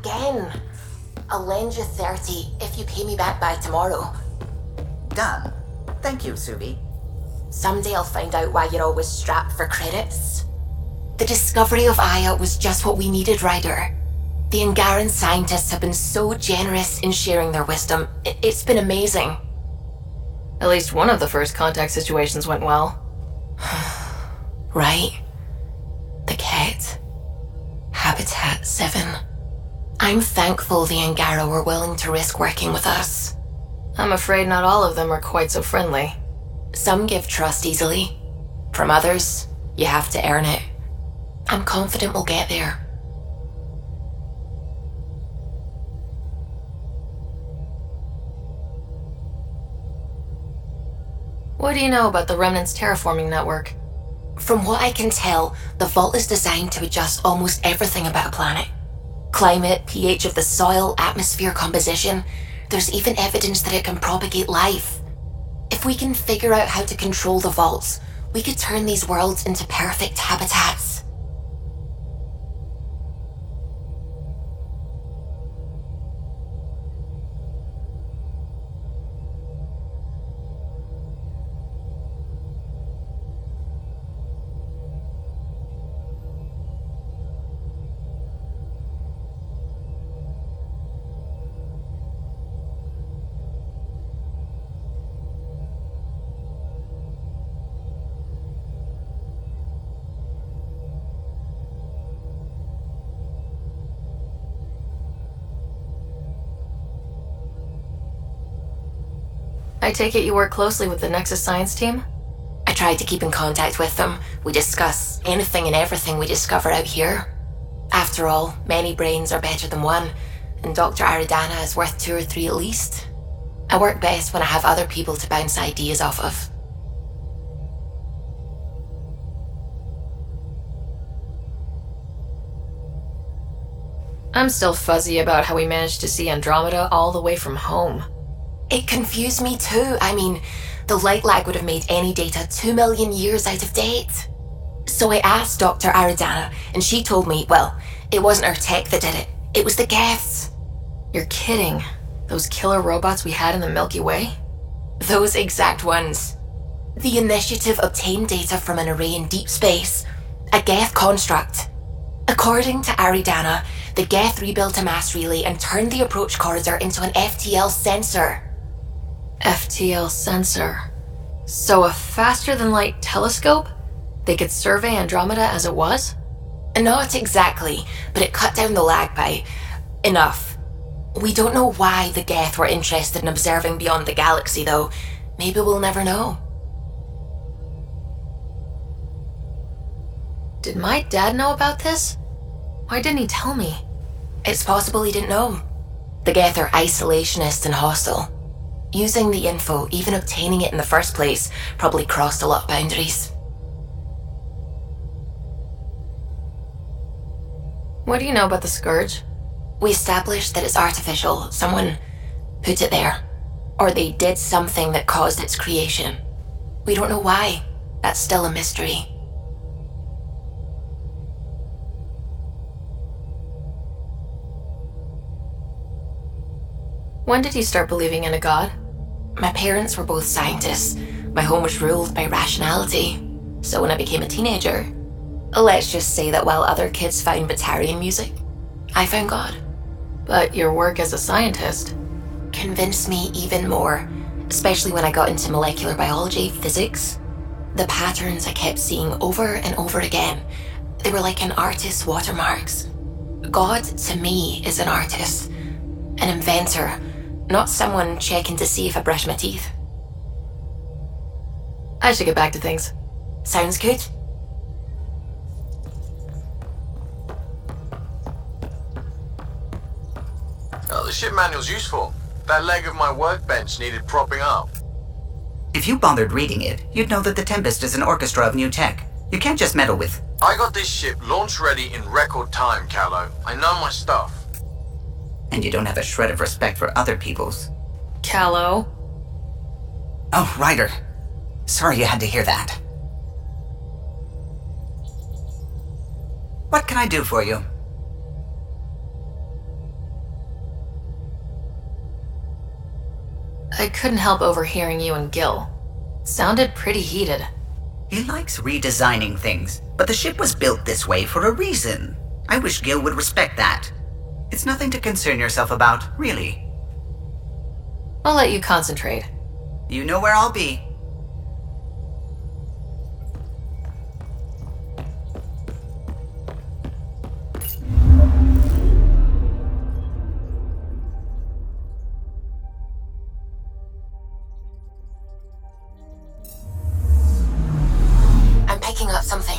Again. I'll lend you 30 if you pay me back by tomorrow. Done. Thank you, Suvi. Someday I'll find out why you're always strapped for credits. The discovery of Aya was just what we needed, Ryder. The Angaran scientists have been so generous in sharing their wisdom. It's been amazing. At least one of the first contact situations went well. Right. The Ket. Habitat 7. I'm thankful the Angara were willing to risk working with us. I'm afraid not all of them are quite so friendly. Some give trust easily. From others, you have to earn it. I'm confident we'll get there. What do you know about the Remnant's terraforming network? From what I can tell, the vault is designed to adjust almost everything about a planet. Climate, pH of the soil, atmosphere composition. There's even evidence that it can propagate life. If we can figure out how to control the vaults, we could turn these worlds into perfect habitats. I take it you work closely with the Nexus Science team? I try to keep in contact with them. We discuss anything and everything we discover out here. After all, many brains are better than one, and Dr. Aridana is worth 2 or 3 at least. I work best when I have other people to bounce ideas off of. I'm still fuzzy about how we managed to see Andromeda all the way from home. It confused me too. I mean, the light lag would have made any data 2 million years out of date. So I asked Dr. Aridana, and she told me, well, it wasn't our tech that did it. It was the Geths. You're kidding. Those killer robots we had in the Milky Way? Those exact ones. The initiative obtained data from an array in deep space, a Geth construct. According to Aridana, the Geth rebuilt a mass relay and turned the approach corridor into an FTL sensor. FTL sensor. So a faster-than-light telescope? They could survey Andromeda as it was? Not exactly, but it cut down the lag by enough. We don't know why the Geth were interested in observing beyond the galaxy, though. Maybe we'll never know. Did my dad know about this? Why didn't he tell me? It's possible he didn't know. The Geth are isolationist and hostile. Using the info, even obtaining it in the first place, probably crossed a lot of boundaries. What do you know about the Scourge? We established that it's artificial. Someone put it there. Or they did something that caused its creation. We don't know why. That's still a mystery. When did you start believing in a god? My parents were both scientists. My home was ruled by rationality. So when I became a teenager, let's just say that while other kids found Batarian music, I found God. But your work as a scientist convinced me even more, especially when I got into molecular biology, physics. The patterns I kept seeing over and over again, they were like an artist's watermarks. God, to me, is an artist, an inventor, not someone checking to see if I brush my teeth. I should get back to things. Sounds good. Oh, the ship manual's useful. That leg of my workbench needed propping up. If you bothered reading it, you'd know that the Tempest is an orchestra of new tech. You can't just meddle with... I got this ship launch ready in record time, Callow. I know my stuff. And you don't have a shred of respect for other people's. Callow. Oh, Ryder. Sorry you had to hear that. What can I do for you? I couldn't help overhearing you and Gil. Sounded pretty heated. He likes redesigning things, but the ship was built this way for a reason. I wish Gil would respect that. It's nothing to concern yourself about, really. I'll let you concentrate. You know where I'll be. I'm picking up something.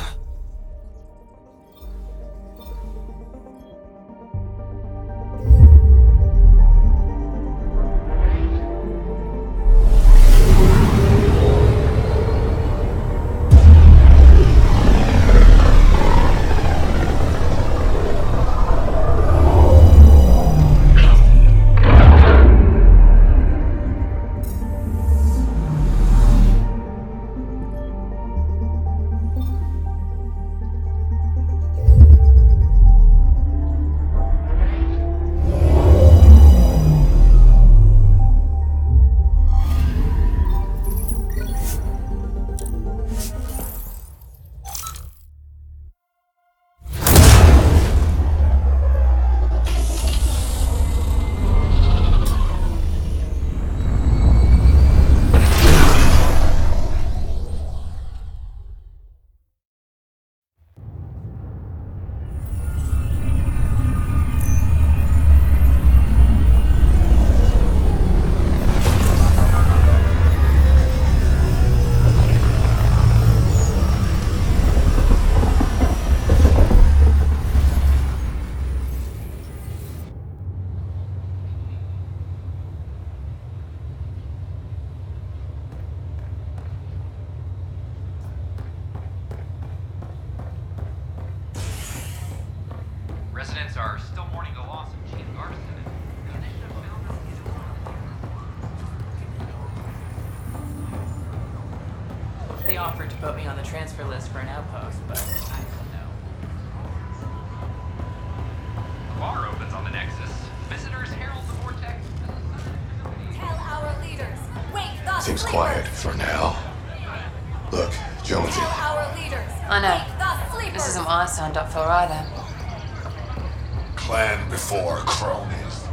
Residents are still mourning the loss of Chief Garson. They offered to put me on the transfer list for an outpost, but I said no. The bar opens on the Nexus. Visitors herald the vortex. Tell our leaders, wake the Seems sleepers. quiet for now. Look, Jonesy. Tell our leaders, I know. wake the sleepers. This isn't what I signed up for either. Clan before cronies.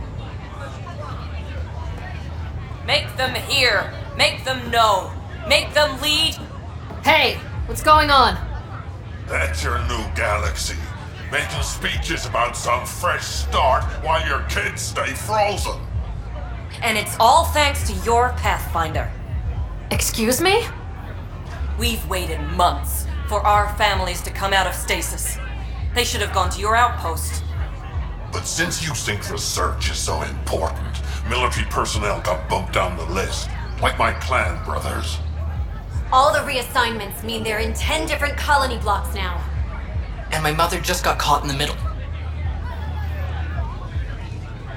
Make them hear. Make them know. Make them lead. Hey, what's going on? That's your new galaxy. Making speeches about some fresh start while your kids stay frozen. And it's all thanks to your Pathfinder. Excuse me? We've waited months for our families to come out of stasis. They should have gone to your outpost. But since you think research is so important, military personnel got bumped down the list. Like my clan brothers. All the reassignments mean they're in 10 different colony blocks now. And my mother just got caught in the middle.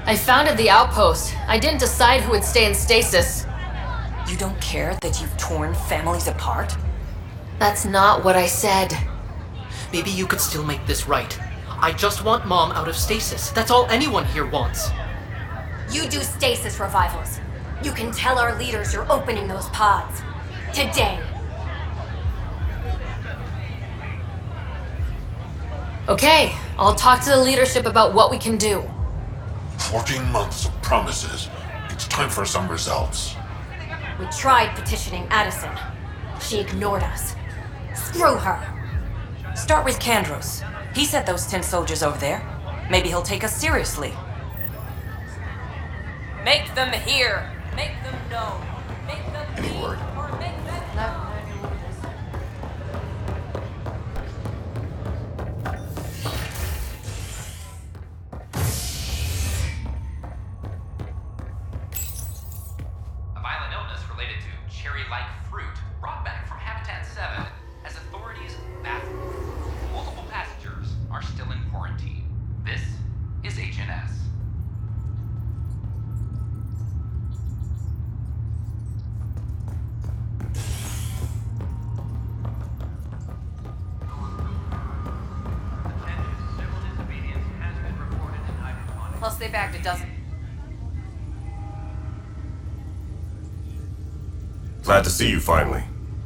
I founded the outpost. I didn't decide who would stay in stasis. You don't care that you've torn families apart? That's not what I said. Maybe you could still make this right. I just want Mom out of stasis. That's all anyone here wants. You do stasis revivals. You can tell our leaders you're opening those pods. Today. Okay, I'll talk to the leadership about what we can do. 14 months of promises. It's time for some results. We tried petitioning Addison. She ignored us. Screw her. Start with Kandros. He sent those 10 soldiers over there. Maybe he'll take us seriously. Make them hear. Make them know. Make them Any lead, word? or make them A violent illness related to cherry-like fruit brought back from Habitat 7 as authorities baffled. Multiple passengers are still in quarantine. This is HNS. Plus, they bagged a dozen. Glad to see you finally.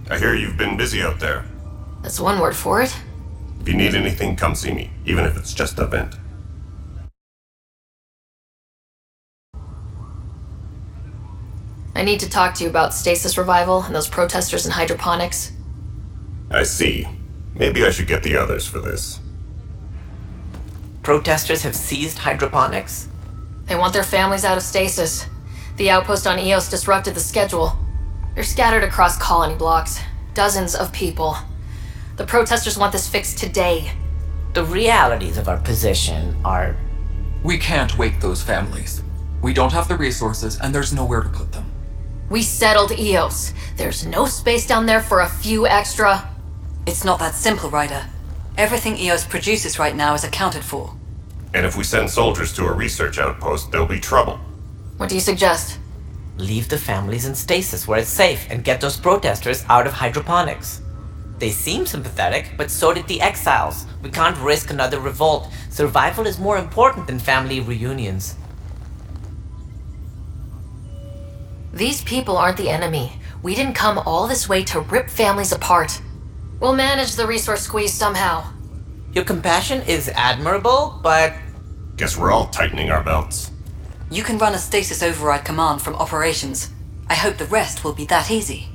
I hear you've been busy out there. That's one word for it. If you need anything, come see me, even if it's just a vent. I need to talk to you about stasis revival and those protesters in hydroponics. I see. Maybe I should get the others for this. Protesters have seized hydroponics? They want their families out of stasis. The outpost on Eos disrupted the schedule. They're scattered across colony blocks. Dozens of people. The protesters want this fixed today. The realities of our position are... We can't wake those families. We don't have the resources, and there's nowhere to put them. We settled Eos. There's no space down there for a few extra... It's not that simple, Ryder. Everything Eos produces right now is accounted for. And if we send soldiers to a research outpost, there'll be trouble. What do you suggest? Leave the families in stasis where it's safe and get those protesters out of hydroponics. They seem sympathetic, but so did the exiles. We can't risk another revolt. Survival is more important than family reunions. These people aren't the enemy. We didn't come all this way to rip families apart. We'll manage the resource squeeze somehow. Your compassion is admirable, but... Guess we're all tightening our belts. You can run a stasis override command from operations. I hope the rest will be that easy.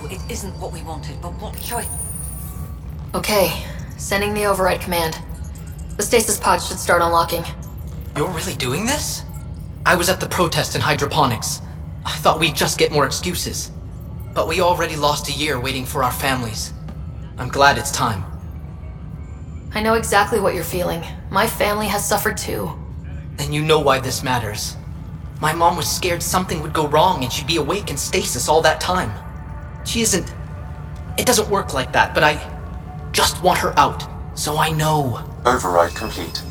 It isn't what we wanted, but what choice? Okay, sending the override command. The stasis pod should start unlocking. You're really doing this? I was at the protest in hydroponics. I thought we'd just get more excuses. But we already lost a year waiting for our families. I'm glad it's time. I know exactly what you're feeling. My family has suffered too. And you know why this matters. My mom was scared something would go wrong and she'd be awake in stasis all that time. She isn't... It doesn't work like that, but I just want her out, so I know. Override complete.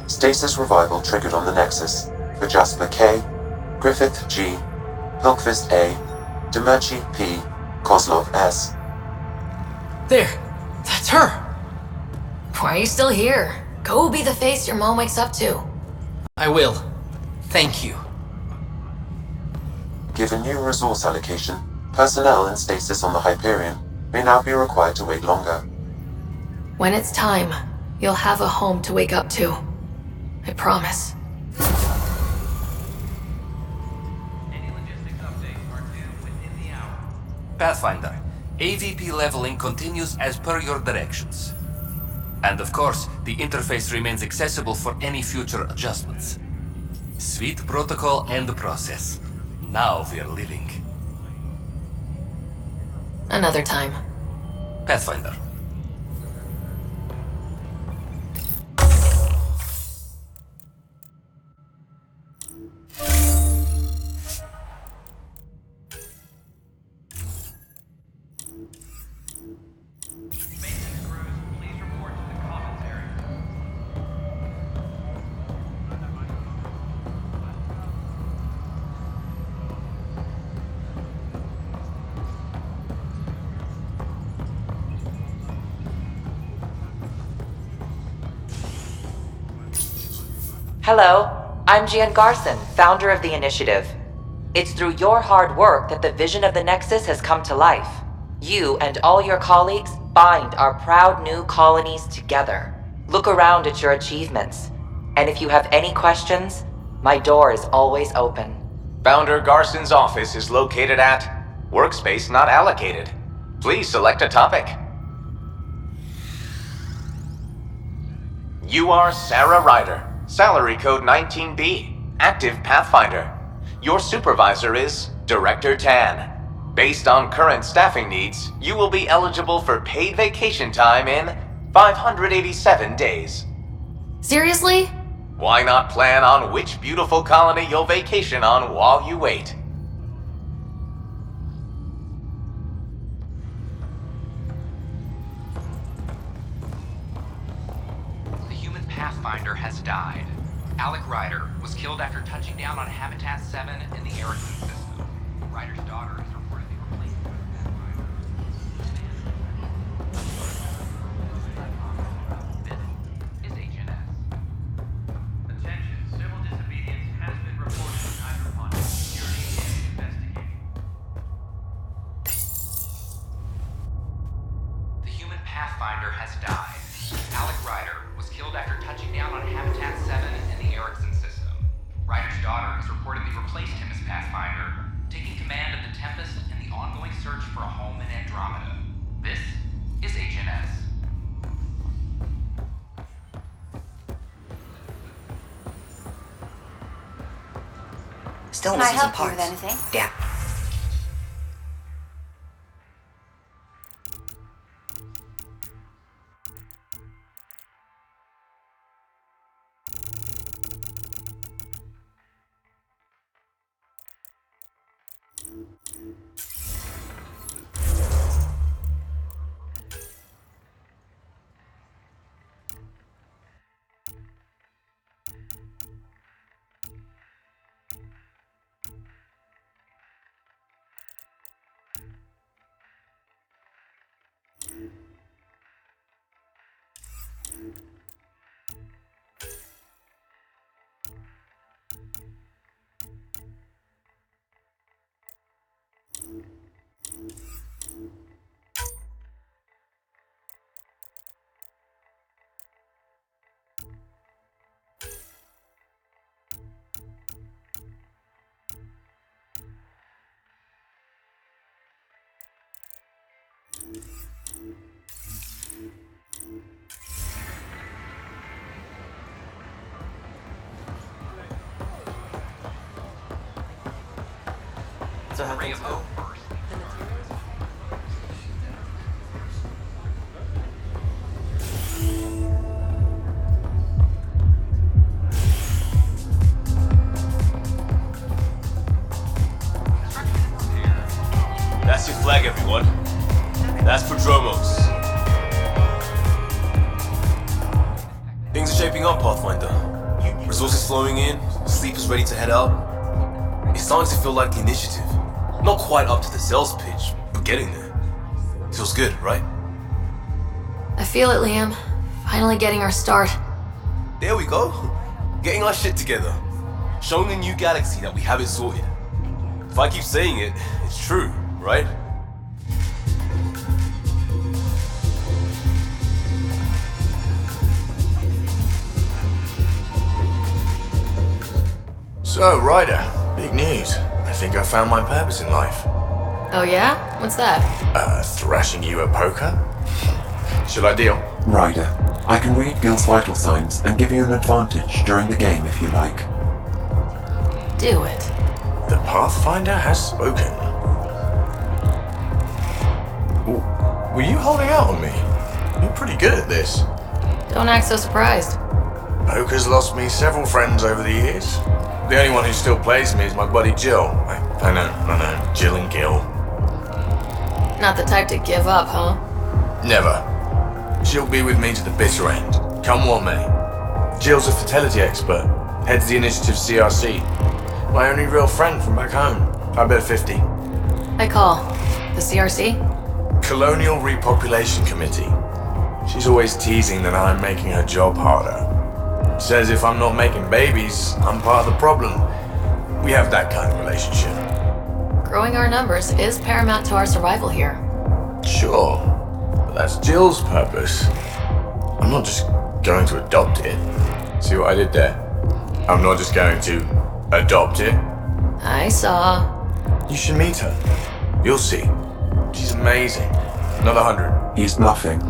Stasis revival triggered on the Nexus. For Jasper K, Griffith G, Hilkvist A, Demerchi P, Kozlov S. There! That's her! Why are you still here? Go be the face your mom wakes up to. I will. Thank you. Given new resource allocation, personnel in stasis on the Hyperion may now be required to wait longer. When it's time, you'll have a home to wake up to. I promise. Any logistics updates are due within the hour. Pathfinder, AVP leveling continues as per your directions. And of course, the interface remains accessible for any future adjustments. Sweet protocol and process. Now we're living. Another time. Pathfinder. Hello, I'm Gian Garson, founder of the initiative. It's through your hard work that the vision of the Nexus has come to life. You and all your colleagues bind our proud new colonies together. Look around at your achievements. And if you have any questions, my door is always open. Founder Garson's office is located at Workspace Not Allocated. Please select a topic. You are Sarah Ryder. Salary code 19B, active Pathfinder. Your supervisor is Director Tan. Based on current staffing needs, you will be eligible for paid vacation time in 587 days. Seriously? Why not plan on which beautiful colony you'll vacation on while you wait? Pathfinder has died. Alec Ryder was killed after touching down on Habitat 7 in the Erickson system. Ryder's daughter is reportedly replaced by a Pathfinder. This is HNS. Attention, civil disobedience has been reported in hydroponics. Security is investigating. The human Pathfinder has died. Alec Ryder was killed after touching down on Habitat 7 in the Erickson system. Ryder's daughter has reportedly replaced him as Pathfinder, taking command of the Tempest in the ongoing search for a home in Andromeda. This is HNS. Still Can I missing some help you with parts. anything? Yeah. So how Ray things of go? Hope first. That's your flag, everyone. That's Prodromos. Things are shaping up, Pathfinder. Resources flowing in, sleepers ready to head out. It's starting to feel like the initiative. Not quite up to the sales pitch, but getting there. Feels good, right? I feel it, Liam. Finally getting our start. There we go. Getting our shit together. Showing the new galaxy that we have it sorted. If I keep saying it, it's true, right? So, Ryder, big news. I think I found my purpose in life. Oh yeah? What's that? Thrashing you at poker? Should I deal? Ryder, I can read Gil's vital signs and give you an advantage during the game if you like. Do it. The Pathfinder has spoken. Ooh, were you holding out on me? You're pretty good at this. Don't act so surprised. Poker's lost me several friends over the years. The only one who still plays me is my buddy Jill. I know, Jill and Gil. Not the type to give up, huh? Never. She'll be with me to the bitter end, come what may. Jill's a fertility expert, heads the initiative CRC. My only real friend from back home. I bet 50. I call. The CRC? Colonial Repopulation Committee. She's always teasing that I'm making her job harder. Says if I'm not making babies, I'm part of the problem. We have that kind of relationship. Growing our numbers is paramount to our survival here. Sure, but that's Jill's purpose. I'm not just going to adopt it. See what I did there? I'm not just going to adopt it. I saw. You should meet her. You'll see. She's amazing. Another 100. He's bluffing.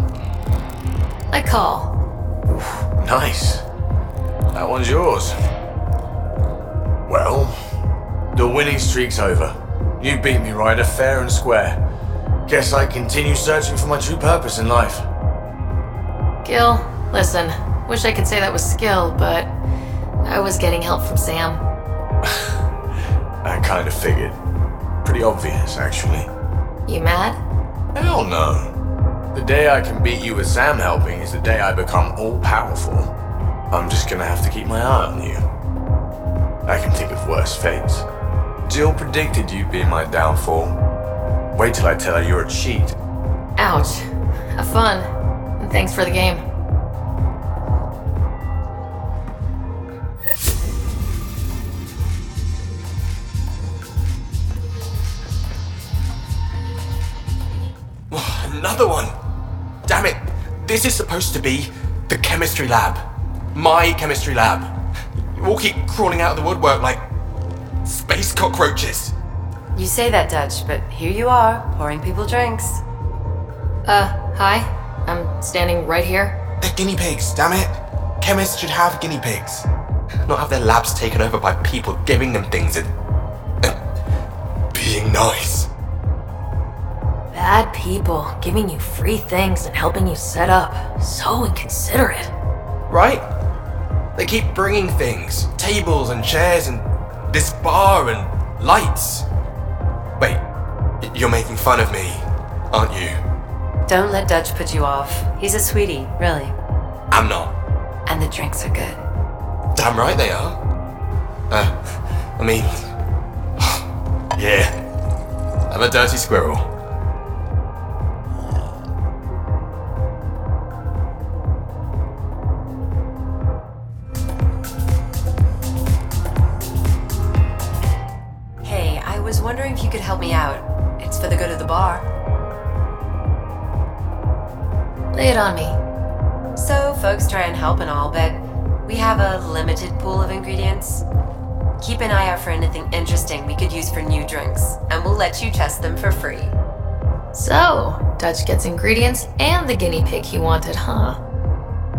I call. Oof, nice. That one's yours. Well, the winning streak's over. You beat me, Ryder, fair and square. Guess I continue searching for my true purpose in life. Gil, listen. Wish I could say that was skill, but I was getting help from Sam. I kind of figured. Pretty obvious, actually. You mad? Hell no. The day I can beat you with Sam helping is the day I become all-powerful. I'm just gonna have to keep my eye on you. I can think of worse fates. Jill predicted you'd be my downfall. Wait till I tell her you're a cheat. Ouch. Have fun. And thanks for the game. Another one! Damn it! This is supposed to be the chemistry lab. My chemistry lab. You all keep crawling out of the woodwork like space cockroaches. You say that, Dutch, but here you are, pouring people drinks. Hi. I'm standing right here. They're guinea pigs, damn it! Chemists should have guinea pigs. Not have their labs taken over by people giving them things and being nice. Bad people giving you free things and helping you set up. So inconsiderate. Right? They keep bringing things. Tables and chairs and this bar and lights. Wait, you're making fun of me, aren't you? Don't let Dutch put you off. He's a sweetie, really. I'm not. And the drinks are good. Damn right they are. I mean... yeah. I'm a dirty squirrel. Hey, I was wondering if you could help me out. It's for the good of the bar. Lay it on me. So, folks try and help and all, but we have a limited pool of ingredients. Keep an eye out for anything interesting we could use for new drinks, and we'll let you test them for free. So, Dutch gets ingredients and the guinea pig he wanted, huh?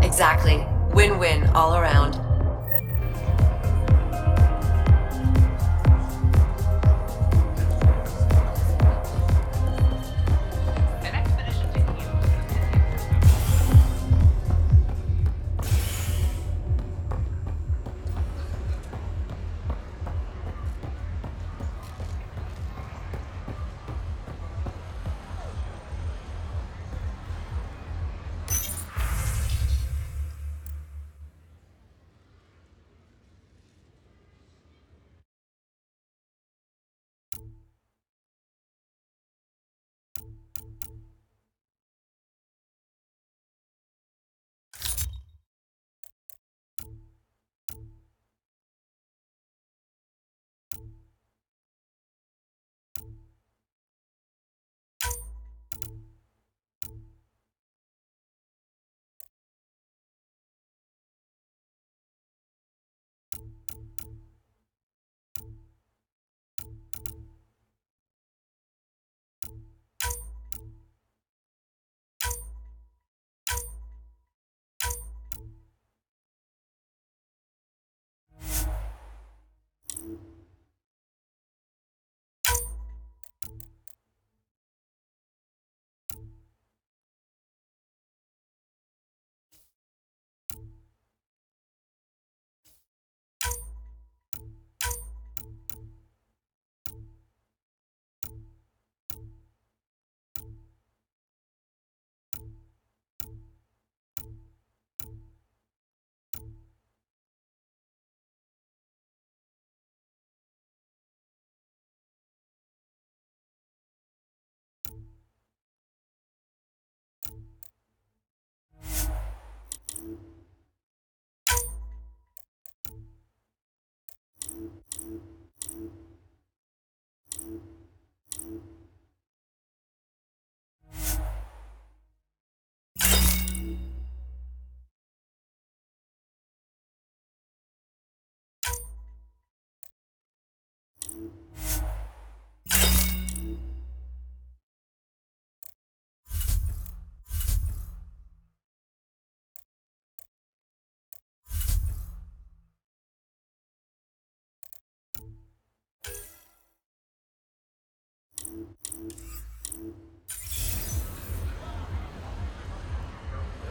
Exactly. Win-win all around.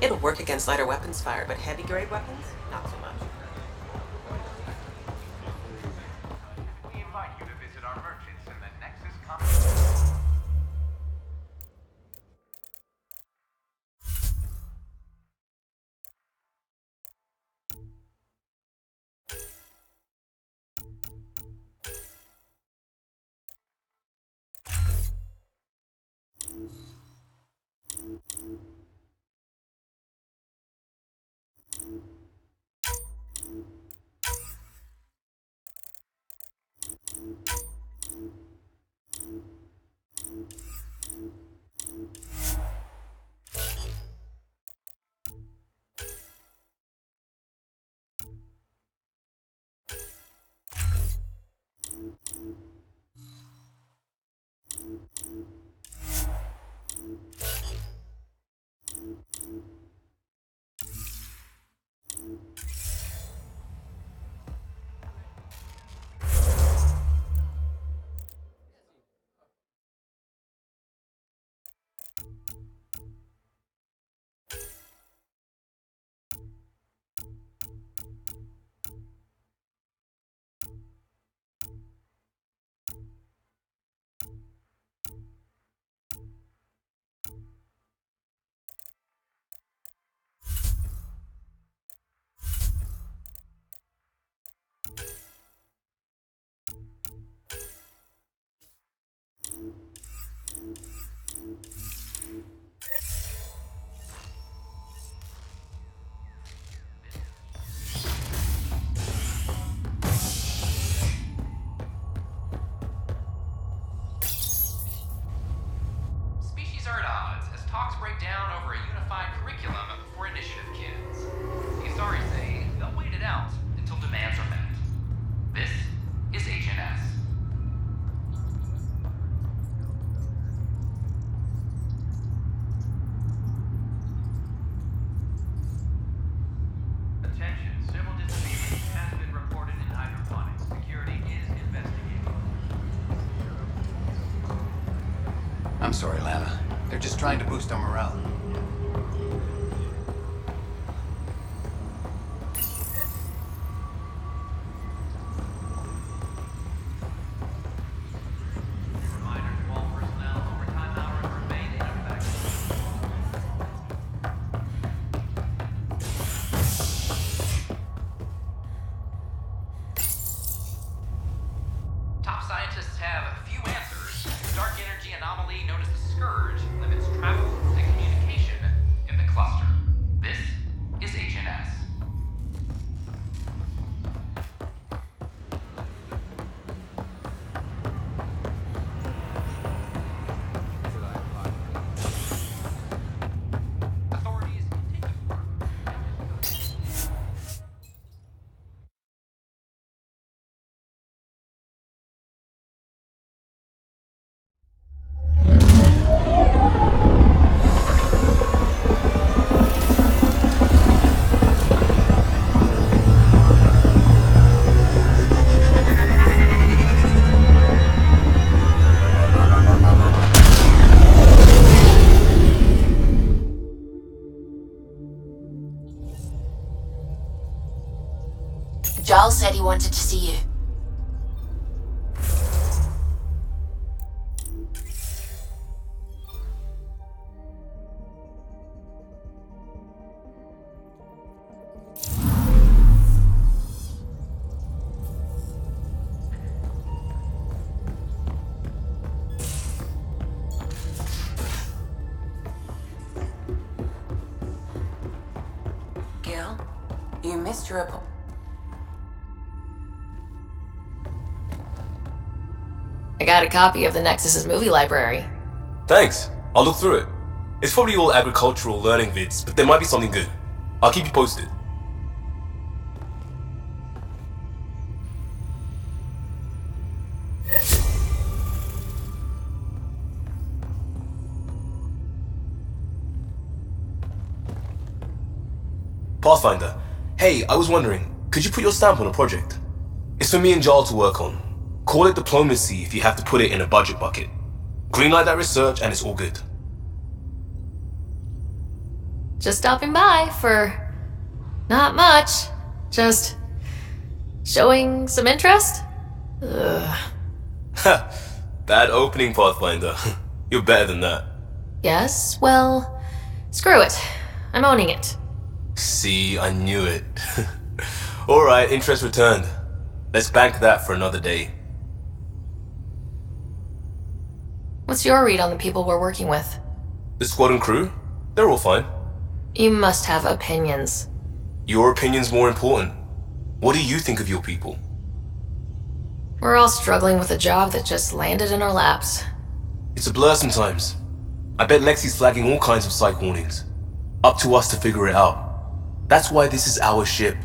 It'll work against lighter weapons fire, but heavy grade weapons? Not so much. We invite you to visit our merchants in the Nexus Complex. broke down over a unified curriculum for initiative kids. The Asari say they'll wait it out until demands are met. This is HNS. Attention, civil disobedience has been reported in hydroponics. Security is investigating. I'm sorry, Lana. They're just trying to boost our morale. Top scientists have few answers. Dark energy anomaly known as the Scourge limits travel and communication in the cluster. This is HNS. Giles said he wanted to see you. Gil, you missed your appointment. I got a copy of the Nexus's movie library. Thanks. I'll look through it. It's probably all agricultural learning vids, but there might be something good. I'll keep you posted. Pathfinder, hey, I was wondering, could you put your stamp on a project? It's for me and Jarl to work on. Call it diplomacy if you have to put it in a budget bucket. Greenlight that research and it's all good. Just stopping by for not much. Just showing some interest? Ugh. Ha! Bad opening, Pathfinder. You're better than that. Yes, well, screw it. I'm owning it. See, I knew it. Alright, interest returned. Let's bank that for another day. What's your read on the people we're working with? The squad and crew? They're all fine. You must have opinions. Your opinion's more important. What do you think of your people? We're all struggling with a job that just landed in our laps. It's a blur sometimes. I bet Lexi's flagging all kinds of psych warnings. Up to us to figure it out. That's why this is our ship.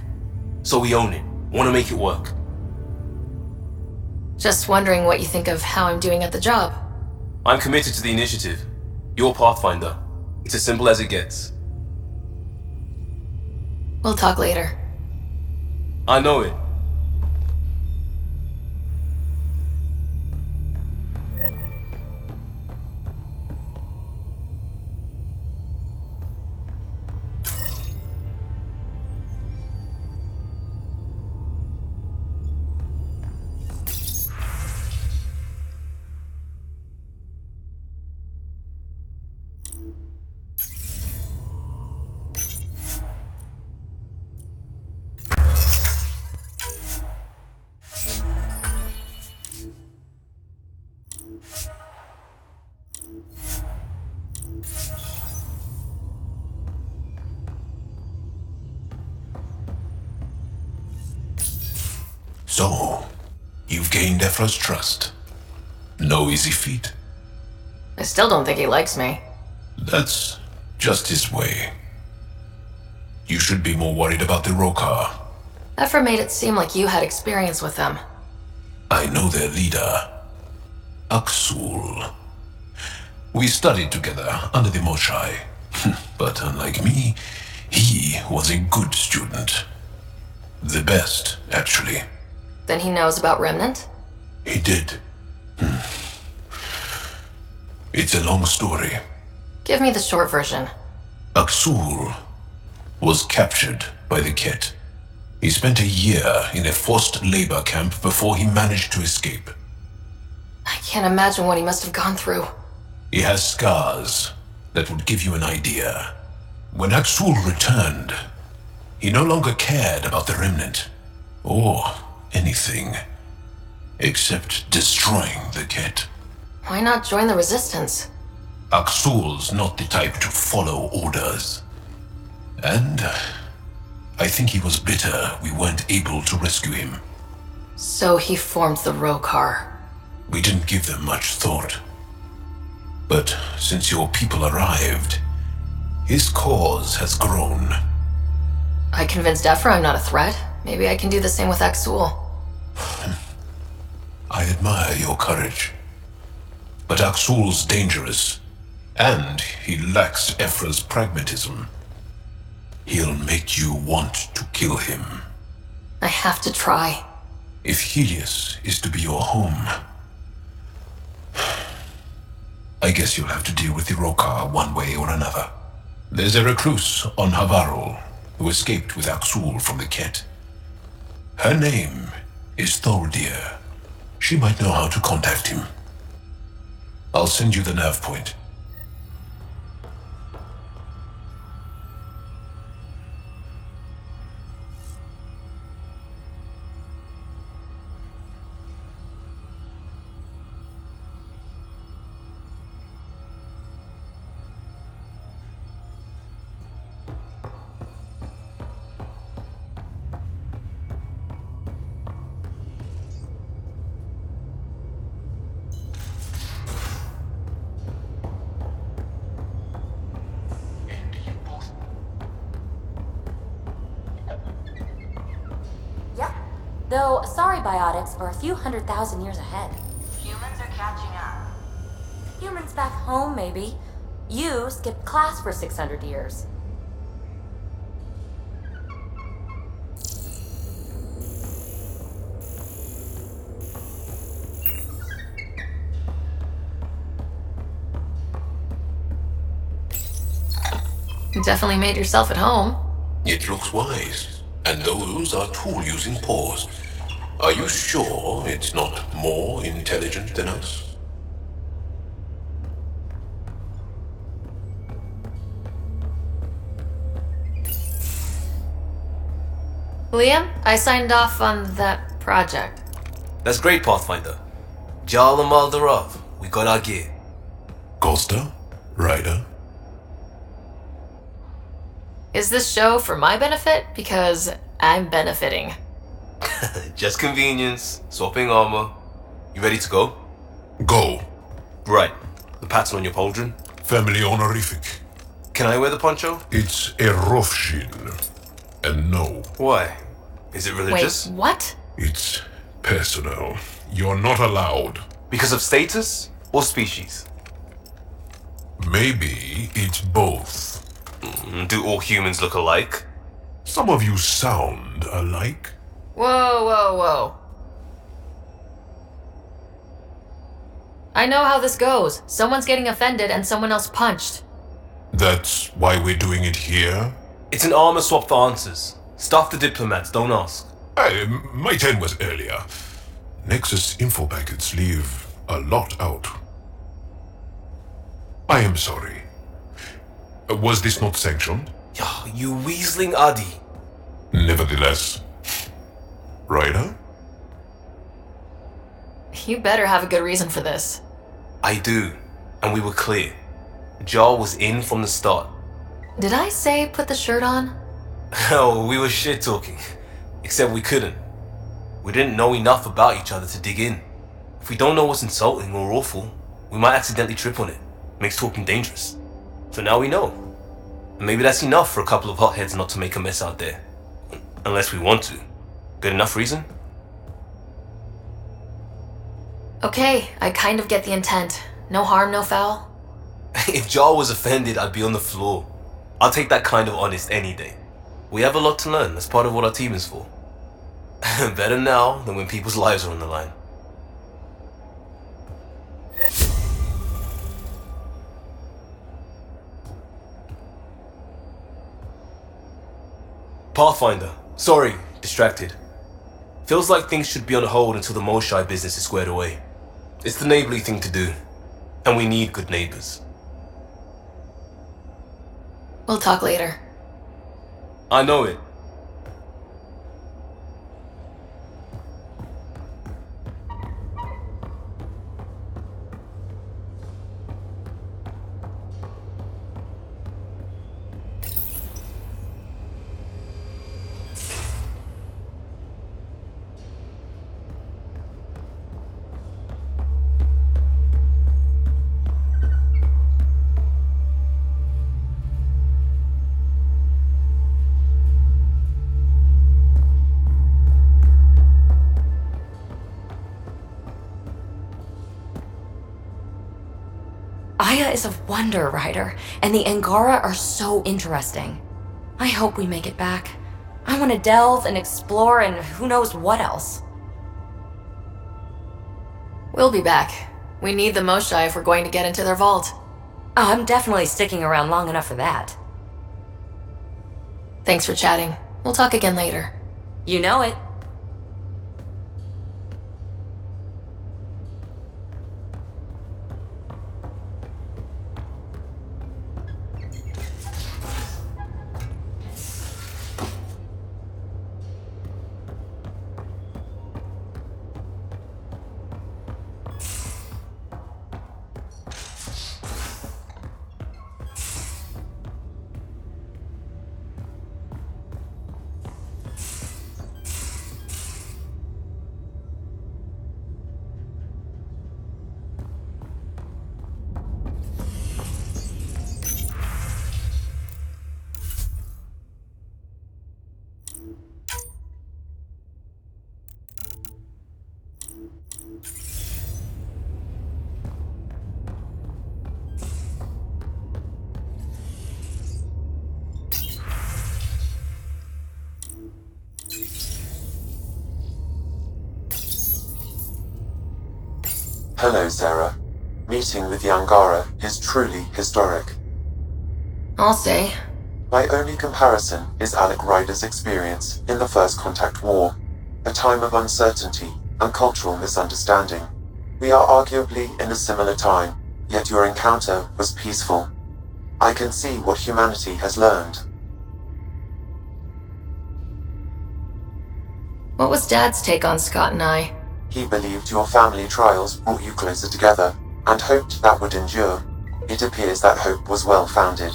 So we own it. Want to make it work. Just wondering what you think of how I'm doing at the job. I'm committed to the initiative. You're Pathfinder. It's as simple as it gets. We'll talk later. I know it. So, you've gained Ephra's trust. No easy feat. I still don't think he likes me. That's Just this way. You should be more worried about the Rokar. Ephra made it seem like you had experience with them. I know their leader, Aksul. We studied together under the Moshai. But unlike me, he was a good student. The best, actually. Then he knows about Remnant? He did. It's a long story. Give me the short version. Aksul was captured by the Ket. He spent a year in a forced labor camp before he managed to escape. I can't imagine what he must have gone through. He has scars that would give you an idea. When Aksul returned, he no longer cared about the Remnant, or anything, except destroying the Ket. Why not join the Resistance? Aksul's not the type to follow orders. And I think he was bitter we weren't able to rescue him. So he formed the Rokar. We didn't give them much thought. But since your people arrived, his cause has grown. I convinced Ephra I'm not a threat. Maybe I can do the same with Aksul. I admire your courage. But Aksul's dangerous, and he lacks Ephra's pragmatism. He'll make you want to kill him. I have to try. If Helios is to be your home, I guess you'll have to deal with the Rokar one way or another. There's a recluse on Havarul who escaped with Aksul from the Ket. Her name is Thordir. She might know how to contact him. I'll send you the nav point. Though, sorry biotics are a few 100,000 years ahead. Humans are catching up. Humans back home, maybe. You skipped class for 600 years. You definitely made yourself at home. It looks wise, and those are tool-using paws. Are you sure it's not more intelligent than us? Liam, I signed off on that project. That's great, Pathfinder. Jal and Maldarov, we got our gear. Costa? Ryder? Is this show for my benefit? Because I'm benefiting. Just convenience, swapping armor. You ready to go? Go. Right. The pattern on your pauldron? Family honorific. Can I wear the poncho? It's a Rofshin. And no. Why? Is it religious? Wait, what? It's personal. You're not allowed. Because of status or species? Maybe it's both. Do all humans look alike? Some of you sound alike. Whoa, whoa, whoa. I know how this goes. Someone's getting offended and someone else punched. That's why we're doing it here? It's an armor swap for answers. Stuff the diplomats, don't ask. My turn was earlier. Nexus info packets leave a lot out. I am sorry. Was this not sanctioned? You weaseling Adi. Nevertheless. Ryder? You better have a good reason for this. I do. And we were clear. Jar was in from the start. Did I say put the shirt on? Oh, we were shit talking. Except we couldn't. We didn't know enough about each other to dig in. If we don't know what's insulting or awful, we might accidentally trip on it. Makes talking dangerous. So now we know. And maybe that's enough for a couple of hotheads not to make a mess out there. Unless we want to. Good enough reason? Okay, I kind of get the intent. No harm, no foul. If Jar was offended, I'd be on the floor. I'll take that kind of honest any day. We have a lot to learn. That's part of what our team is for. Better now than when people's lives are on the line. Pathfinder. Sorry, distracted. Feels like things should be on hold until the Molshai business is squared away. It's the neighborly thing to do. And we need good neighbors. We'll talk later. I know it. Aya is a wonder, Ryder, and the Angara are so interesting. I hope we make it back. I want to delve and explore and who knows what else. We'll be back. We need the Moshai if we're going to get into their vault. Oh, I'm definitely sticking around long enough for that. Thanks for chatting. We'll talk again later. You know it. Hello, Sarah. Meeting with the Angara is truly historic. I'll say. My only comparison is Alec Ryder's experience in the First Contact War, a time of uncertainty and cultural misunderstanding. We are arguably in a similar time, yet your encounter was peaceful. I can see what humanity has learned. What was Dad's take on Scott and I? He believed your family trials brought you closer together, and hoped that would endure. It appears that hope was well-founded.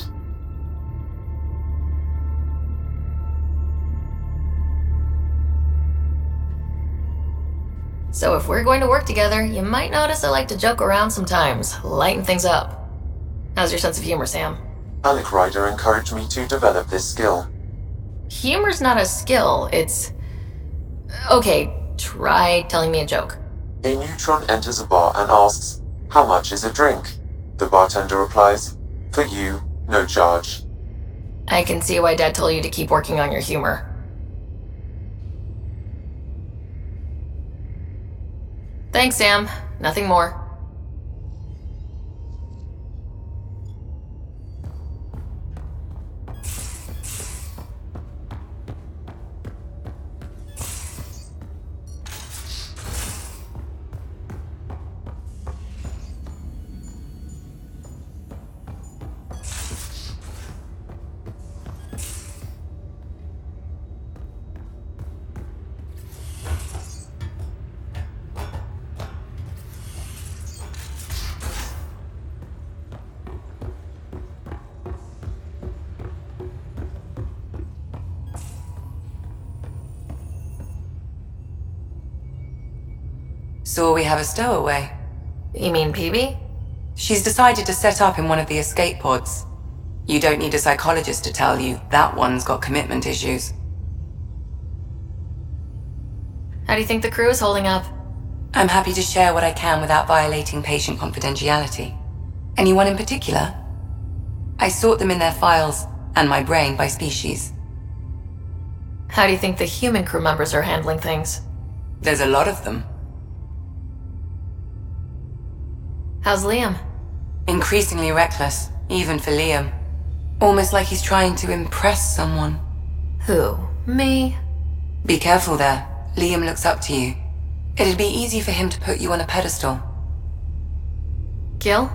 So if we're going to work together, you might notice I like to joke around sometimes, lighten things up. How's your sense of humor, Sam? Alec Ryder encouraged me to develop this skill. Humor's not a skill, it's... Okay, try telling me a joke. A neutron enters a bar and asks, "How much is a drink?" The bartender replies, "For you, no charge." I can see why Dad told you to keep working on your humor. Thanks, Sam. Nothing more. So we have a stowaway. You mean PB? She's decided to set up in one of the escape pods. You don't need a psychologist to tell you that one's got commitment issues. How do you think the crew is holding up? I'm happy to share what I can without violating patient confidentiality. Anyone in particular? I sort them in their files and my brain by species. How do you think the human crew members are handling things? There's a lot of them. How's Liam? Increasingly reckless, even for Liam. Almost like he's trying to impress someone. Who? Me? Be careful there. Liam looks up to you. It'd be easy for him to put you on a pedestal. Gil?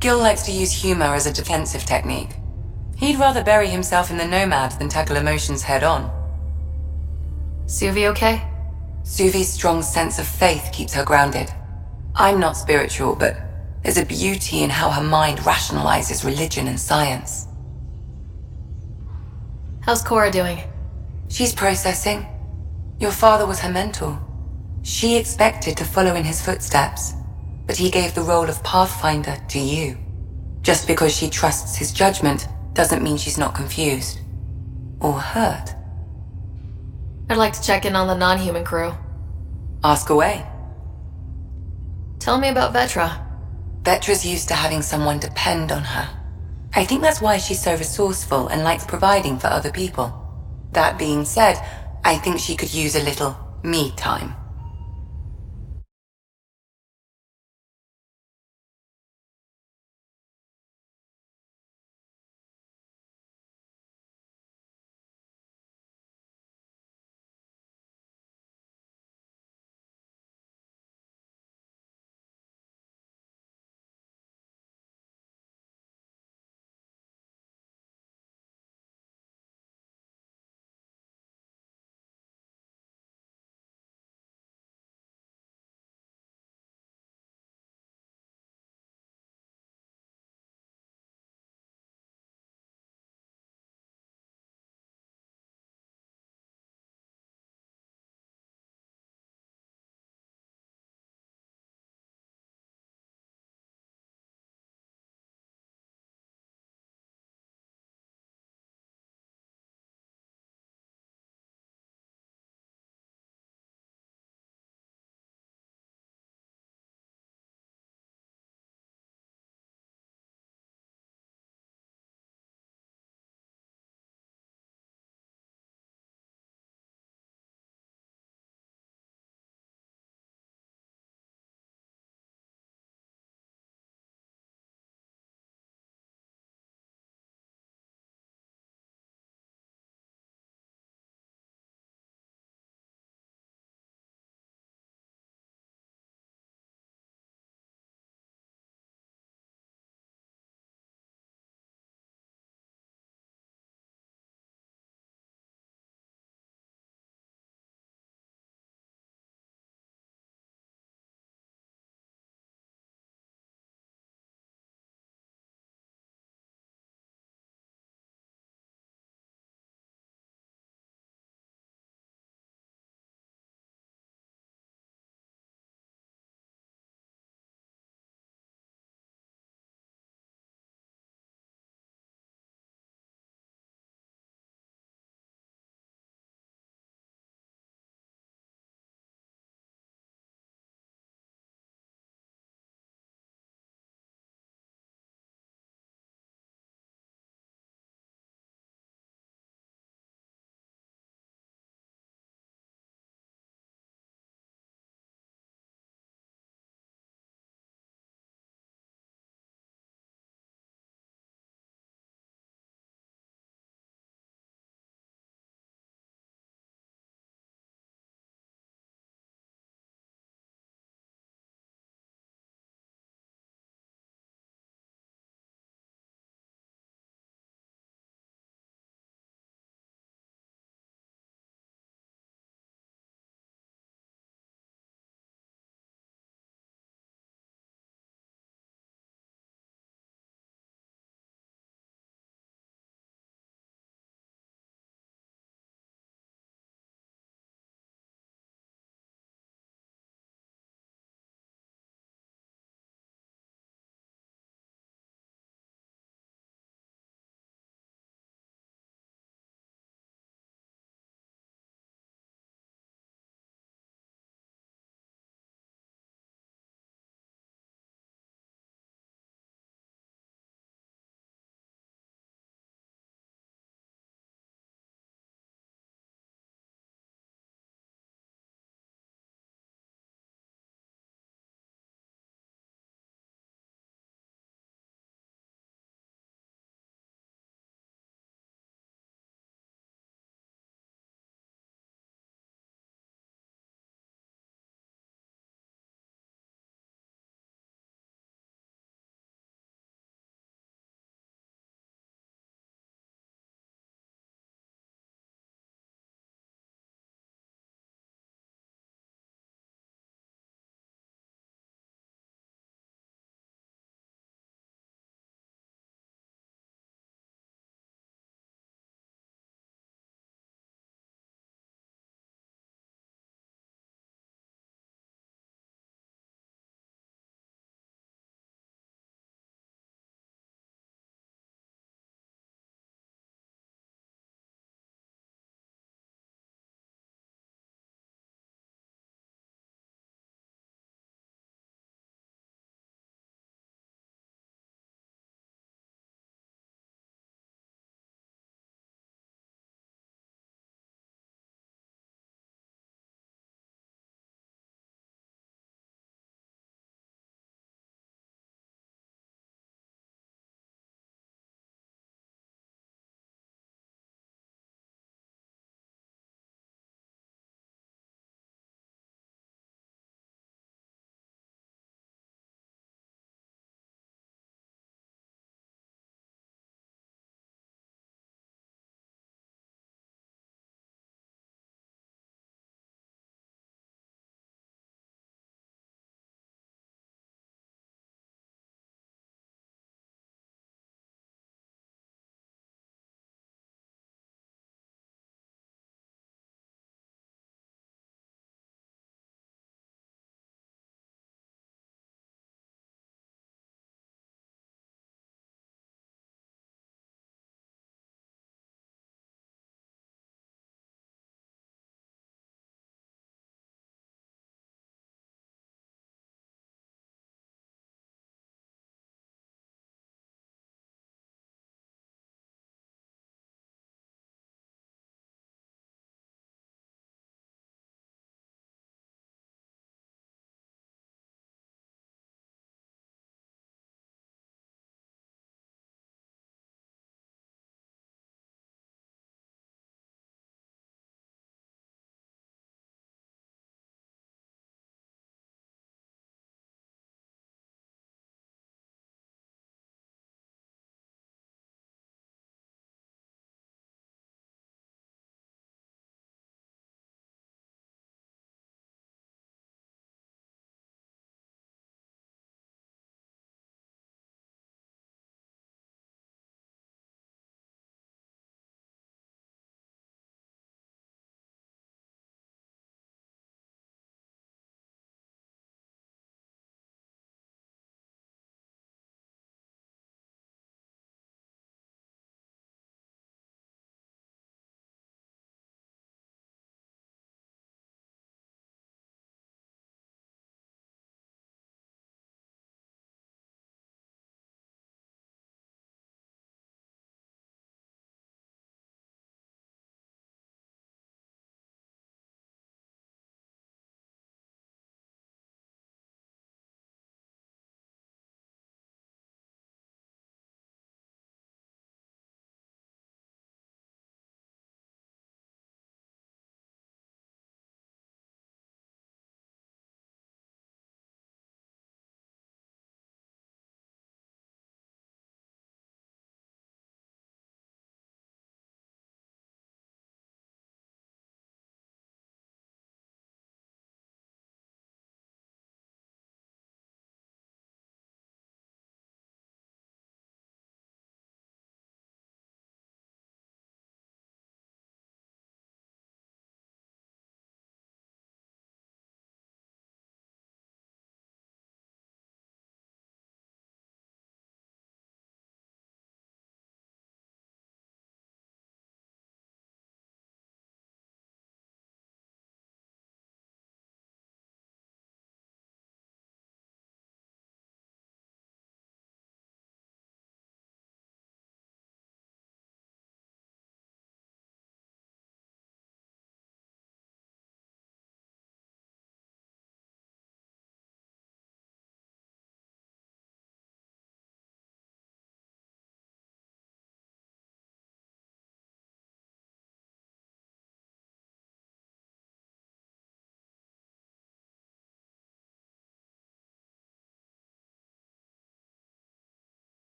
Gil likes to use humor as a defensive technique. He'd rather bury himself in the Nomad than tackle emotions head on. Suvi okay? Suvi's strong sense of faith keeps her grounded. I'm not spiritual, but there's a beauty in how her mind rationalizes religion and science. How's Cora doing? She's processing. Your father was her mentor. She expected to follow in his footsteps, but he gave the role of Pathfinder to you. Just because she trusts his judgment doesn't mean she's not confused. Or hurt. I'd like to check in on the non-human crew. Ask away. Tell me about Vetra. Vetra's used to having someone depend on her. I think that's why she's so resourceful and likes providing for other people. That being said, I think she could use a little me time.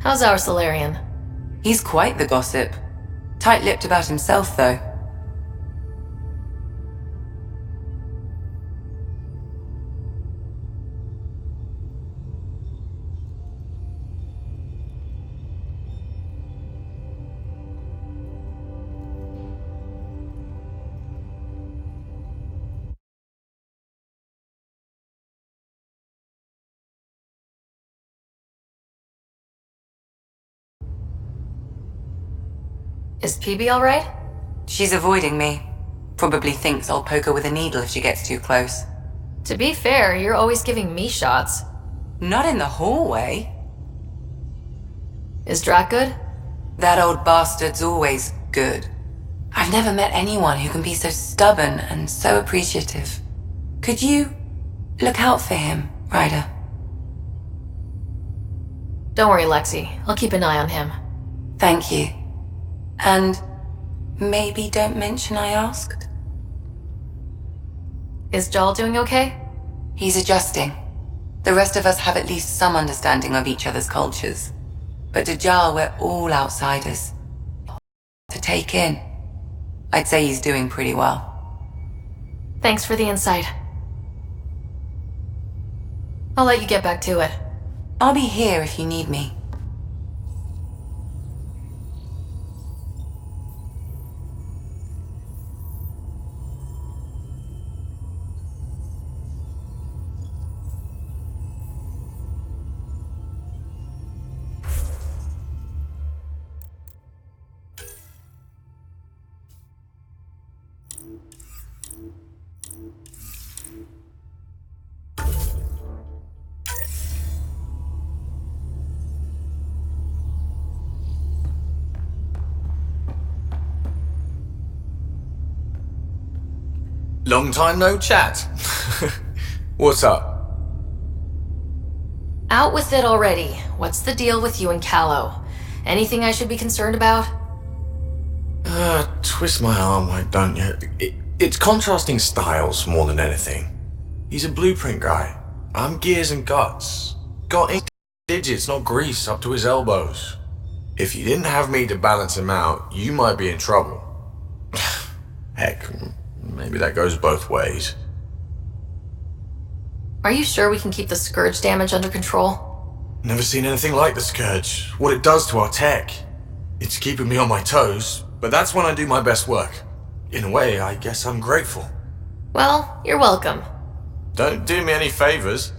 How's our Solarian? He's quite the gossip. Tight-lipped about himself, though. Is PB alright? She's avoiding me. Probably thinks I'll poke her with a needle if she gets too close. To be fair, you're always giving me shots. Not in the hallway. Is Drac good? That old bastard's always good. I've never met anyone who can be so stubborn and so appreciative. Could you look out for him, Ryder? Don't worry, Lexi. I'll keep an eye on him. Thank you. And maybe don't mention I asked. Is Jal doing okay? He's adjusting. The rest of us have at least some understanding of each other's cultures. But to Jal, we're all outsiders. To take in. I'd say he's doing pretty well. Thanks for the insight. I'll let you get back to it. I'll be here if you need me. Long time no chat. What's up? Out with it already. What's the deal with you and Callow? Anything I should be concerned about? Twist my arm, why don't you? It's contrasting styles more than anything. He's a blueprint guy. I'm gears and guts. Got ink digits, not grease, up to his elbows. If you didn't have me to balance him out, you might be in trouble. Heck, maybe that goes both ways. Are you sure we can keep the Scourge damage under control? Never seen anything like the Scourge. What it does to our tech. It's keeping me on my toes, but that's when I do my best work. In a way, I guess I'm grateful. Well, you're welcome. Don't do me any favors.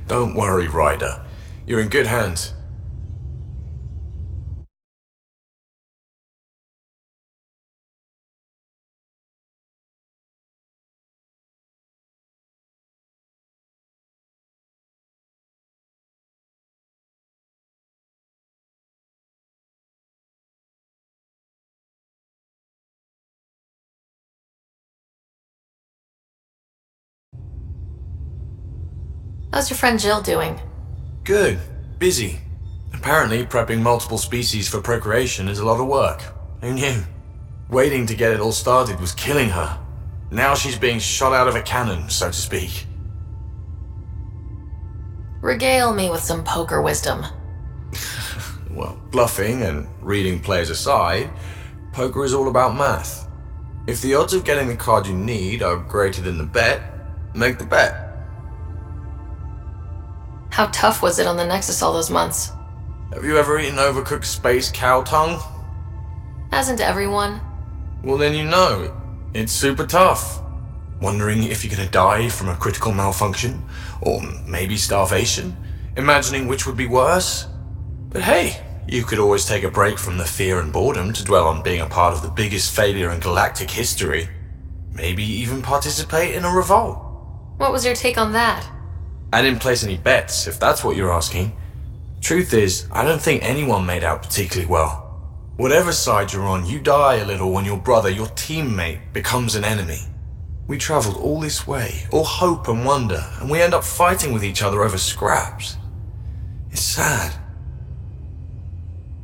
Don't worry, Ryder. You're in good hands. How's your friend Jill doing? Good. Busy. Apparently, prepping multiple species for procreation is a lot of work. Who knew? Waiting to get it all started was killing her. Now she's being shot out of a cannon, so to speak. Regale me with some poker wisdom. Well, bluffing and reading players aside, poker is all about math. If the odds of getting the card you need are greater than the bet, make the bet. How tough was it on the Nexus all those months? Have you ever eaten overcooked space cow tongue? Hasn't everyone? Well, then you know. It's super tough. Wondering if you're gonna die from a critical malfunction, or maybe starvation, imagining which would be worse. But hey, you could always take a break from the fear and boredom to dwell on being a part of the biggest failure in galactic history. Maybe even participate in a revolt. What was your take on that? I didn't place any bets, if that's what you're asking. Truth is, I don't think anyone made out particularly well. Whatever side you're on, you die a little when your brother, your teammate, becomes an enemy. We traveled all this way, all hope and wonder, and we end up fighting with each other over scraps. It's sad.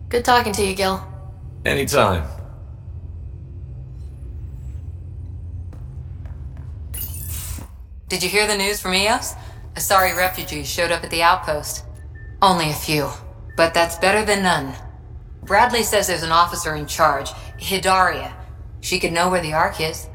Good talking to you, Gil. Anytime. Did you hear the news from Eos? Asari refugees showed up at the outpost. Only a few, but that's better than none. Bradley says there's an officer in charge, Hidaria. She could know where the Ark is.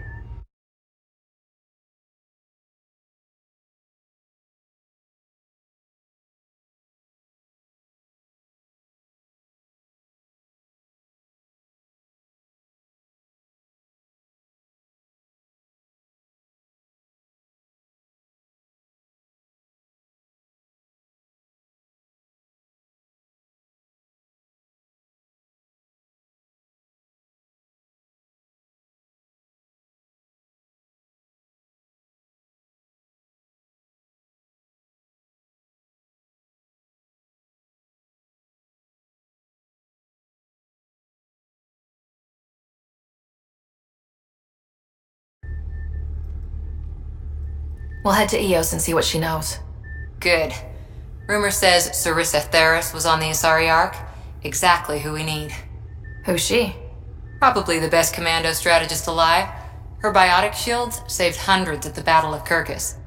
We'll head to Eos and see what she knows. Good. Rumor says Sarissa Theris was on the Asari Ark. Exactly who we need. Who's she? Probably the best commando strategist alive. Her biotic shields saved hundreds at the Battle of Kirkus.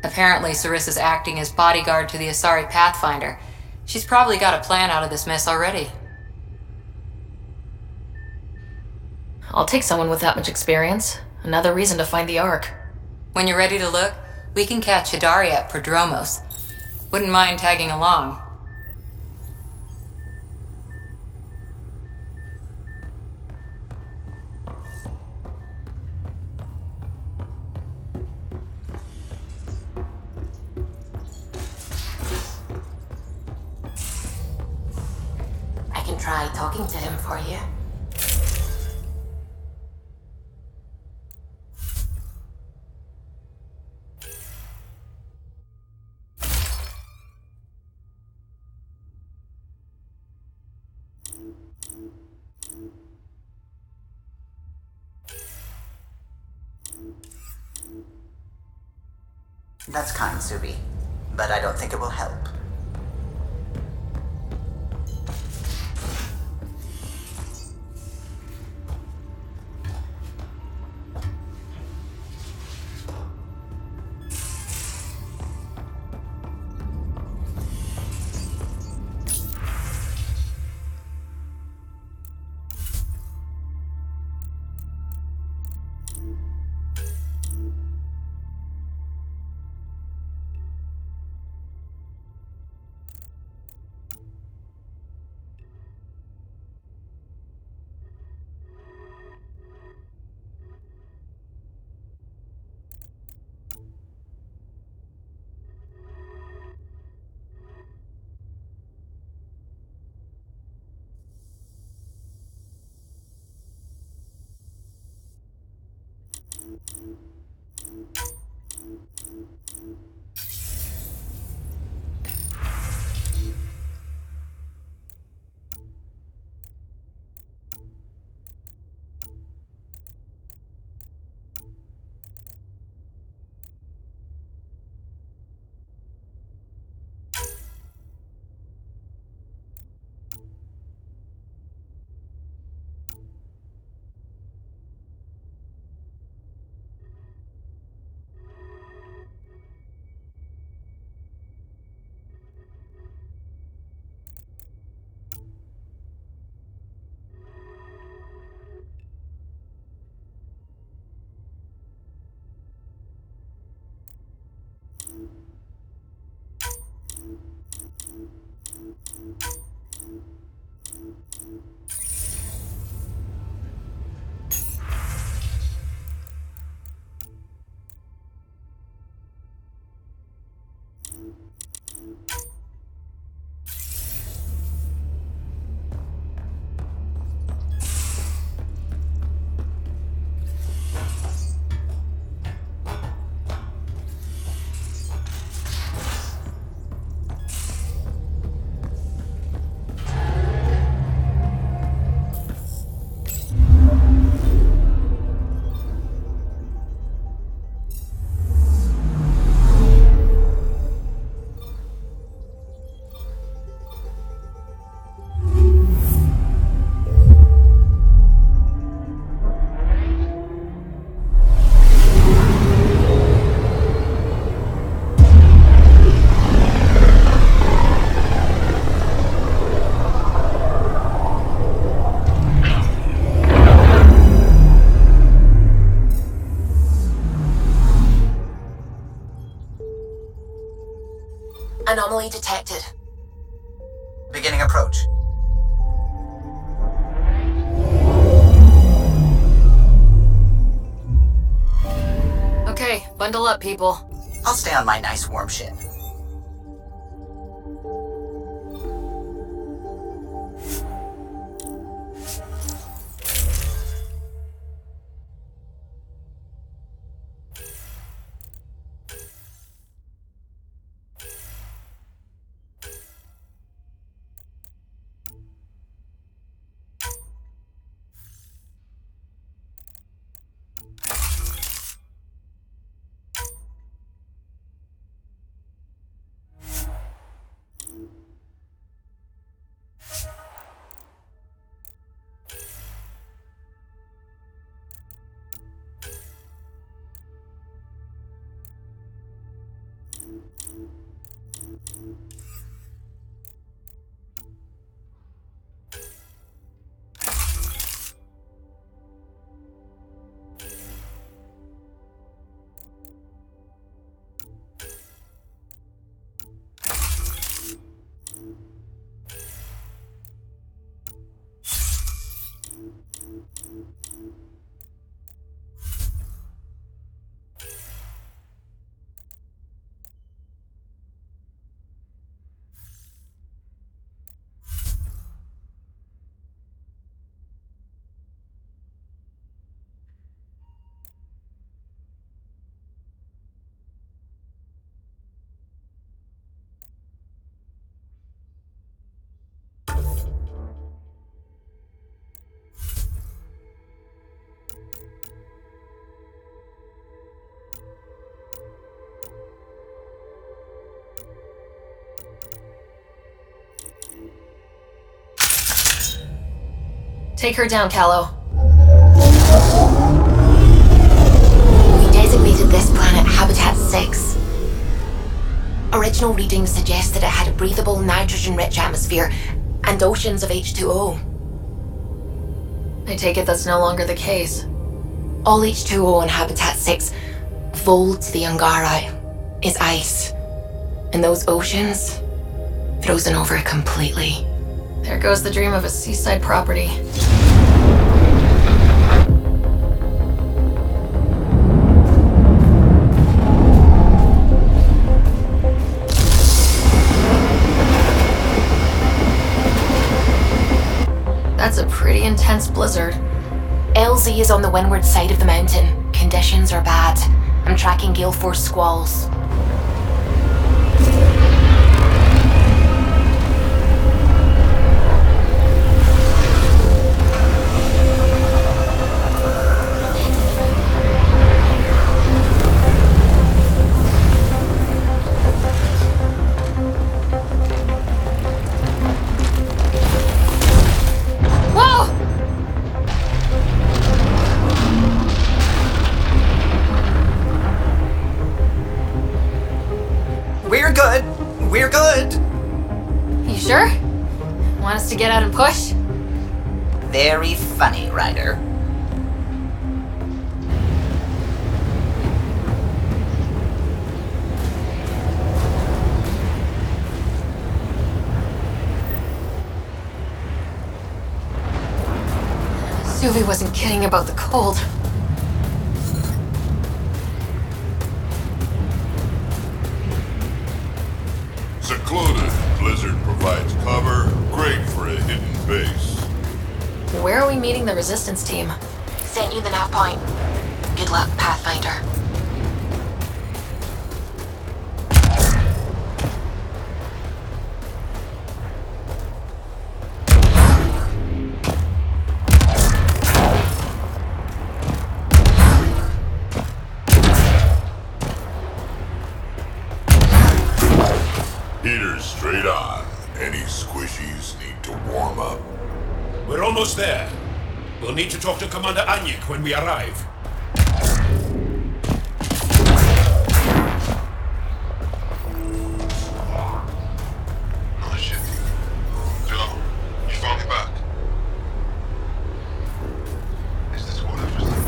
Apparently, Sarissa's acting as bodyguard to the Asari Pathfinder. She's probably got a plan out of this mess already. I'll take someone with that much experience. Another reason to find the Ark. When you're ready to look, we can catch Hidari at Prodromos. Wouldn't mind tagging along. I can try talking to him for you. That's kind, Subi, but I don't think it will help. Anomaly detected. Beginning approach. Okay, bundle up, people. I'll stay on my nice warm ship. Take her down, Callow. We designated this planet Habitat 6. Original readings suggest that it had a breathable, nitrogen-rich atmosphere and oceans of H2O. I take it that's no longer the case. All H2O on Habitat 6, fold to the Angara, is ice. And those oceans, frozen over completely. There goes the dream of a seaside property. That's a pretty intense blizzard. LZ is on the windward side of the mountain. Conditions are bad. I'm tracking gale force squalls. We're good! You sure? Want us to get out and push? Very funny, Ryder. Suvi wasn't kidding about the cold. Secluded. Blizzard provides cover. Great for a hidden base. Where are we meeting the resistance team? Sent you the nav point. Good luck, Pathfinder. Heaters straight on. Any squishies need to warm up. We're almost there. We'll need to talk to Commander Anyik when we arrive. Oh shit. Joe, you found me back. Is this whatever's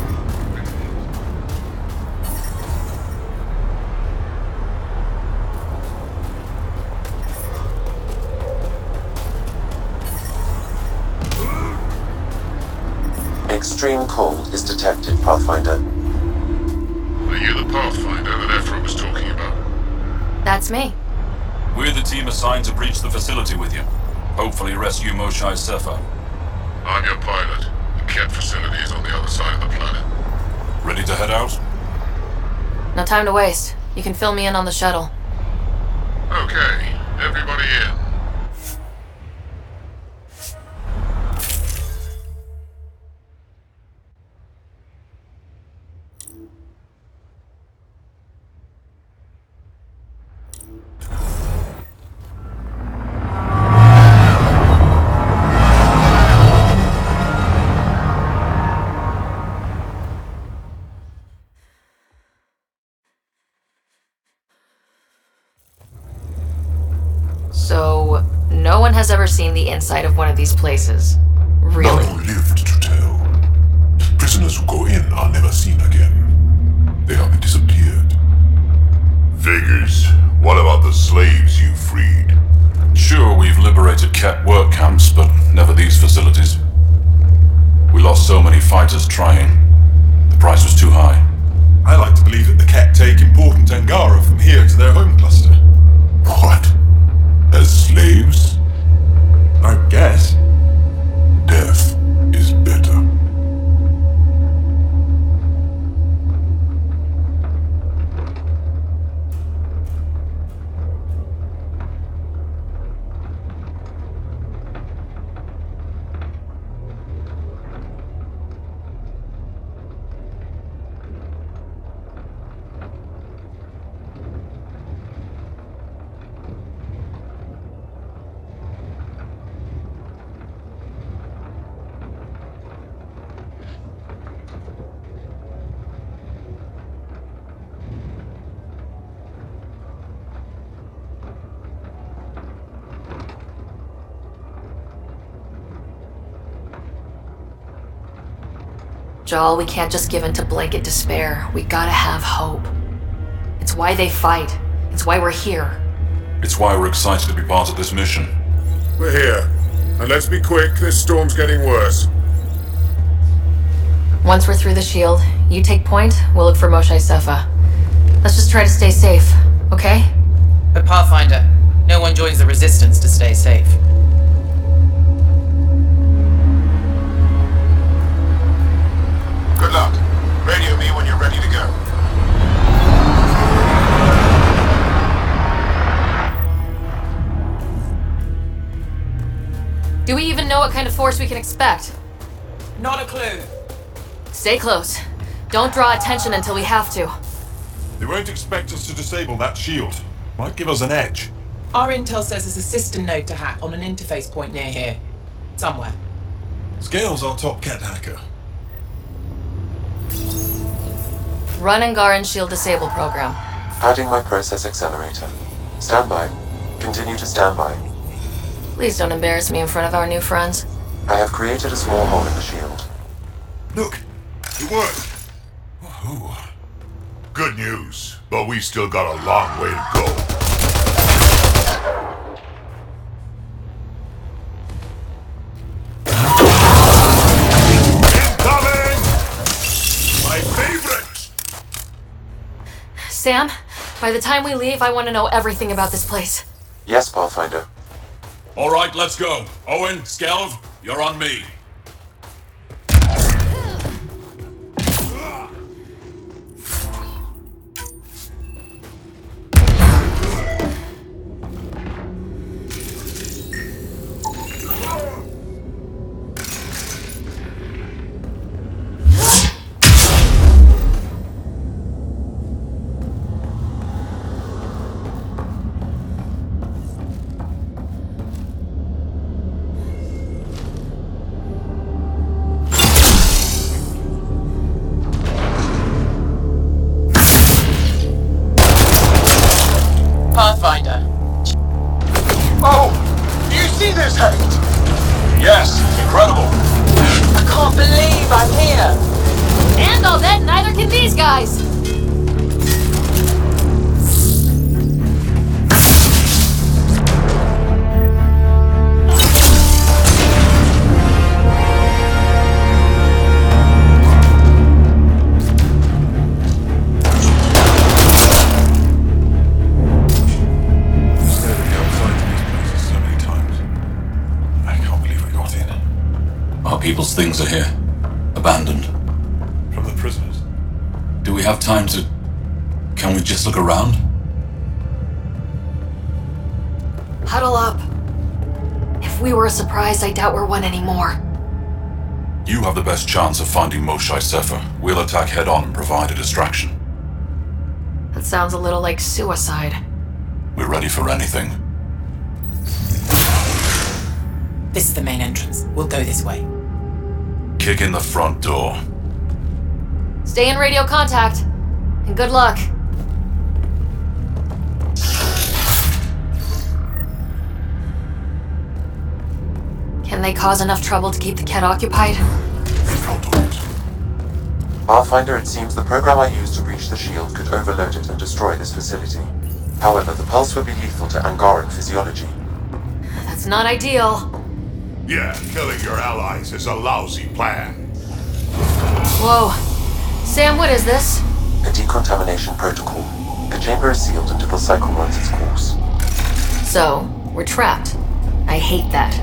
Extreme cold is detected, Pathfinder. Are you the Pathfinder that Ephra was talking about? That's me. We're the team assigned to breach the facility with you. Hopefully rescue Moshai Sefa. I'm your pilot. The Ket facility is on the other side of the planet. Ready to head out? No time to waste. You can fill me in on the shuttle. Okay, everybody in. So, no one has ever seen the inside of one of these places. Really? None who lived to tell. Prisoners who go in are never seen again. They have disappeared. Figures. What about the slaves you freed? Sure, we've liberated Ket work camps, but never these facilities. We lost so many fighters trying. The price was too high. I like to believe that the Ket take important Angara from here to their home cluster. What? As slaves? I guess. Death is better. Jal, we can't just give in to blanket despair. We gotta have hope. It's why they fight. It's why we're here. It's why we're excited to be part of this mission. We're here. And let's be quick, this storm's getting worse. Once we're through the shield, you take point, we'll look for Moshae Sefa. Let's just try to stay safe, okay? But Pathfinder, no one joins the Resistance to stay safe. Good luck. Radio me when you're ready to go. Do we even know what kind of force we can expect? Not a clue. Stay close. Don't draw attention until we have to. They won't expect us to disable that shield. Might give us an edge. Our intel says there's a system node to hack on an interface point near here. Somewhere. Scale's our top cat hacker. Run Angaran's shield disable program. Adding my process accelerator. Stand by. Continue to stand by. Please don't embarrass me in front of our new friends. I have created a small hole in the shield. Look, it worked. Ooh. Good news, but we still got a long way to go. Incoming! My favorite! Sam, by the time we leave, I want to know everything about this place. Yes, Pathfinder. All right, let's go. Owen, Skelv, you're on me. Pathfinder. Oh! Do you see this, Hate? Yes, incredible. I can't believe I'm here! And all that, neither can these guys! Our people's things are here. Abandoned. From the prisoners. Do we have time to... Can we just look around? Huddle up. If we were a surprise, I doubt we're one anymore. You have the best chance of finding Moshae Sefa. We'll attack head-on and provide a distraction. That sounds a little like suicide. We're ready for anything. This is the main entrance. We'll go this way. Kick in the front door. Stay in radio contact. And good luck. Can they cause enough trouble to keep the Ket occupied? Pathfinder, it seems the program I used to breach the shield could overload it and destroy this facility. However, the pulse would be lethal to Angaran physiology. That's not ideal. Yeah, killing your allies is a lousy plan. Whoa. Sam, what is this? A decontamination protocol. The chamber is sealed until the cycle runs its course. So, we're trapped. I hate that.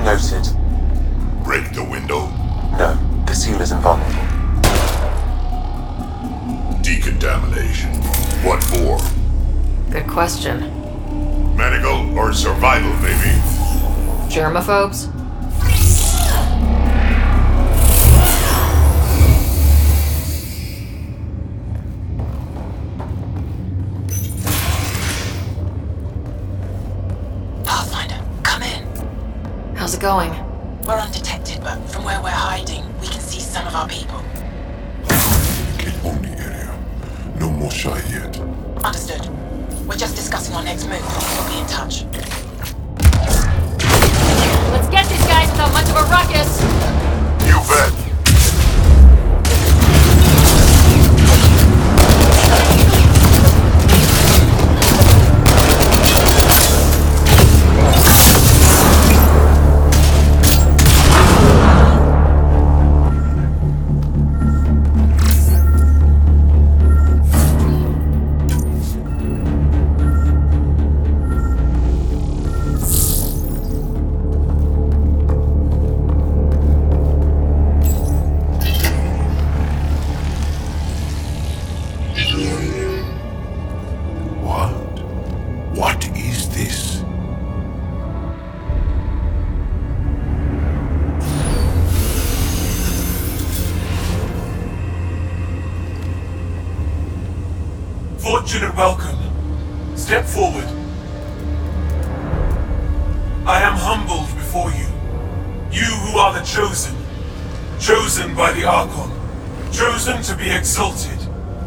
Noted. Break the window? No, the seal is invulnerable. Decontamination. What for? Good question. Medical or survival, maybe? Germaphobes? Pathfinder, come in. How's it going? We're undetected, but from where we're hiding, we can see some of our people. Keep on the area. No more shy yet. Understood. We're just discussing our next move. We'll be in touch. Let's get these guys without much of a ruckus! You bet! Step forward. I am humbled before you. You who are the chosen. Chosen by the Archon. Chosen to be exalted.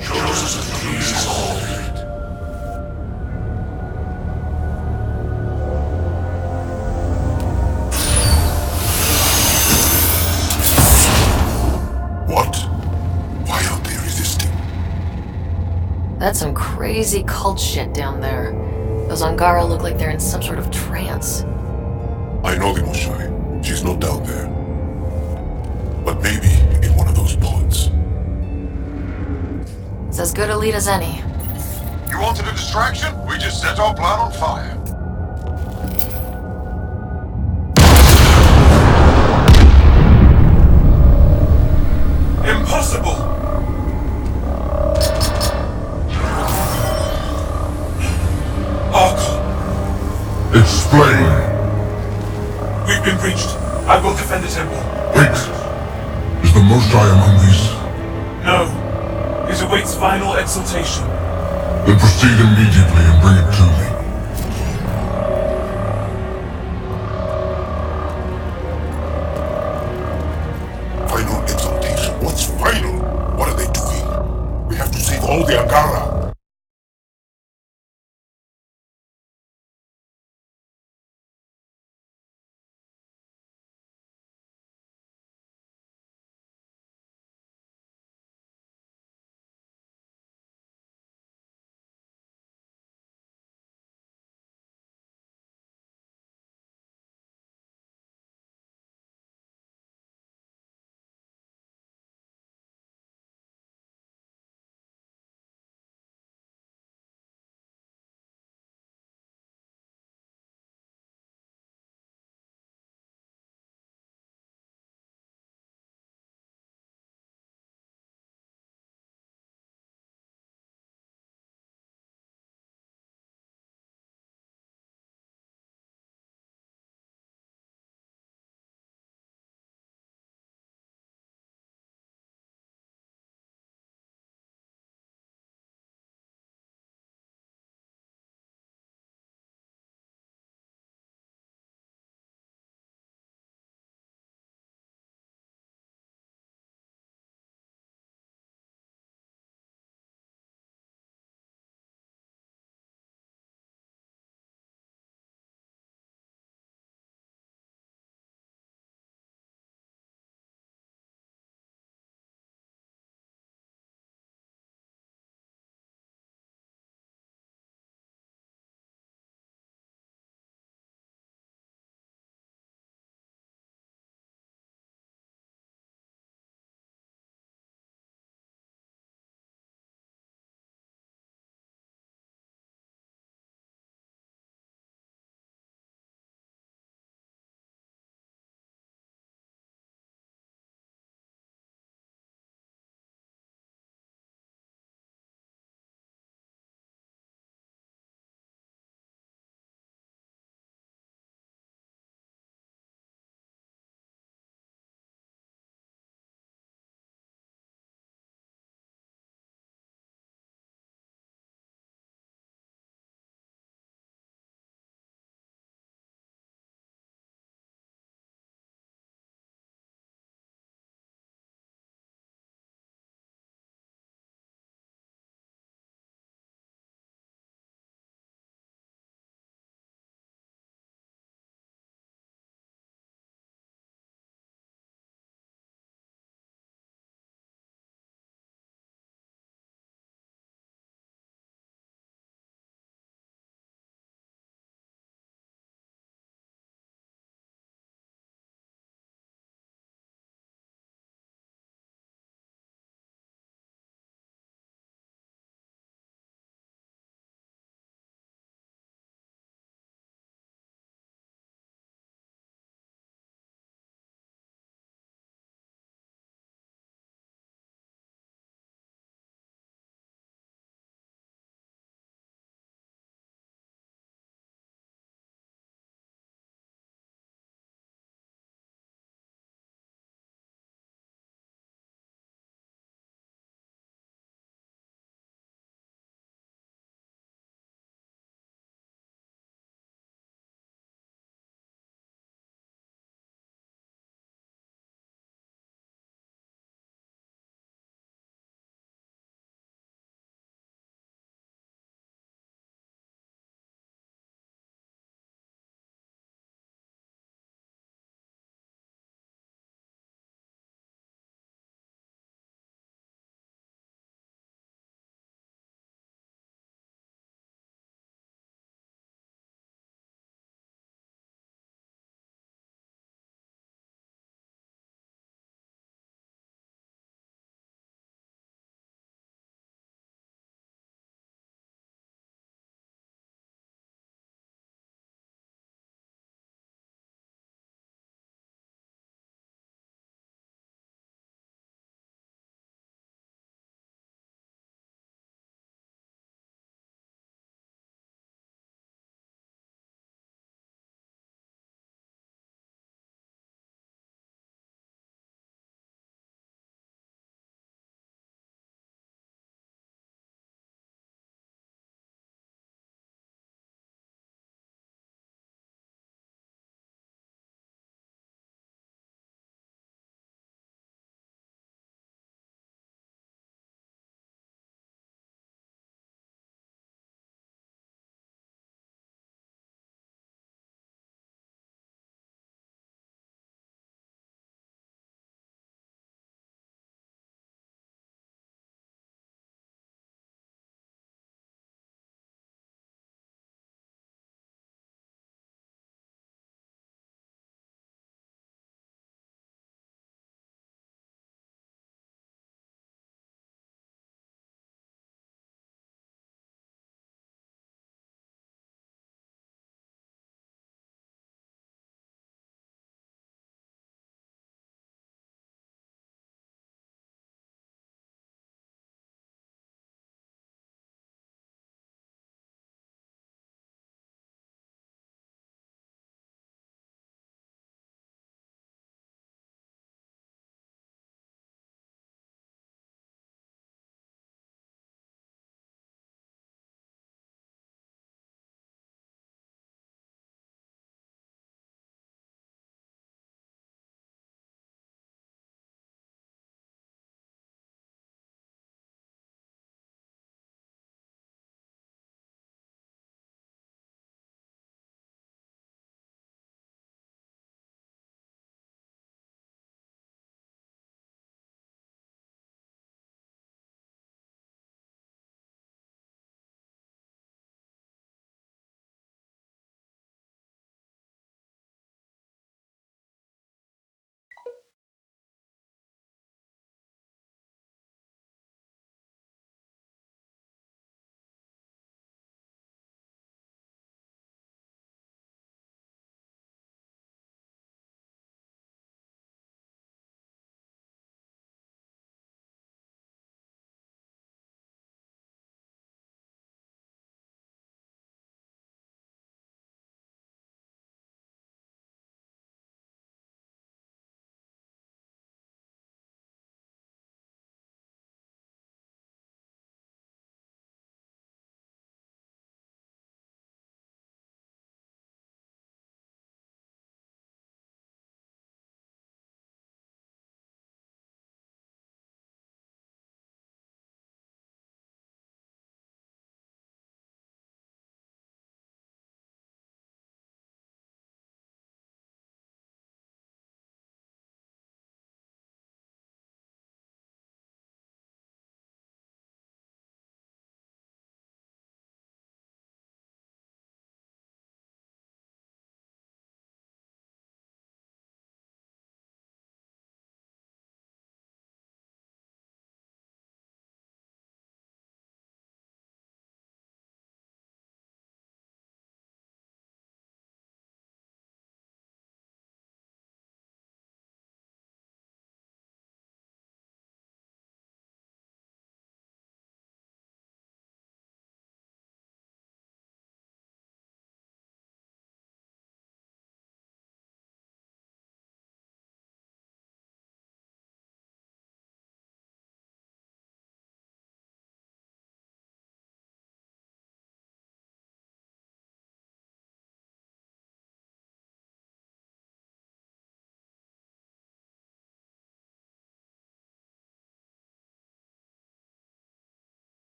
Chosen to be exalted. What? Why aren't they resisting? That's some crazy cult shit down there. Those Angara look like they're in some sort of trance. I know the Moshai. She's not down there. But maybe in one of those pods. It's as good a lead as any. You wanted a distraction? We just set our plan on fire. Impossible! Archon. Explain. We've been breached. I will defend the temple. Wait. Is the Moshai among these? No. It awaits final exaltation. Then proceed immediately and bring it to me. Final exaltation? What's final? What are they doing? We have to save all the Angara.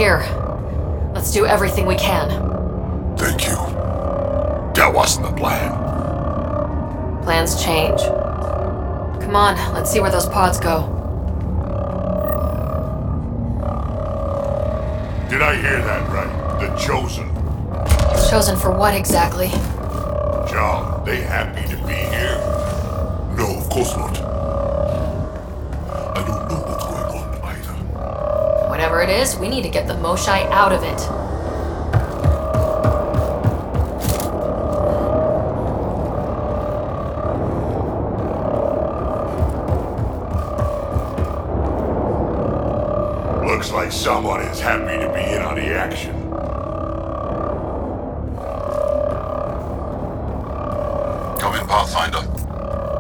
here. Let's do everything we can. Thank you. That wasn't the plan. Plans change. Come on, let's see where those pods go. Did I hear that right? The Chosen. Chosen for what exactly? John, they happy to be here? No, of course not. I don't know what's going on either. Whatever it is, we need to get the Moshai out of it. Looks like someone is happy to be in on the action. Come in, Pathfinder.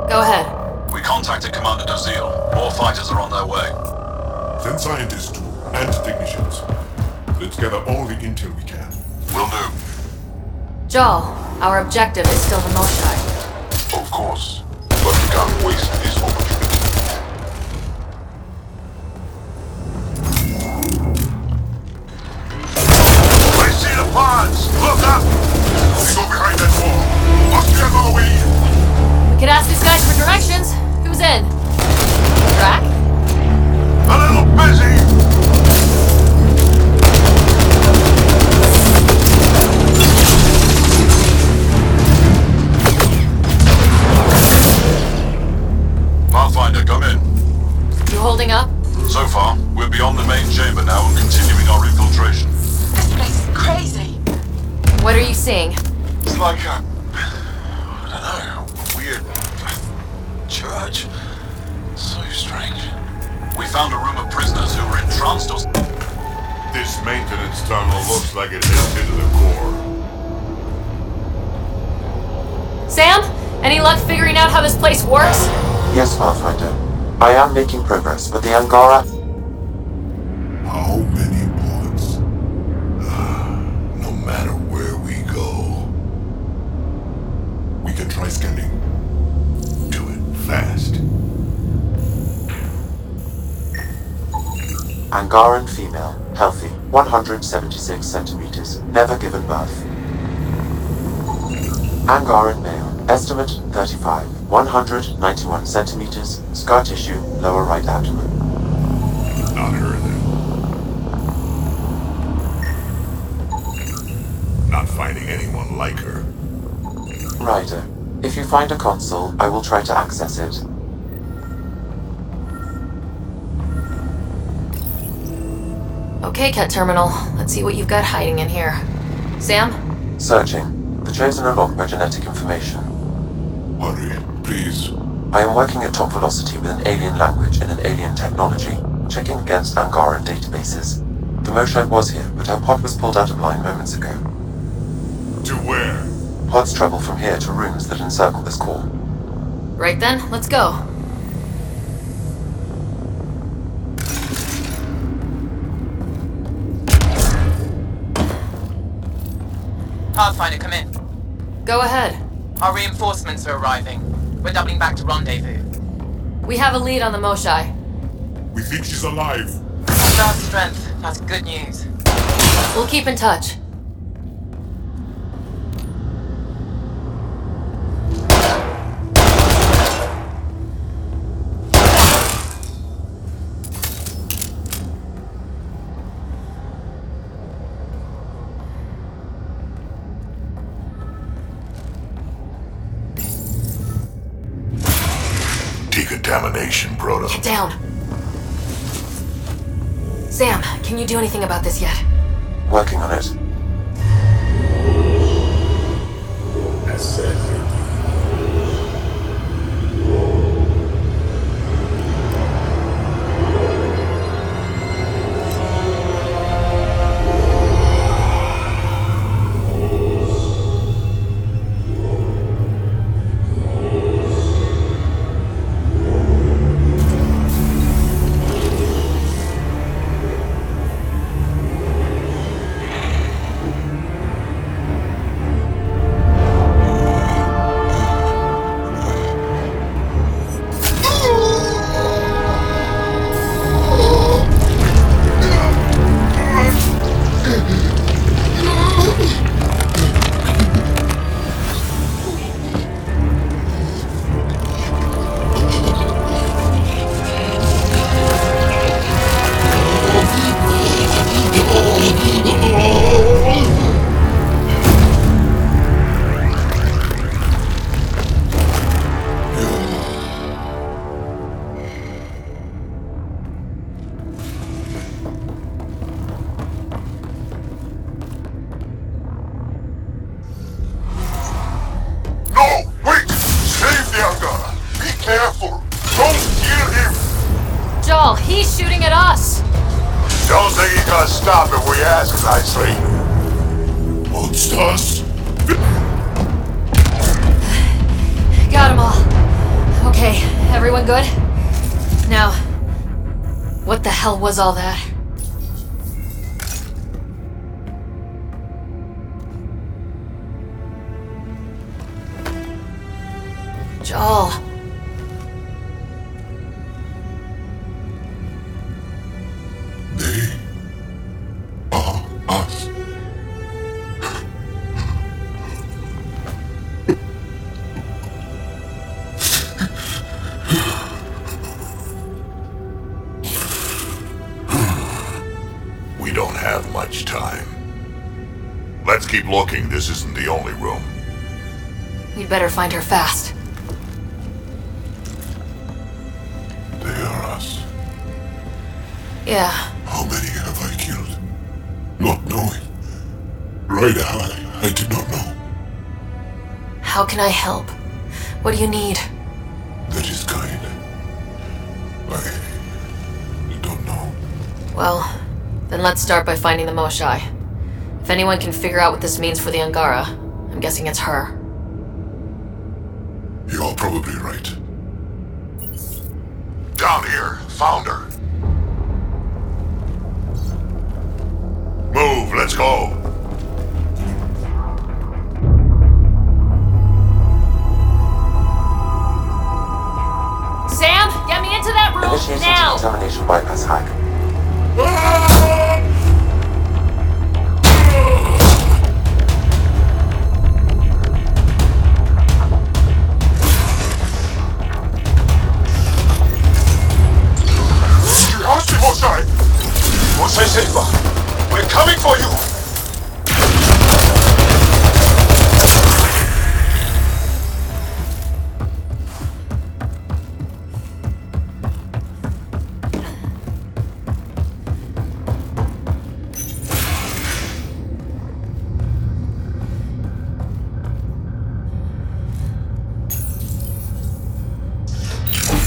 Go ahead. We contacted Commander Dozil. More fighters are on their way. Send scientists too, and technicians. Let's gather all the intel we can. Will do. Jal, our objective is still the Moshai. Of course, but we can't waste this opportunity. I see the pods! Look up! They go behind that wall. Must be another way in. We could ask these guys for directions. Who's in? Drac? A little busy! Pathfinder, come in. You holding up? So far, we're beyond the main chamber now and continuing our infiltration. This place is crazy. What are you seeing? It's like a... I don't know, a weird... church. So strange. We found a room of prisoners who were entranced or... This maintenance tunnel looks like it heads into the core. Sam? Any luck figuring out how this place works? Yes, Pathfinder. I am making progress, but the Angara... How many pods? No matter where we go, we can try scanning. Do it fast. Angaran female, healthy, 176 centimeters, never given birth. Angaran male, estimate 35, 191 centimeters, scar tissue, lower right abdomen. Not her then. Not finding anyone like her. Ryder, if you find a console, I will try to access it. Okay, Cat Terminal. Let's see what you've got hiding in here. Sam? Searching. The Chosen are logged by genetic information. Hurry, please. I am working at top velocity with an alien language and an alien technology, checking against Angaran databases. The Moshai was here, but our pod was pulled out of line moments ago. To where? Pods travel from here to rooms that encircle this core. Right then, let's go. Pathfinder, come in. Go ahead. Our reinforcements are arriving. We're doubling back to rendezvous. We have a lead on the Moshai. We think she's alive. Star strength. That's good news. We'll keep in touch. Decontamination proto. Get down. Sam, can you do anything about this yet? Working on it. Joel, he's shooting at us! Don't think he's gonna stop if we ask nicely. Monsters! Got 'em all. Okay, everyone good? Now, what the hell was all that? Joel. They are us. We don't have much time. Let's keep looking. This isn't the only room. We'd better find her fast. They are us. Yeah. How many have I killed? Not knowing. Ryder, I did not know. How can I help? What do you need? That is kind. I don't know. Well, then let's start by finding the Moshai. If anyone can figure out what this means for the Angara, I'm guessing it's her. You're probably right. Down here. Found her. Move, let's go. Sam, get me into that room Initiating now! decontamination bypass hack. Mosai! Mosai Silva! We're coming for you!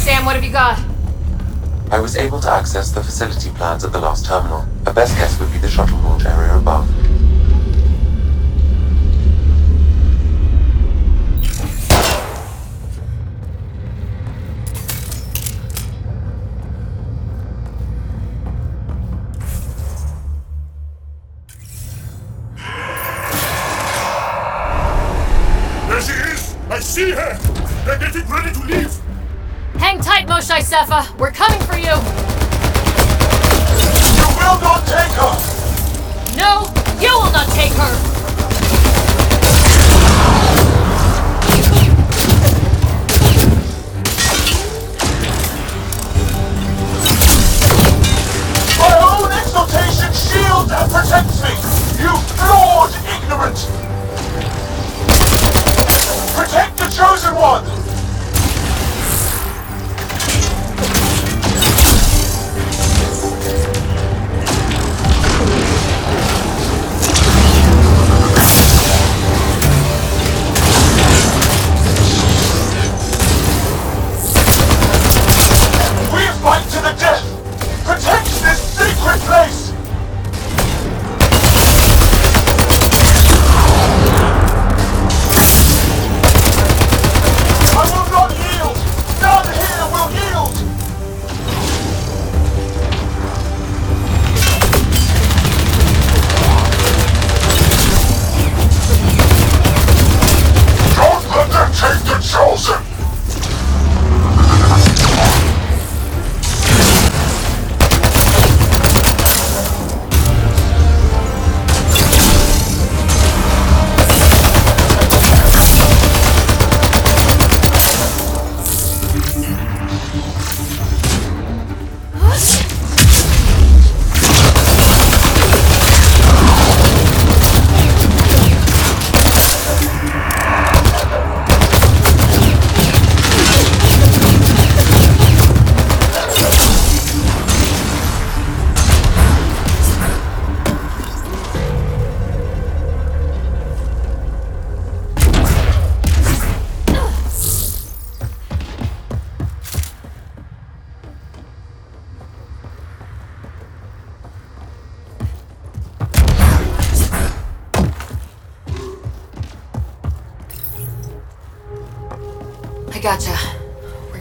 Sam, what have you got? I was able to access the facility plans at the last terminal. A best guess would be the shuttle launch area above. There she is! I see her! They're getting ready to leave! Hang tight, Moshai Sefa. We're coming for you. You will not take her! No, you will not take her. My own exaltation shields and protects me! You flawed ignorant! Protect the chosen one! Fight to the death! Protect this sacred place!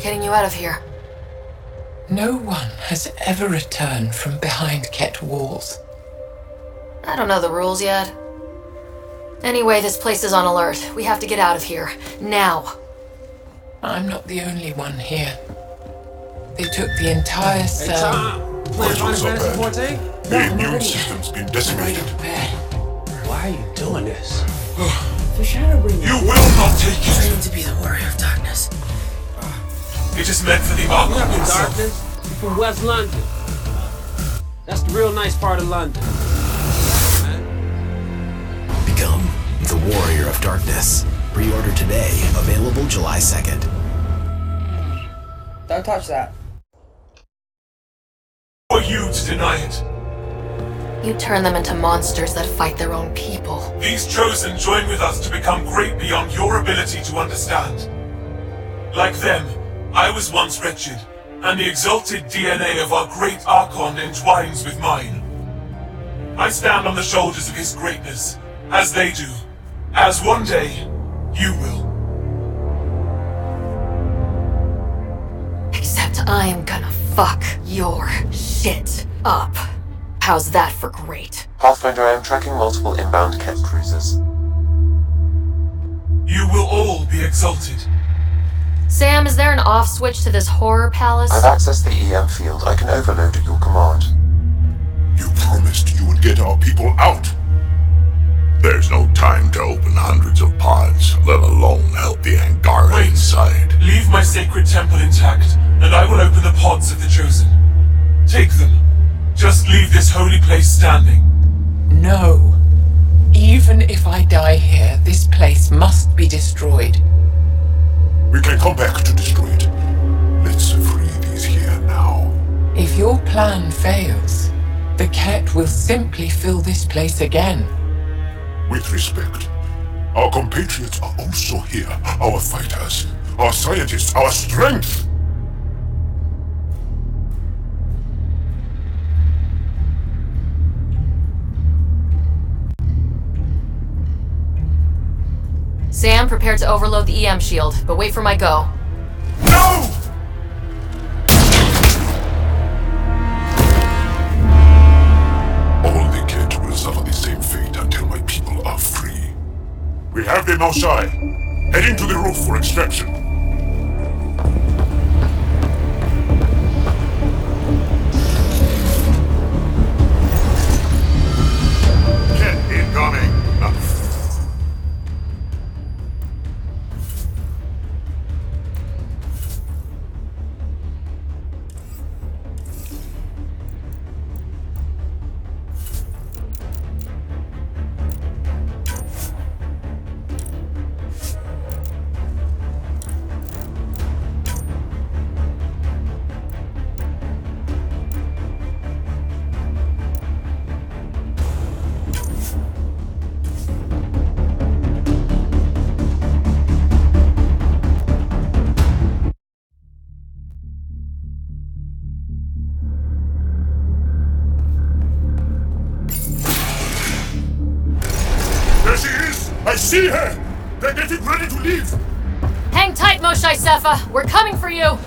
getting you out of here. No one has ever returned from behind Ket walls. I don't know the rules yet. Anyway, this place is on alert. We have to get out of here. Now. I'm not the only one here. They took the entire cell. Playing Final Fantasy 14? The immune system's been decimated. Why are you doing this? You will not take it! Training to be the warrior of darkness. It is meant for the Archon You're not from himself. darkness. You're from West London. That's the real nice part of London. Become the warrior of darkness. Pre-order today. Available July 2nd. Don't touch that. Who are you to deny it? You turn them into monsters that fight their own people. These chosen join with us to become great beyond your ability to understand. Like them, I was once wretched, and the exalted DNA of our great Archon entwines with mine. I stand on the shoulders of his greatness, as they do, as one day, you will. Except I'm gonna fuck your shit up. How's that for great? Pathfinder, I am tracking multiple inbound Ket cruisers. You will all be exalted. Sam, is there an off switch to this horror palace? I've accessed the EM field. I can overload at your command. You promised you would get our people out. There's no time to open hundreds of pods, let alone help the Angara inside. Leave my sacred temple intact, and I will open the pods of the chosen. Take them. Just leave this holy place standing. No. Even if I die here, this place must be destroyed. We can come back to destroy it. Let's free these here now. If your plan fails, the Ket will simply fill this place again. With respect, our compatriots are also here. Our fighters, our scientists, our strength. Sam, prepare to overload the EM shield, but wait for my go. No! All the Ket will suffer the same fate until my people are free. We have them outside, heading to the roof for extraction. Ket incoming! There she is! I see her! They're getting ready to leave! Hang tight, Moshae Sefa. We're coming for you.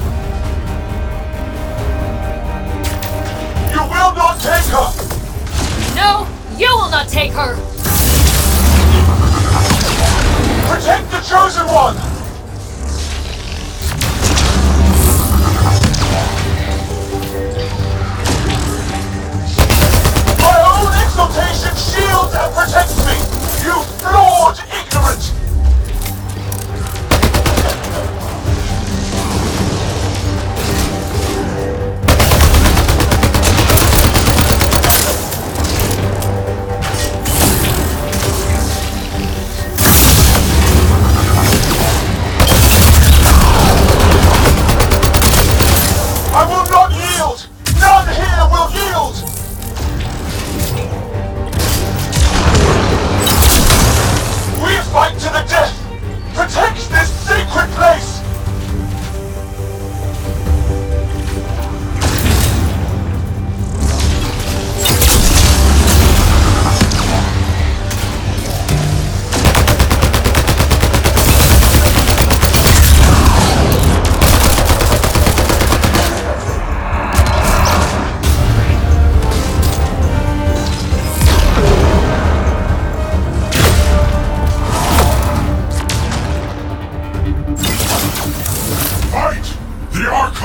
You will not take her! No, you will not take her. Protect the chosen one! My own exaltation shields and protects me! You flawed ignorant!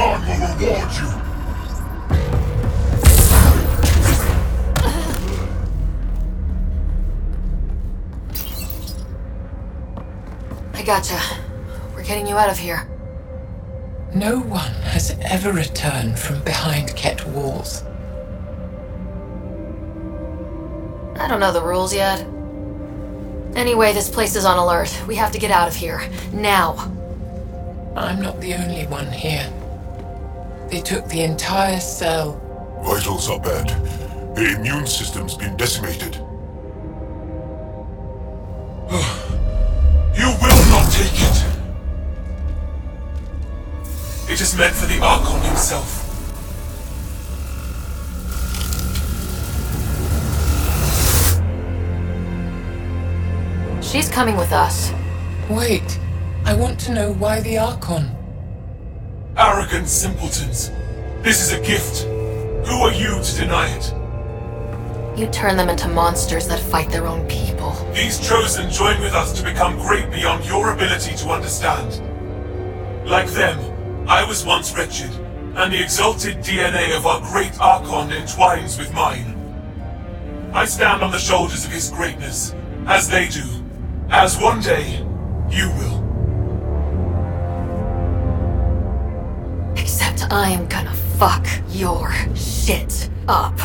Archon will reward you. I gotcha. We're getting you out of here. No one has ever returned from behind Ket walls. I don't know the rules yet. Anyway, this place is on alert. We have to get out of here. Now. I'm not the only one here. They took the entire cell. Vitals are bad. The immune system's been decimated. You will not take it. It is meant for the Archon himself. She's coming with us. Wait, I want to know why the Archon. Arrogant simpletons. This is a gift. Who are you to deny it? You turn them into monsters that fight their own people. These chosen join with us to become great beyond your ability to understand. Like them, I was once wretched, and the exalted DNA of our great Archon entwines with mine. I stand on the shoulders of his greatness, as they do, as one day, you will. Except I am gonna fuck your shit up.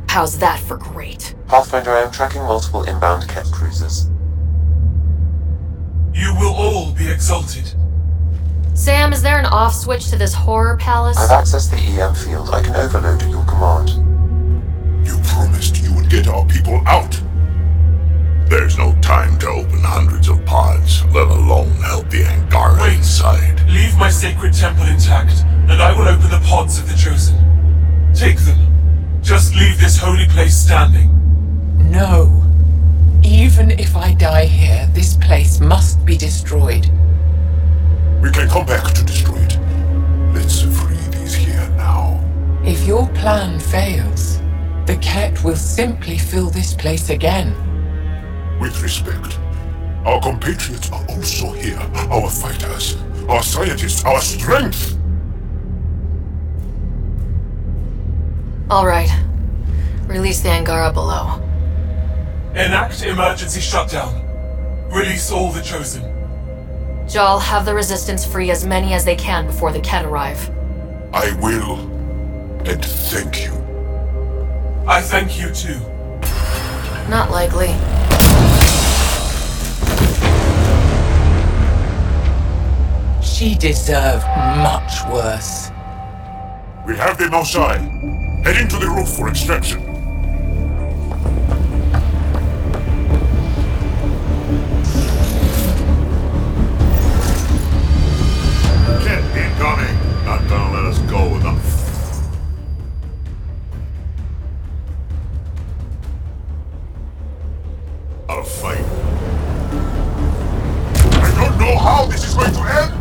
How's that for great? Pathfinder, I am tracking multiple inbound Ket cruisers. You will all be exalted. Sam, is there an off switch to this horror palace? I've accessed the EM field. I can overload at your command. You promised you would get our people out. There's no time to open hundreds of pods, let alone help the Angara inside. Leave my sacred temple intact, and I will open the pods of the chosen. Take them. Just leave this holy place standing. No. Even if I die here, this place must be destroyed. We can come back to destroy it. Let's free these here now. If your plan fails, the Ket will simply fill this place again. With respect, our compatriots are also here. Our fighters, our scientists, our strength. All right. Release the Angara below. Enact emergency shutdown. Release all the chosen. Jal, have the Resistance free as many as they can before the Ket arrive. I will. And thank you. I thank you too. Not likely. She deserved much worse. We have them outside. Heading to the roof for extraction. Ket incoming. Not gonna let us go with them. I'll fight. I don't know how this is going to end.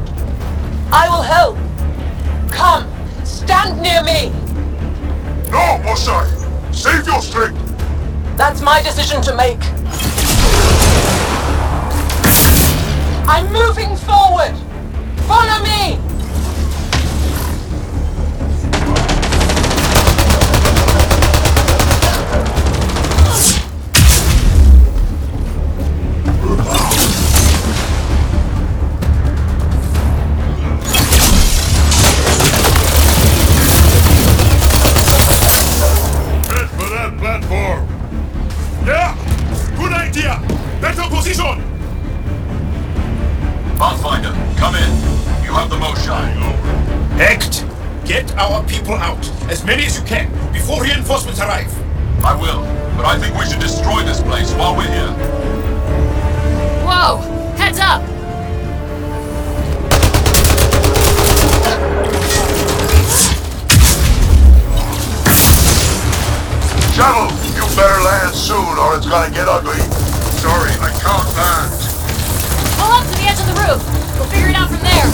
I will help! Come! Stand near me! No, Mosai! Save your strength! That's my decision to make. I'm moving forward! Follow me! Pathfinder, come in. You have the most shine. Act! Get our people out. As many as you can, before reinforcements arrive. I will, but I think we should destroy this place while we're here. Whoa! Heads up! Shuttle, you better land soon or it's gonna get ugly. Sorry, I can't land. Pull up to the edge of the roof. We'll figure it out from there.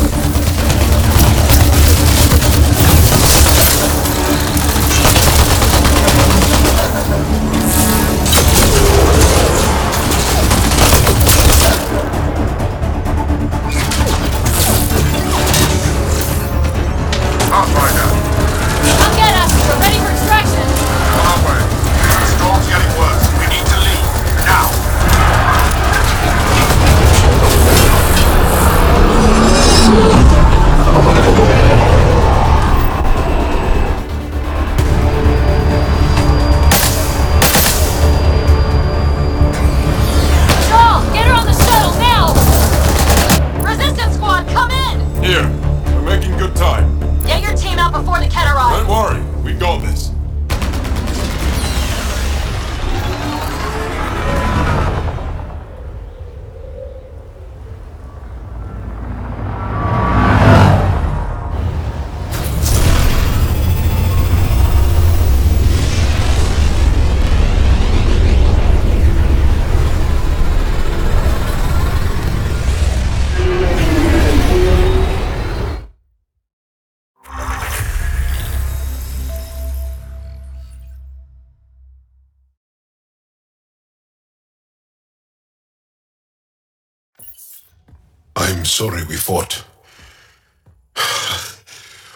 I'm sorry we fought.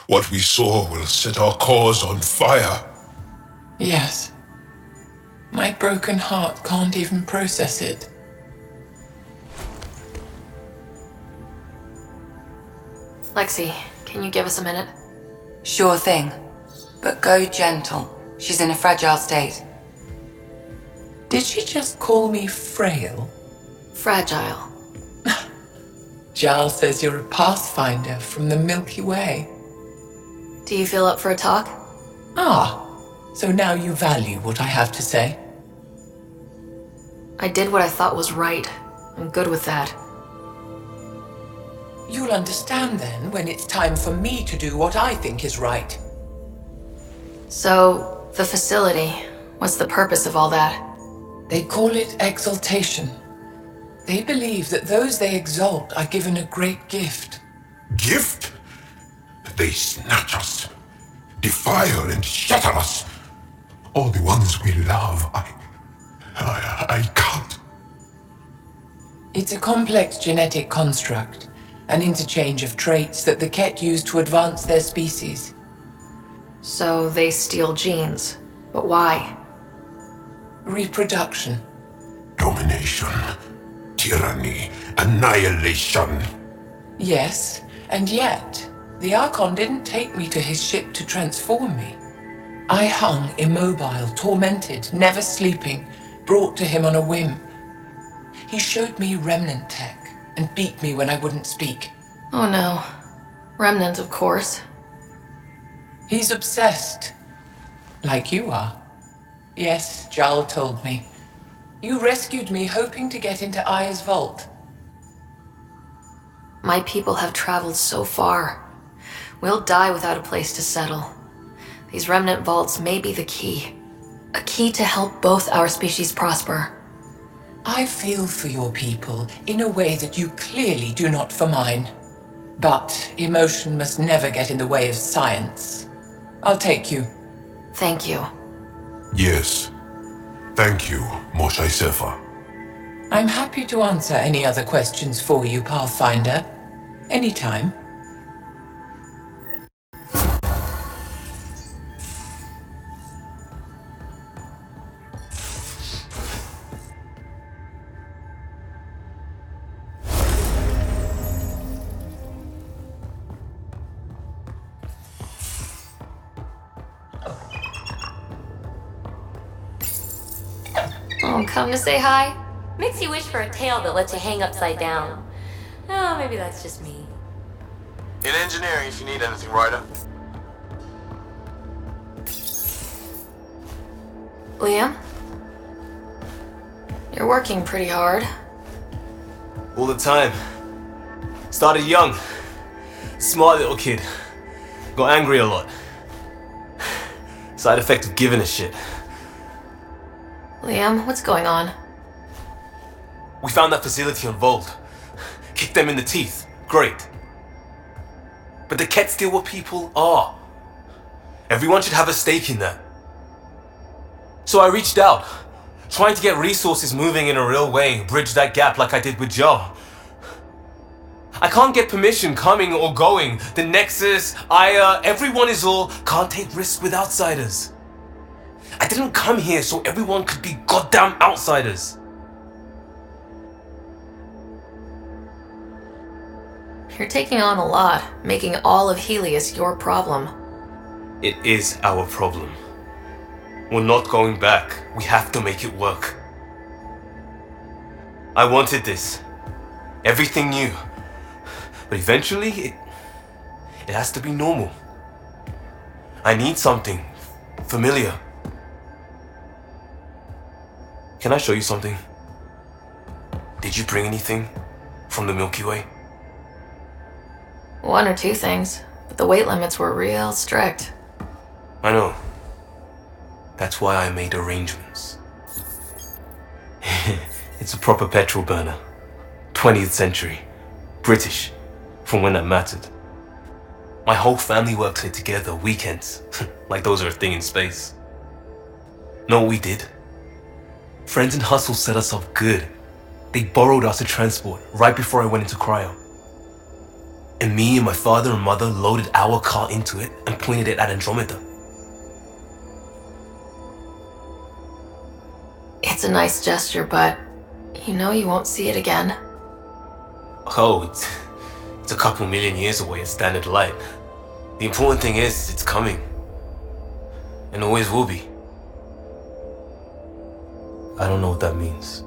What we saw will set our cause on fire. Yes. My broken heart can't even process it. Lexi, can you give us a minute? Sure thing. But go gentle. She's in a fragile state. Did she just call me frail? Fragile. Giles says you're a pathfinder from the Milky Way. Do you feel up for a talk? Ah, so now you value what I have to say. I did what I thought was right. I'm good with that. You'll understand then when it's time for me to do what I think is right. So, the facility, what's the purpose of all that? They call it exaltation. They believe that those they exalt are given a great gift. Gift? They snatch us, defile and shatter us. All the ones we love, I can't. It's a complex genetic construct, an interchange of traits that the Ket use to advance their species. So they steal genes. But why? Reproduction. Domination. Tyranny. Annihilation. Yes, and yet, the Archon didn't take me to his ship to transform me. I hung immobile, tormented, never sleeping, brought to him on a whim. He showed me remnant tech and beat me when I wouldn't speak. Oh no. Remnant, of course. He's obsessed. Like you are. Yes, Jarl told me. You rescued me hoping to get into Aya's vault. My people have traveled so far. We'll die without a place to settle. These remnant vaults may be the key. A key to help both our species prosper. I feel for your people in a way that you clearly do not for mine. But emotion must never get in the way of science. I'll take you. Thank you. Yes. Thank you, Moshe Sefa. I'm happy to answer any other questions for you, Pathfinder. Anytime. Oh, come to say hi? Makes you wish for a tail that lets you hang upside down. Oh, maybe that's just me. In engineering, if you need anything, Ryder. Liam? You're working pretty hard. All the time. Started young. Smart little kid. Got angry a lot. Side effect of giving a shit. Liam, what's going on? We found that facility on Vold. Kicked them in the teeth. Great. But the Ket steal what people are. Everyone should have a stake in that. So I reached out, trying to get resources moving in a real way, bridge that gap like I did with Joe. I can't get permission coming or going. The Nexus, Aya, everyone is all can't take risks with outsiders. I didn't come here so everyone could be goddamn outsiders. You're taking on a lot, making all of Helios your problem. It is our problem. We're not going back. We have to make it work. I wanted this. Everything new. But eventually, it has to be normal. I need something familiar. Can I show you something? Did you bring anything from the Milky Way? One or two things, but the weight limits were real strict. I know. That's why I made arrangements. It's a proper petrol burner. 20th century. British. From when that mattered. My whole family works it together, weekends. Like those are a thing in space. Know what we did? Friends in Hustle set us up good. They borrowed us to transport right before I went into cryo. And me and my father and mother loaded our car into it and pointed it at Andromeda. It's a nice gesture, but you know you won't see it again. Oh, it's a couple million years away at standard light. The important thing is, it's coming. And always will be. I don't know what that means.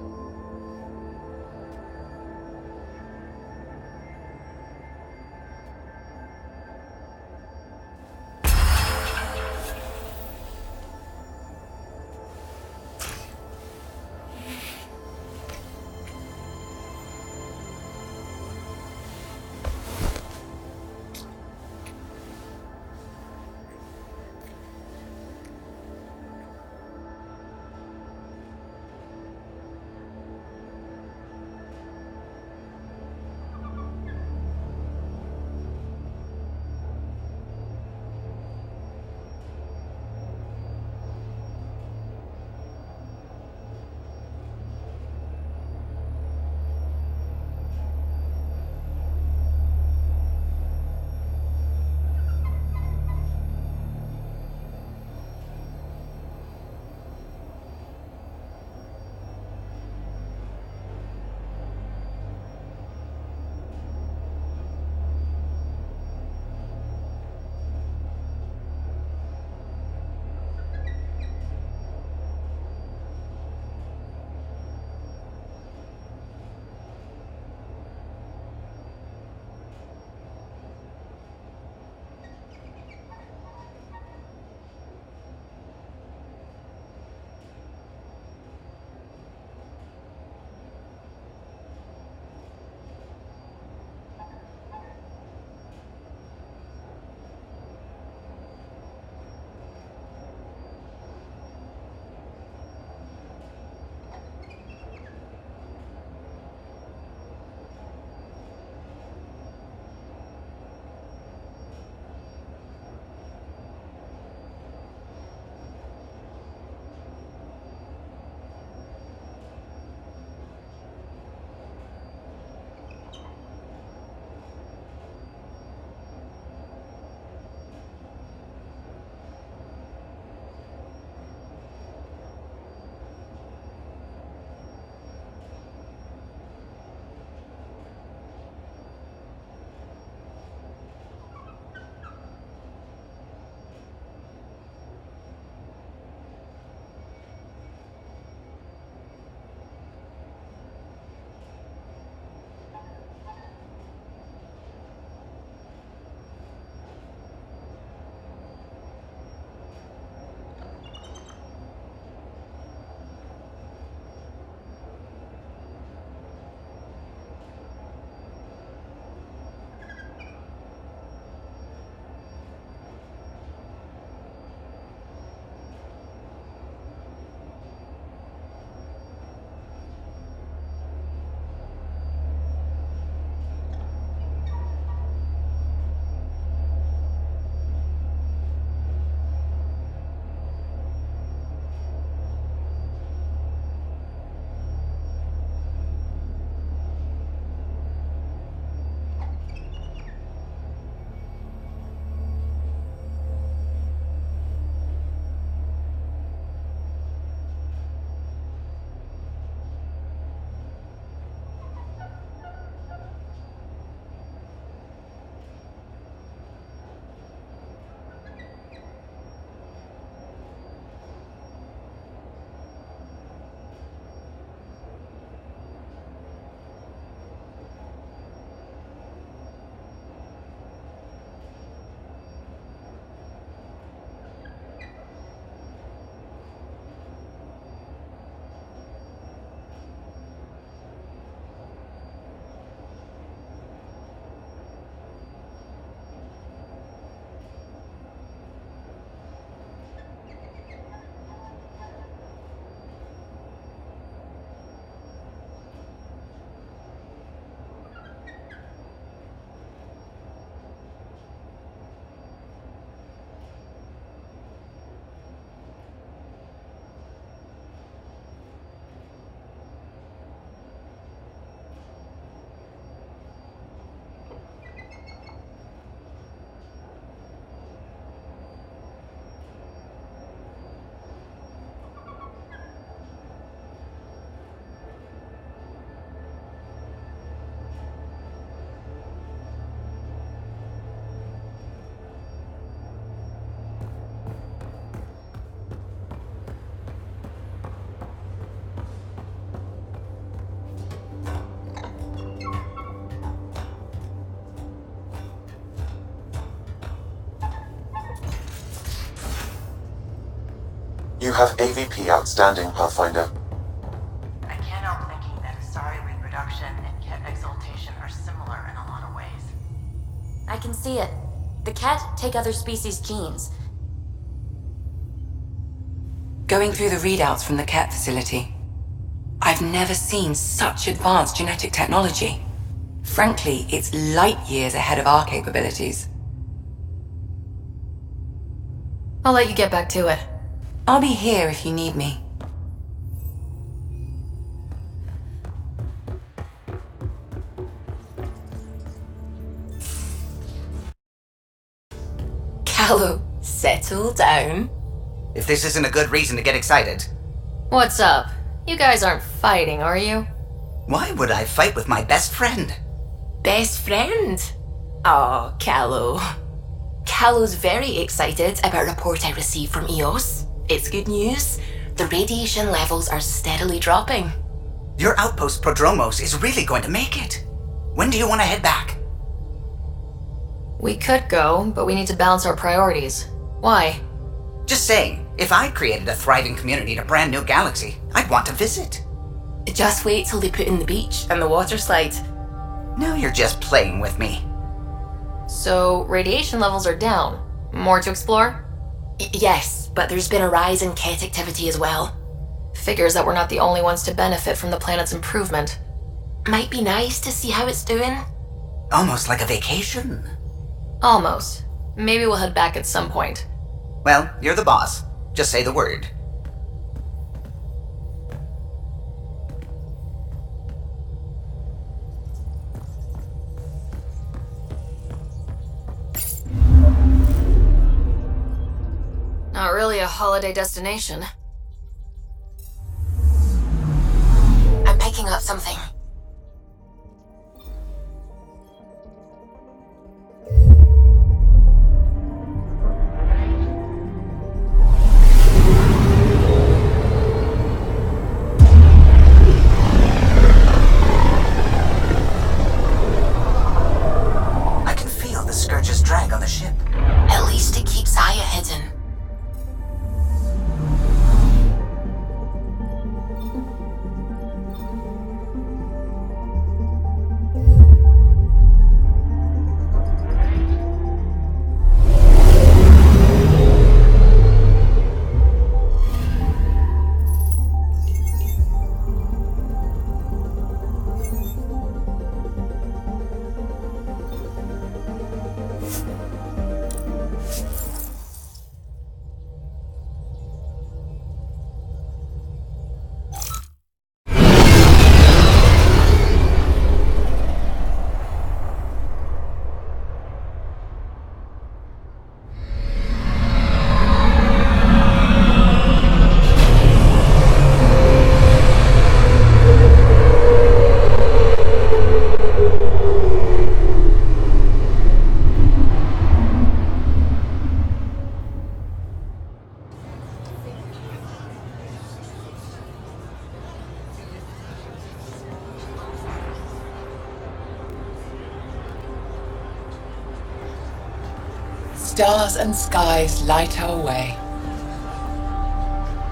You have AVP outstanding, Pathfinder. I can't help thinking that Asari reproduction and Ket exaltation are similar in a lot of ways. I can see it. The Ket take other species' genes. Going through the readouts from the Ket facility, I've never seen such advanced genetic technology. Frankly, it's light years ahead of our capabilities. I'll let you get back to it. I'll be here if you need me. Callow, settle down. If this isn't a good reason to get excited. What's up? You guys aren't fighting, are you? Why would I fight with my best friend? Best friend? Oh, Callow. Callow's very excited about a report I received from EOS. It's good news. The radiation levels are steadily dropping. Your outpost Prodromos is really going to make it. When do you want to head back? We could go, but we need to balance our priorities. Why? Just saying, if I created a thriving community in a brand new galaxy, I'd want to visit. Just wait till they put in the beach and the water slide. Now you're just playing with me. So, radiation levels are down. More to explore? Yes, but there's been a rise in Ket activity as well. Figures that we're not the only ones to benefit from the planet's improvement. Might be nice to see how it's doing. Almost like a vacation. Almost. Maybe we'll head back at some point. Well, you're the boss. Just say the word. Not really a holiday destination. I'm picking up something. I can feel the Scourge's drag on the ship. At least it keeps Aya hidden. Stars and skies light our way.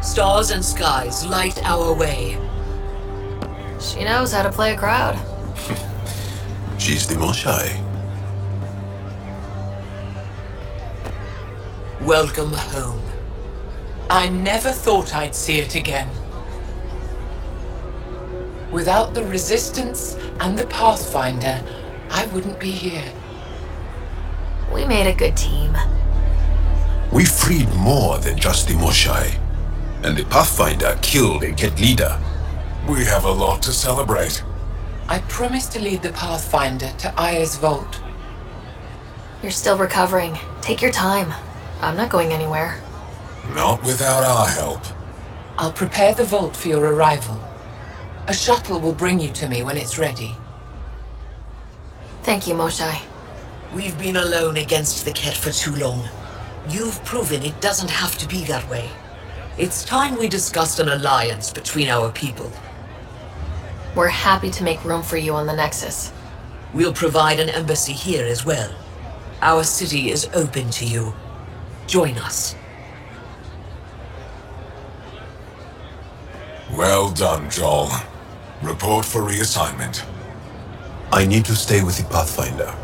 Stars and skies light our way. She knows how to play a crowd. She's the Moshai. Welcome home. I never thought I'd see it again. Without the Resistance and the Pathfinder, I wouldn't be here. We made a good team. We freed more than just the Moshai. And the Pathfinder killed a Ket leader. We have a lot to celebrate. I promised to lead the Pathfinder to Aya's vault. You're still recovering. Take your time. I'm not going anywhere. Not without our help. I'll prepare the vault for your arrival. A shuttle will bring you to me when it's ready. Thank you, Moshai. We've been alone against the Ket for too long. You've proven it doesn't have to be that way. It's time we discussed an alliance between our people. We're happy to make room for you on the Nexus. We'll provide an embassy here as well. Our city is open to you. Join us. Well done, Joel. Report for reassignment. I need to stay with the Pathfinder.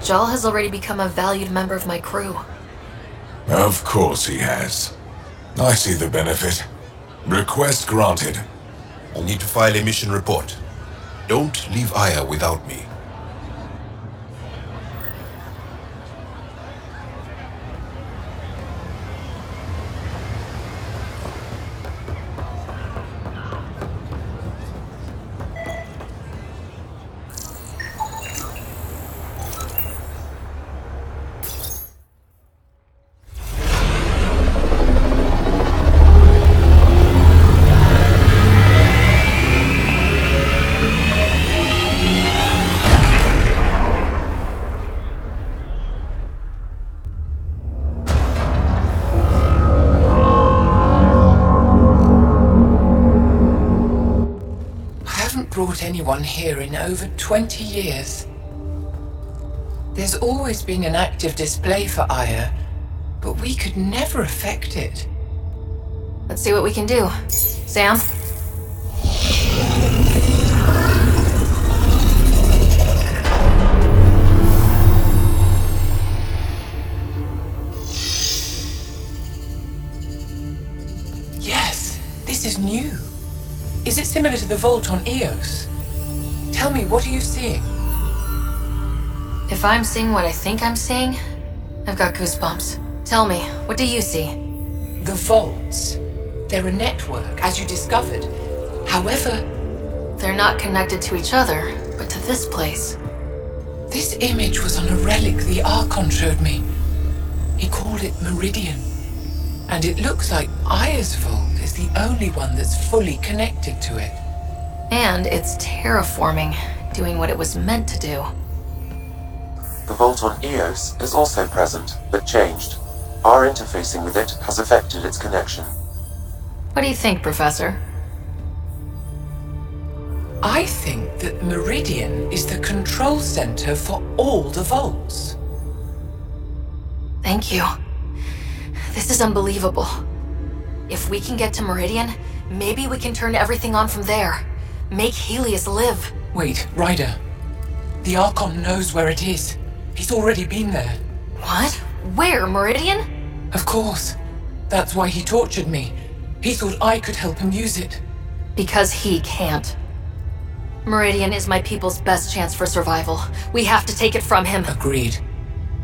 Jal has already become a valued member of my crew. Of course he has. I see the benefit. Request granted. I'll need to file a mission report. Don't leave Aya without me. Brought anyone here in over 20 years. There's always been an active display for Aya, but we could never affect it. Let's see what we can do. Sam? Yes, this is new. Is it similar to the vault on Eos? Tell me, what are you seeing? If I'm seeing what I think I'm seeing, I've got goosebumps. Tell me, what do you see? The vaults. They're a network, as you discovered. However, they're not connected to each other, but to this place. This image was on a relic the Archon showed me. He called it Meridian. And it looks like Aya's vault is the only one that's fully connected to it. And it's terraforming, doing what it was meant to do. The vault on Eos is also present, but changed. Our interfacing with it has affected its connection. What do you think, Professor? I think that Meridian is the control center for all the vaults. Thank you. This is unbelievable. If we can get to Meridian, maybe we can turn everything on from there. Make Helios live. Wait, Ryder. The Archon knows where it is. He's already been there. What? Where? Meridian? Of course. That's why he tortured me. He thought I could help him use it. Because he can't. Meridian is my people's best chance for survival. We have to take it from him. Agreed.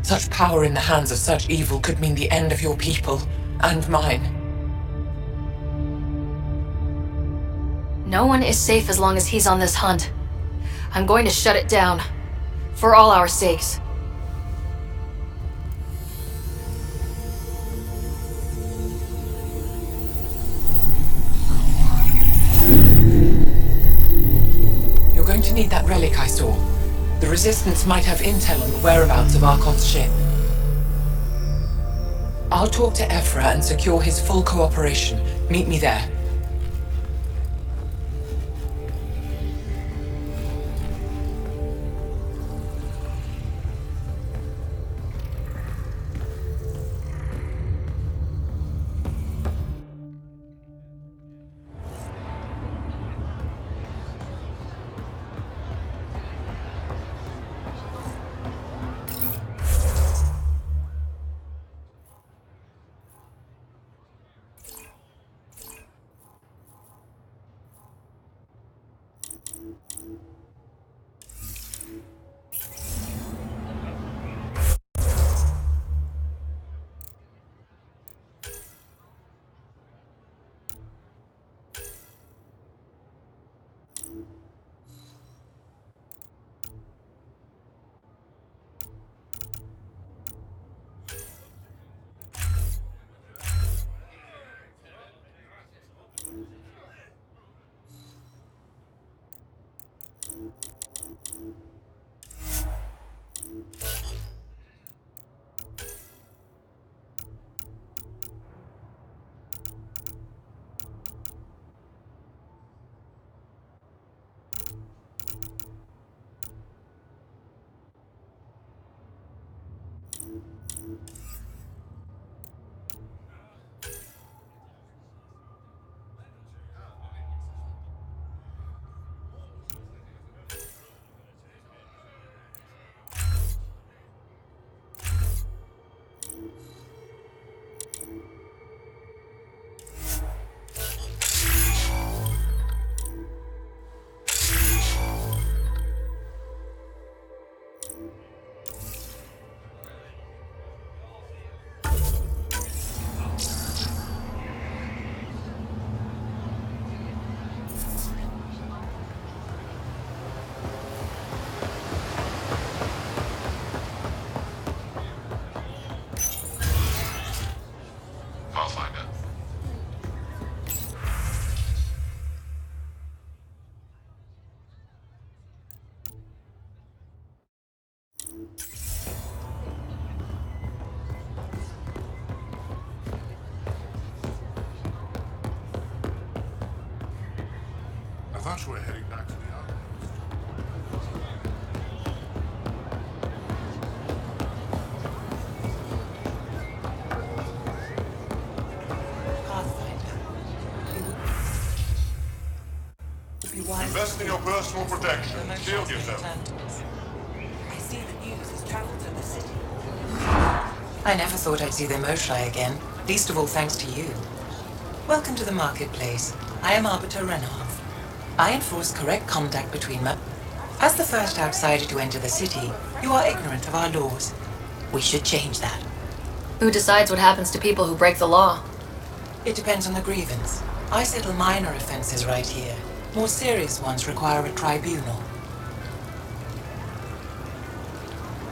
Such power in the hands of such evil could mean the end of your people, and mine. No one is safe as long as he's on this hunt. I'm going to shut it down. For all our sakes. You're going to need that relic I saw. The Resistance might have intel on the whereabouts of Archon's ship. I'll talk to Ephra and secure his full cooperation. Meet me there. Pathfinder. I thought you were heading back to the outpost. Invest in your personal protection. Shield yourself. I see the news has traveled to the city. I never thought I'd see the Moshlai again, least of all thanks to you. Welcome to the marketplace. I am Arbiter Renhoff. I enforce correct contact between As the first outsider to enter the city, you are ignorant of our laws. We should change that. Who decides what happens to people who break the law? It depends on the grievance. I settle minor offenses right here. More serious ones require a tribunal.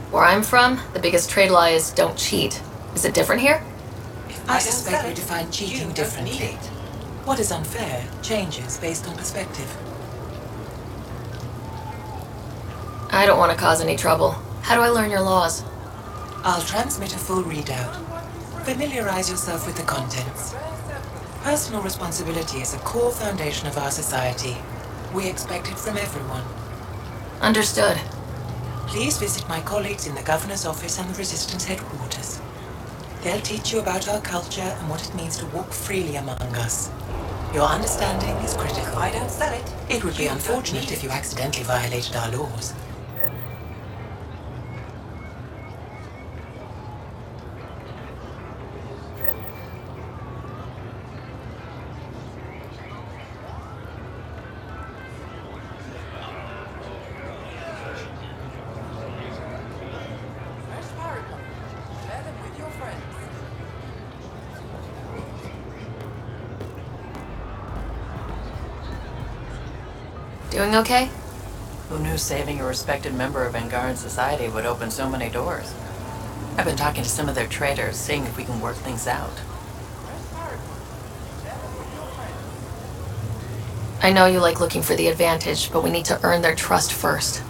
Where I'm from, the biggest trade law is don't cheat. Is it different here? I suspect we define cheating differently. What is unfair changes based on perspective. I don't want to cause any trouble. How do I learn your laws? I'll transmit a full readout. Familiarize yourself with the contents. Personal responsibility is a core foundation of our society. We expect it from everyone. Understood. Please visit my colleagues in the Governor's office and the Resistance headquarters. They'll teach you about our culture and what it means to walk freely among us. Your understanding is critical. I don't sell it. It would be unfortunate if you accidentally violated our laws. Doing okay? Who knew saving a respected member of Angaran society would open so many doors? I've been talking to some of their traders, seeing if we can work things out. I know you like looking for the advantage, but we need to earn their trust first.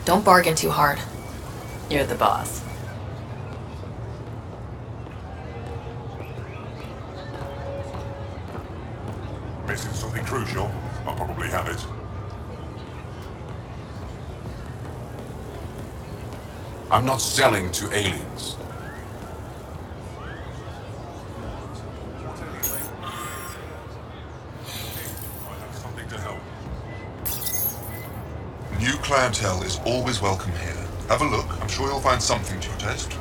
Don't bargain too hard. You're the boss. Missing something crucial. I'll probably have it. I'm not selling to aliens. I have something to help. New clientele is always welcome here. Have a look. I'm sure you'll find something to your taste.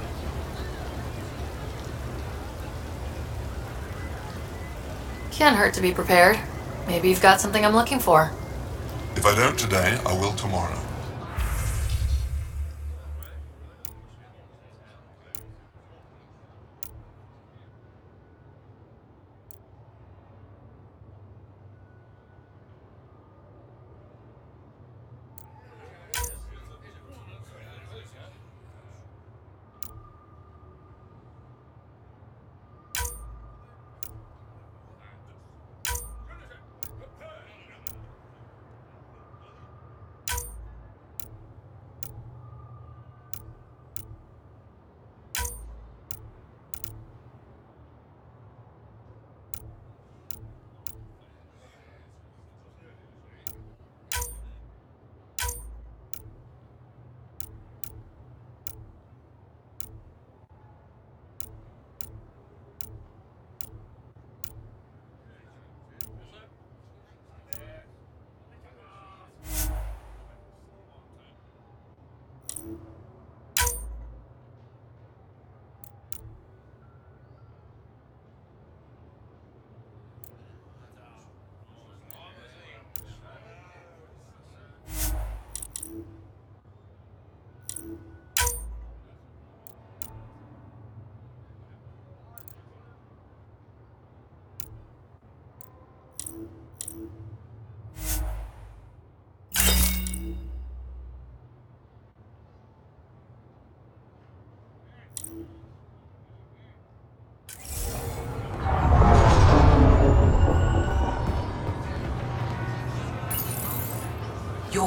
Can't hurt to be prepared. Maybe you've got something I'm looking for. If I don't today, I will tomorrow.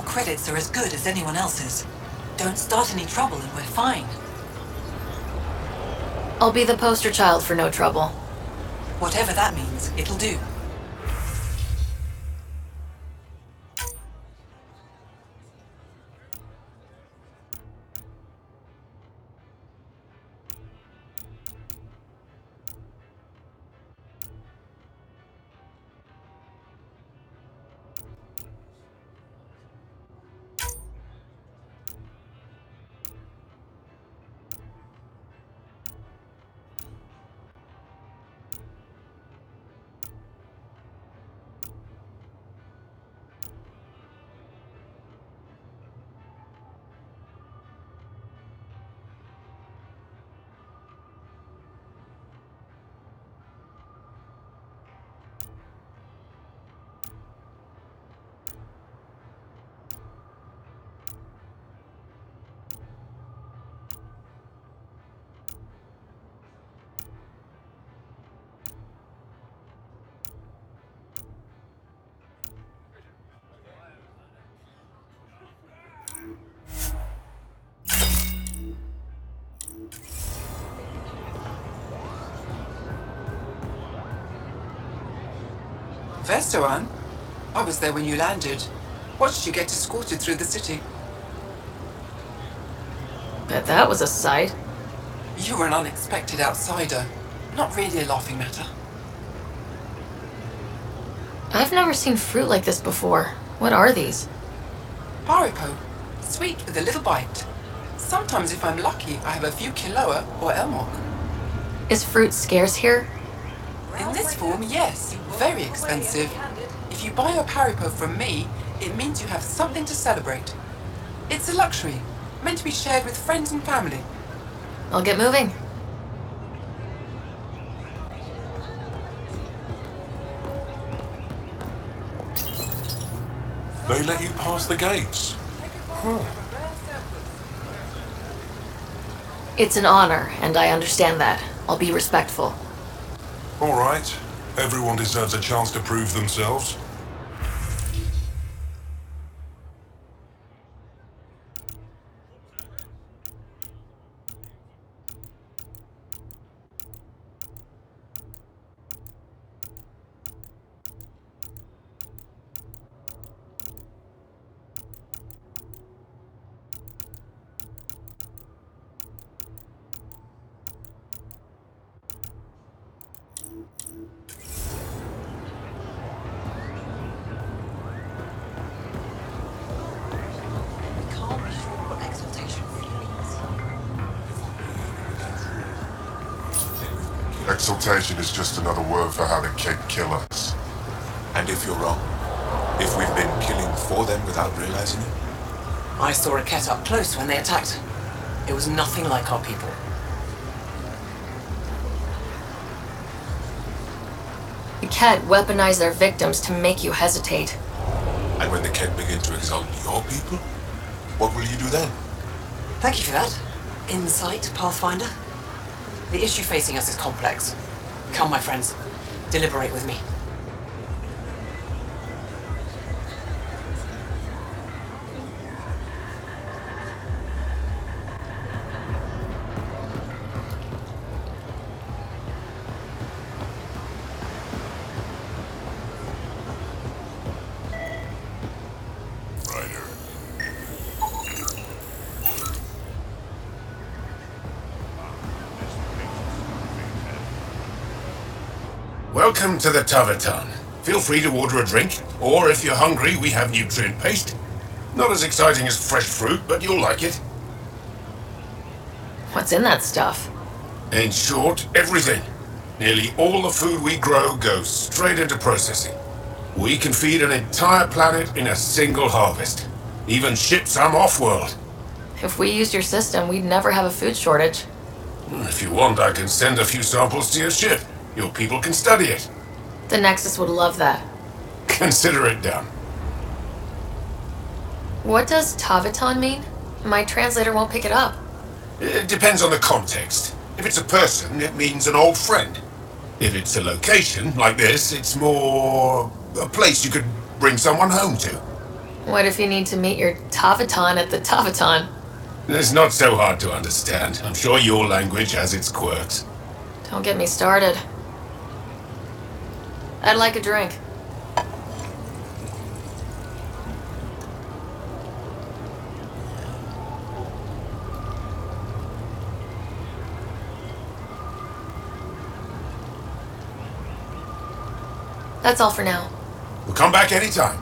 Your credits are as good as anyone else's. Don't start any trouble and we're fine. I'll be the poster child for no trouble. Whatever that means, it'll do. Vestoran? I was there when you landed. Watched you get escorted through the city. Bet that was a sight. You were an unexpected outsider. Not really a laughing matter. I've never seen fruit like this before. What are these? Haripo. Sweet with a little bite. Sometimes if I'm lucky, I have a few Kiloa or Elmok. Is fruit scarce here? In this form, yes. Very expensive. If you buy a Haripo from me, it means you have something to celebrate. It's a luxury, meant to be shared with friends and family. I'll get moving. They let you pass the gates. Huh. It's an honor, and I understand that. I'll be respectful. All right. Everyone deserves a chance to prove themselves. Exaltation is just another word for how the Kett kill us. And if you're wrong? If we've been killing for them without realizing it? I saw a Kett up close when they attacked. It was nothing like our people. The Kett weaponize their victims to make you hesitate. And when the Kett begin to exalt your people, what will you do then? Thank you for that. Insight, Pathfinder. The issue facing us is complex. Come, my friends. Deliberate with me. Welcome to the Taverton. Feel free to order a drink, or if you're hungry, we have nutrient paste. Not as exciting as fresh fruit, but you'll like it. What's in that stuff? In short, everything. Nearly all the food we grow goes straight into processing. We can feed an entire planet in a single harvest. Even ship some off-world. If we used your system, we'd never have a food shortage. If you want, I can send a few samples to your ship. Your people can study it. The Nexus would love that. Consider it done. What does Taviton mean? My translator won't pick it up. It depends on the context. If it's a person, it means an old friend. If it's a location, like this, it's more a place you could bring someone home to. What if you need to meet your Tavaton at the Tavaton? It's not so hard to understand. I'm sure your language has its quirks. Don't get me started. I'd like a drink. That's all for now. We'll come back anytime.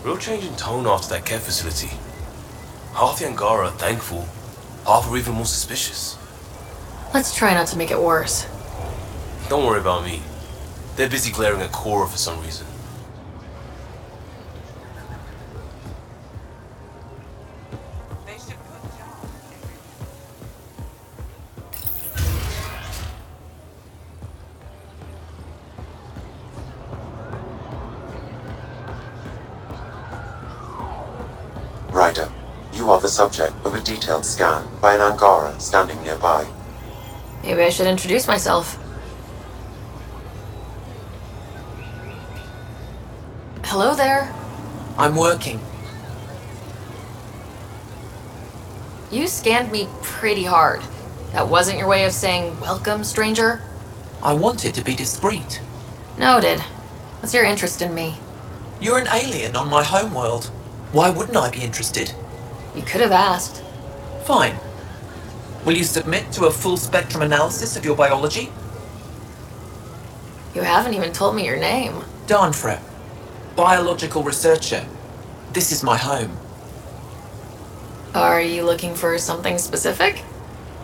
Real change in tone after that care facility. Half the Angara are thankful, half are even more suspicious. Let's try not to make it worse. Don't worry about me. They're busy glaring at Cora for some reason. Ryder, you are the subject of a detailed scan by an Angara standing nearby. Maybe I should introduce myself. Hello there. I'm working. You scanned me pretty hard. That wasn't your way of saying, welcome, stranger? I wanted to be discreet. Noted. What's your interest in me? You're an alien on my homeworld. Why wouldn't I be interested? You could have asked. Fine. Will you submit to a full spectrum analysis of your biology? You haven't even told me your name. Darnfra. Biological researcher. This is my home. Are you looking for something specific?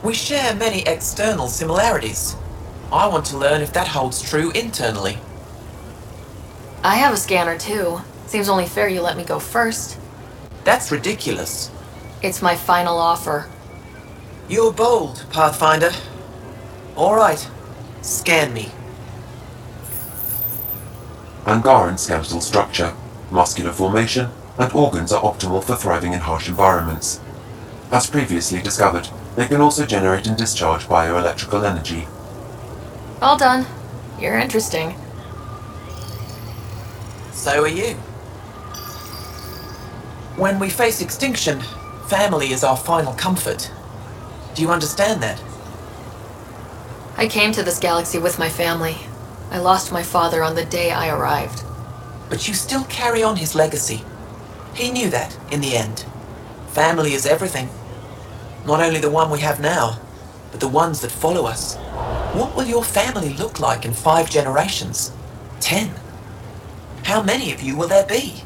We share many external similarities. I want to learn if that holds true internally. I have a scanner too. Seems only fair you let me go first. That's ridiculous. It's my final offer. You're bold, Pathfinder. All right. Scan me. Angaran skeletal structure, muscular formation, and organs are optimal for thriving in harsh environments. As previously discovered, they can also generate and discharge bioelectrical energy. All done. You're interesting. So are you. When we face extinction, family is our final comfort. Do you understand that? I came to this galaxy with my family. I lost my father on the day I arrived. But you still carry on his legacy. He knew that, in the end. Family is everything. Not only the one we have now, but the ones that follow us. What will your family look like in 5 generations? 10? How many of you will there be?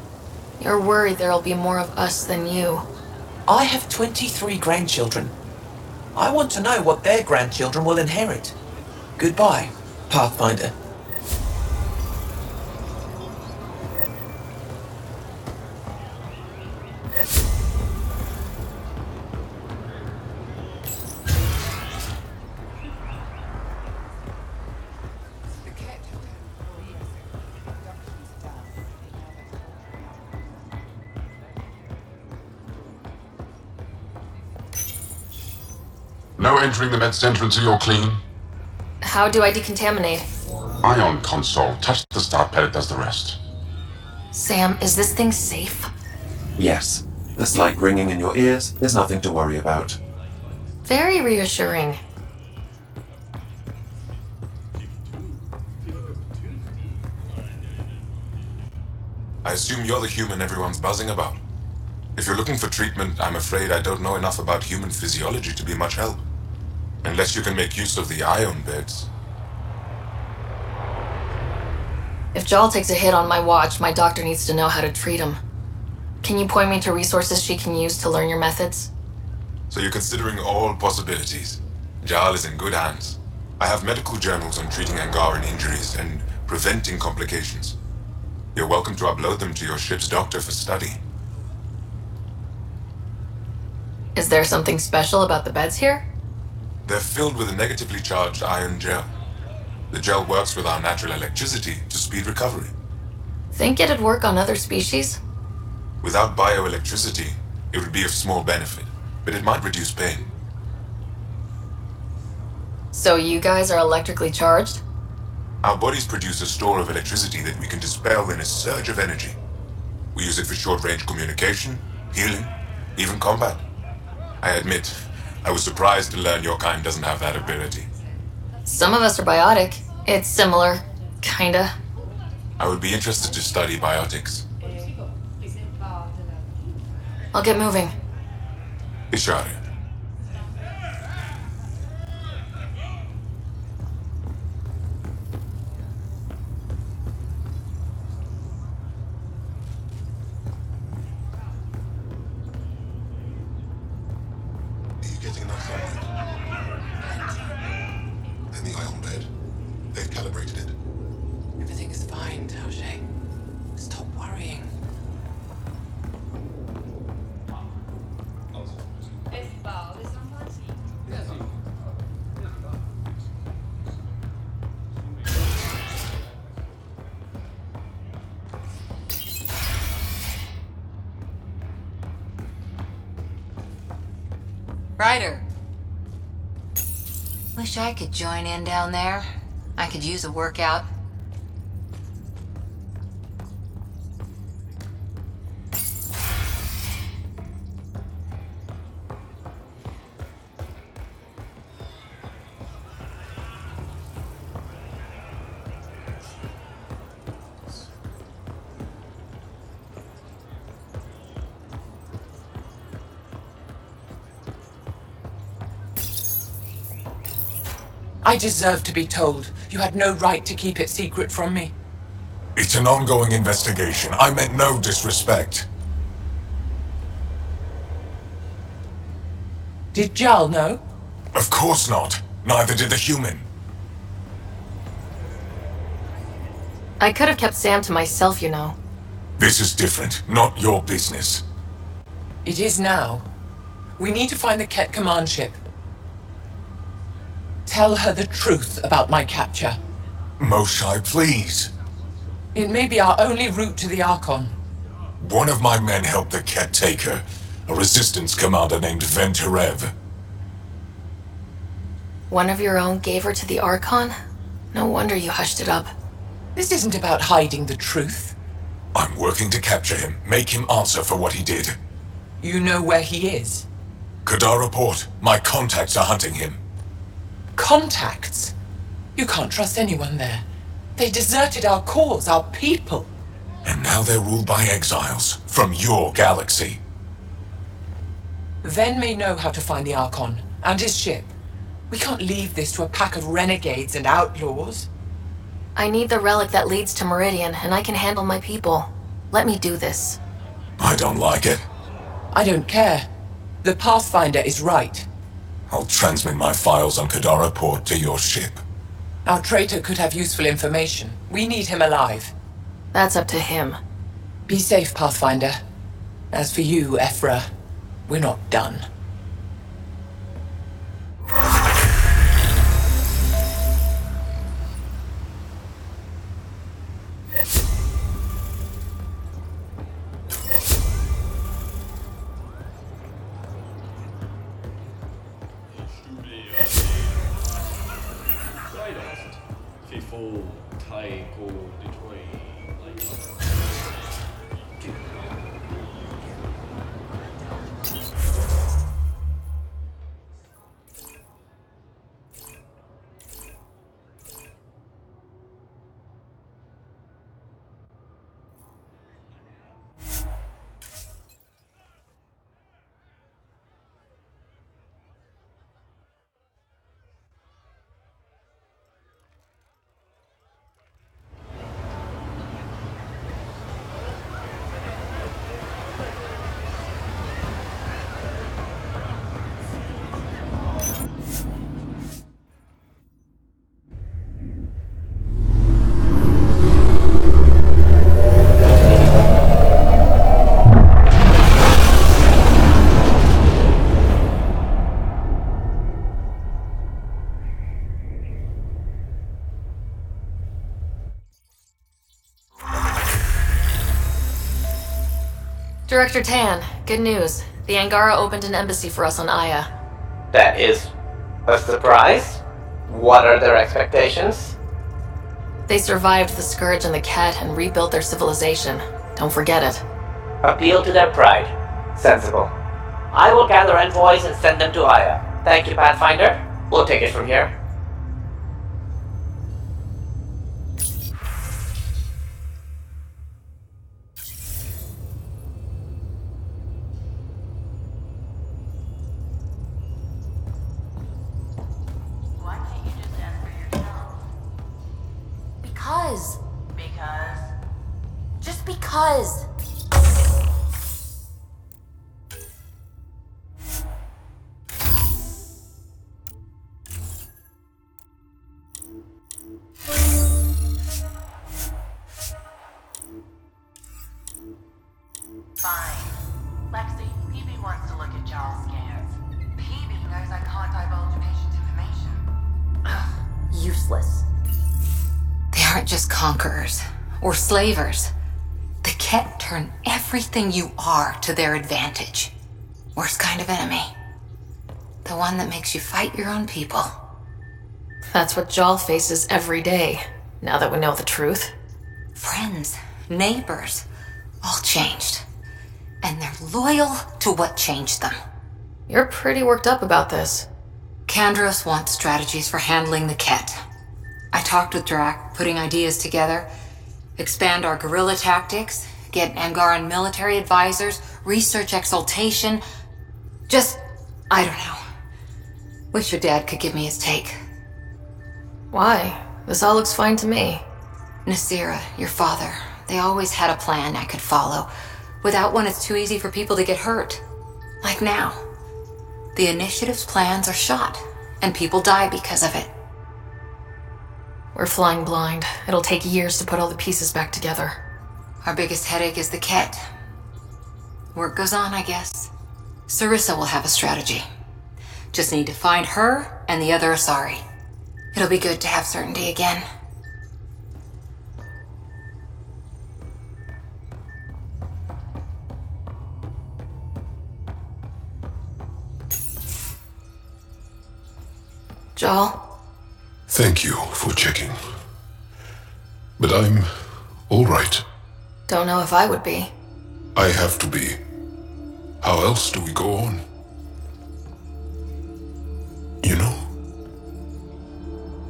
You're worried there'll be more of us than you. I have 23 grandchildren. I want to know what their grandchildren will inherit. Goodbye, Pathfinder. No entering the med center until you're clean. How do I decontaminate? Ion console. Touch the start pad, it does the rest. Sam, is this thing safe? Yes, the slight ringing in your ears is nothing to worry about. Very reassuring. I assume you're the human everyone's buzzing about. If you're looking for treatment, I'm afraid I don't know enough about human physiology to be much help. Unless you can make use of the ion beds. If Jal takes a hit on my watch, my doctor needs to know how to treat him. Can you point me to resources she can use to learn your methods? So you're considering all possibilities. Jal is in good hands. I have medical journals on treating Angaran injuries and preventing complications. You're welcome to upload them to your ship's doctor for study. Is there something special about the beds here? They're filled with a negatively charged ion gel. The gel works with our natural electricity to speed recovery. Think it'd work on other species? Without bioelectricity, it would be of small benefit, but it might reduce pain. So you guys are electrically charged? Our bodies produce a store of electricity that we can dispel in a surge of energy. We use it for short-range communication, healing, even combat. I admit, I was surprised to learn your kind doesn't have that ability. Some of us are biotic. It's similar, kinda. I would be interested to study biotics. I'll get moving. Ishari. Everything is fine, Taoshi. Stop worrying. Ryder. Wish I could join in down there. I could use a workout. I deserve to be told. You had no right to keep it secret from me. It's an ongoing investigation. I meant no disrespect. Did Jal know? Of course not. Neither did the human. I could have kept Sam to myself, you know. This is different. Not your business. It is now. We need to find the Ket command ship. Tell her the truth about my capture. Moshai, please. It may be our only route to the Archon. One of my men helped the Ket take her. A resistance commander named Venturev. One of your own gave her to the Archon? No wonder you hushed it up. This isn't about hiding the truth. I'm working to capture him, make him answer for what he did. You know where he is? Kadar Port. My contacts are hunting him. Contacts? You can't trust anyone there. They deserted our cause, our people. And now they're ruled by exiles from your galaxy. Ven may know how to find the Archon and his ship. We can't leave this to a pack of renegades and outlaws. I need the relic that leads to Meridian, and I can handle my people. Let me do this. I don't like it. I don't care. The Pathfinder is right. I'll transmit my files on Kadara Port to your ship. Our traitor could have useful information. We need him alive. That's up to him. Be safe, Pathfinder. As for you, Ephra, we're not done. Director Tan, good news. The Angara opened an embassy for us on Aya. That is a surprise? What are their expectations? They survived the Scourge and the Cat and rebuilt their civilization. Don't forget it. Appeal to their pride. Sensible. I will gather envoys and send them to Aya. Thank you, Pathfinder. We'll take it from here. Because. Because? Just because. Fine. Lexi, PB wants to look at Jarl's scans. PB knows I can't divulge patient information. Useless. They aren't just conquerors or slavers. The Ket turn everything you are to their advantage. Worst kind of enemy. The one that makes you fight your own people. That's what Jarl faces every day, now that we know the truth. Friends, neighbors, all changed. And they're loyal to what changed them. You're pretty worked up about this. Kandros wants strategies for handling the Ket. I talked with Drac, putting ideas together. Expand our guerrilla tactics, get Angaran military advisors, research exaltation. Just, I don't know. Wish your dad could give me his take. Why? This all looks fine to me. Nasira, your father, they always had a plan I could follow. Without one, it's too easy for people to get hurt. Like now. The initiative's plans are shot, and people die because of it. We're flying blind. It'll take years to put all the pieces back together. Our biggest headache is the Ket. Work goes on, I guess. Sarissa will have a strategy. Just need to find her and the other Asari. It'll be good to have certainty again. Jarl? Thank you for checking. But I'm all right. Don't know if I would be. I have to be. How else do we go on? You know?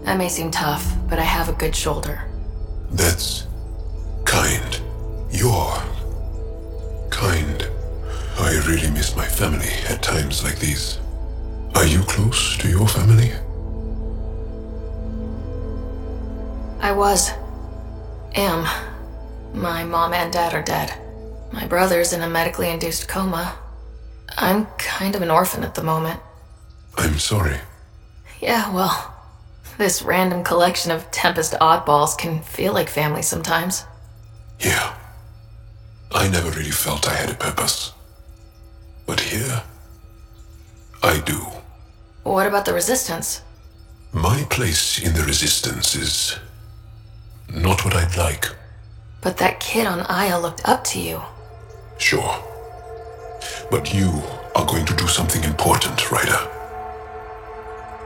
I may seem tough, but I have a good shoulder. That's kind. You're kind. I really miss my family at times like these. Are you close to your family? I am. My mom and dad are dead. My brother's in a medically induced coma. I'm kind of an orphan at the moment. I'm sorry. Yeah, well, this random collection of Tempest oddballs can feel like family sometimes. Yeah. I never really felt I had a purpose. But here, I do. What about the Resistance? My place in the Resistance is not what I'd like. But that kid on Aya looked up to you. Sure. But you are going to do something important, Ryder.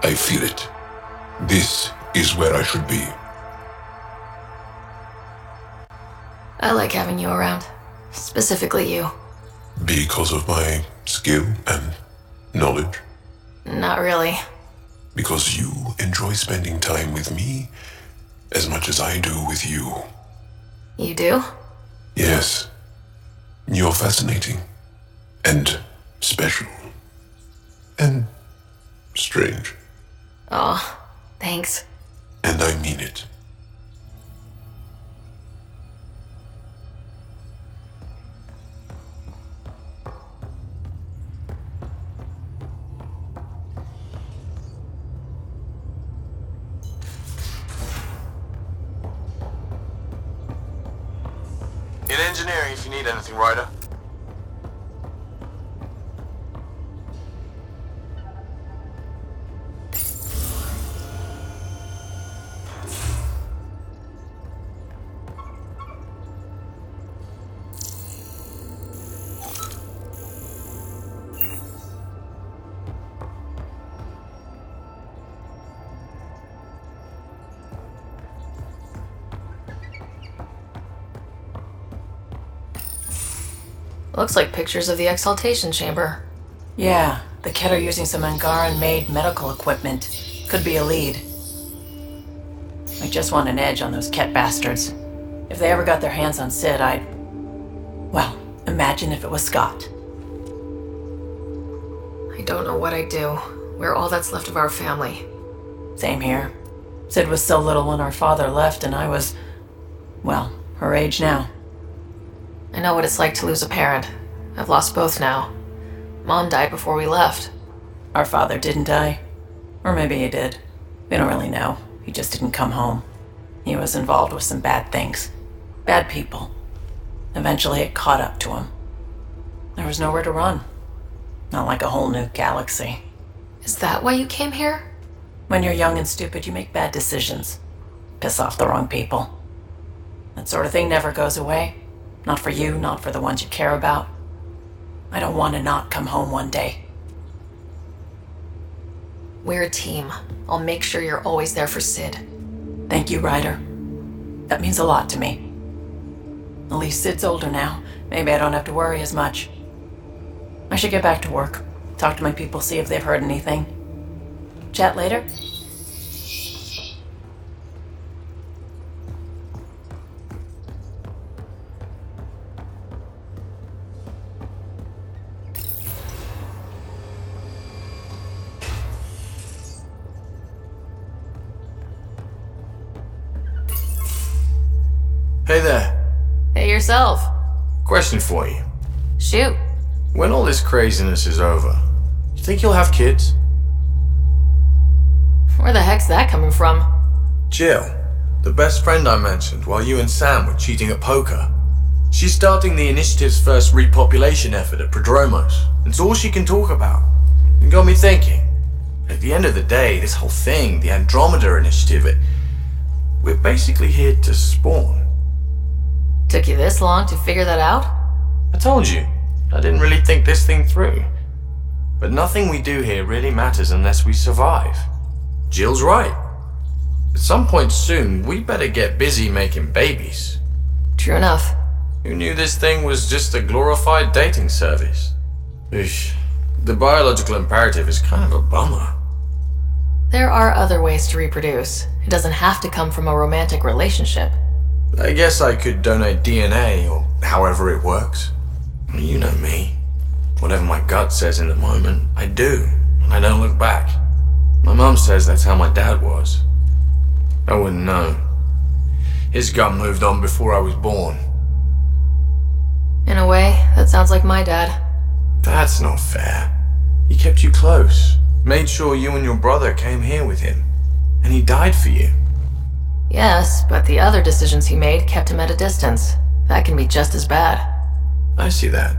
I feel it. This is where I should be. I like having you around. Specifically you. Because of my skill and knowledge? Not really. Because you enjoy spending time with me as much as I do with you. You do? Yes. You're fascinating. And special. And strange. Aw, thanks. And I mean it. In engineering if you need anything, Ryder. Looks like pictures of the exaltation chamber. Yeah, the Kett are using some Angaran-made medical equipment. Could be a lead. I just want an edge on those Kett bastards. If they ever got their hands on Sid, well, imagine if it was Scott. I don't know what I'd do. We're all that's left of our family. Same here. Sid was so little when our father left, and I was, well, her age now. I know what it's like to lose a parent. I've lost both now. Mom died before we left. Our father didn't die. Or maybe he did. We don't really know. He just didn't come home. He was involved with some bad things. Bad people. Eventually it caught up to him. There was nowhere to run. Not like a whole new galaxy. Is that why you came here? When you're young and stupid, you make bad decisions. Piss off the wrong people. That sort of thing never goes away. Not for you, not for the ones you care about. I don't want to not come home one day. We're a team. I'll make sure you're always there for Sid. Thank you, Ryder. That means a lot to me. At least Sid's older now. Maybe I don't have to worry as much. I should get back to work. Talk to my people, see if they've heard anything. Chat later? Hey there. Hey yourself. Question for you. Shoot. When all this craziness is over, you think you'll have kids? Where the heck's that coming from? Jill, the best friend I mentioned while you and Sam were cheating at poker. She's starting the initiative's first repopulation effort at Prodromos. It's all she can talk about. It got me thinking. At the end of the day, this whole thing, the Andromeda initiative, we're basically here to spawn. Took you this long to figure that out? I told you, I didn't really think this thing through. But nothing we do here really matters unless we survive. Jill's right. At some point soon, we better get busy making babies. True enough. Who knew this thing was just a glorified dating service? Eesh. The biological imperative is kind of a bummer. There are other ways to reproduce. It doesn't have to come from a romantic relationship. I guess I could donate DNA, or however it works. You know me. Whatever my gut says in the moment, I do. I don't look back. My mom says that's how my dad was. I wouldn't know. His gut moved on before I was born. In a way, that sounds like my dad. That's not fair. He kept you close, made sure you and your brother came here with him, and he died for you. Yes, but the other decisions he made kept him at a distance. That can be just as bad. I see that.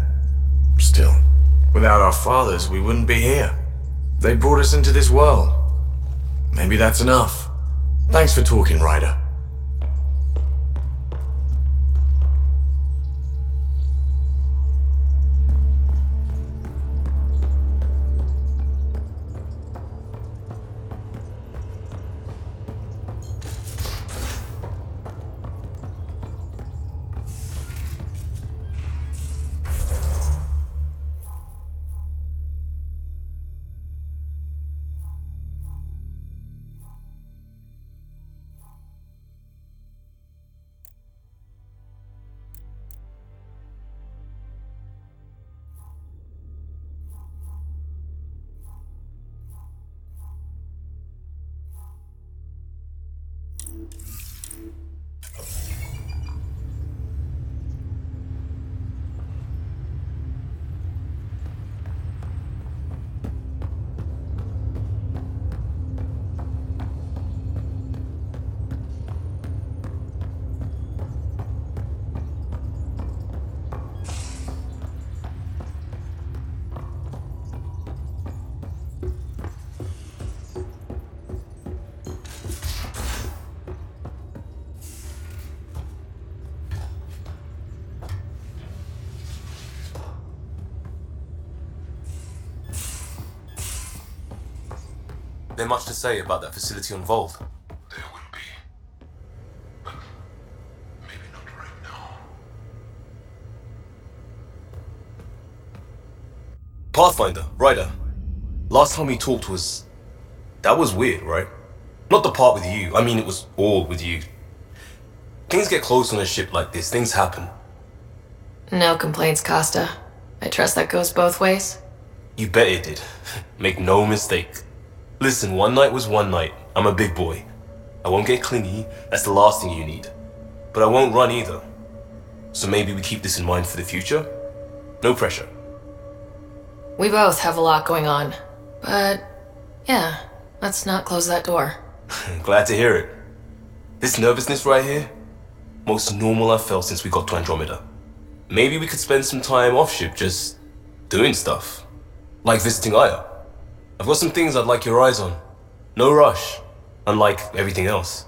Still, without our fathers, we wouldn't be here. They brought us into this world. Maybe that's enough. Thanks for talking, Ryder. There much to say about that facility on Volt? There will be. But maybe not right now. Pathfinder, Ryder. Last time we talked was... That was weird, right? Not the part with you. I mean, it was all with you. Things get close on a ship like this. Things happen. No complaints, Costa. I trust that goes both ways. You bet it did. Make no mistake. Listen, one night was one night. I'm a big boy. I won't get clingy. That's the last thing you need. But I won't run either. So maybe we keep this in mind for the future? No pressure. We both have a lot going on. But, yeah, let's not close that door. Glad to hear it. This nervousness right here, most normal I've felt since we got to Andromeda. Maybe we could spend some time off-ship just doing stuff. Like visiting Aya. I've got some things I'd like your eyes on. No rush, unlike everything else.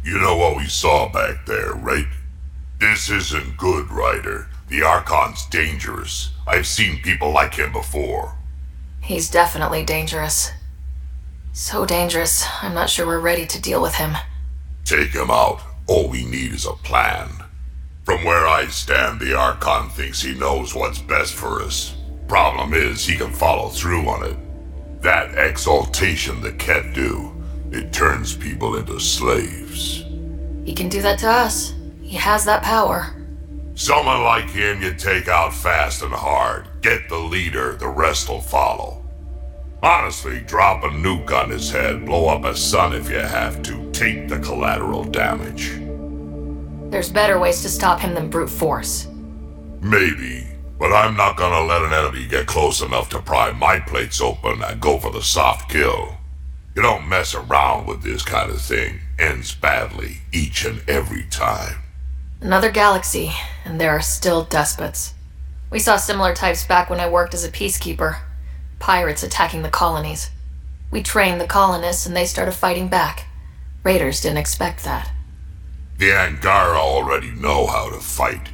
You know what we saw back there, right? This isn't good, Ryder. The Archon's dangerous. I've seen people like him before. He's definitely dangerous. So dangerous, I'm not sure we're ready to deal with him. Take him out. All we need is a plan. From where I stand, the Archon thinks he knows what's best for us. Problem is, he can follow through on it. That exaltation the Ket do, it turns people into slaves. He can do that to us. He has that power. Someone like him you take out fast and hard. Get the leader, the rest will follow. Honestly, drop a nuke on his head, blow up his sun if you have to. Take the collateral damage. There's better ways to stop him than brute force. Maybe, but I'm not gonna let an enemy get close enough to pry my plates open and go for the soft kill. You don't mess around with this kind of thing. Ends badly, each and every time. Another galaxy, and there are still despots. We saw similar types back when I worked as a peacekeeper. Pirates attacking the colonies. We trained the colonists and they started fighting back. Raiders didn't expect that. The Angara already know how to fight.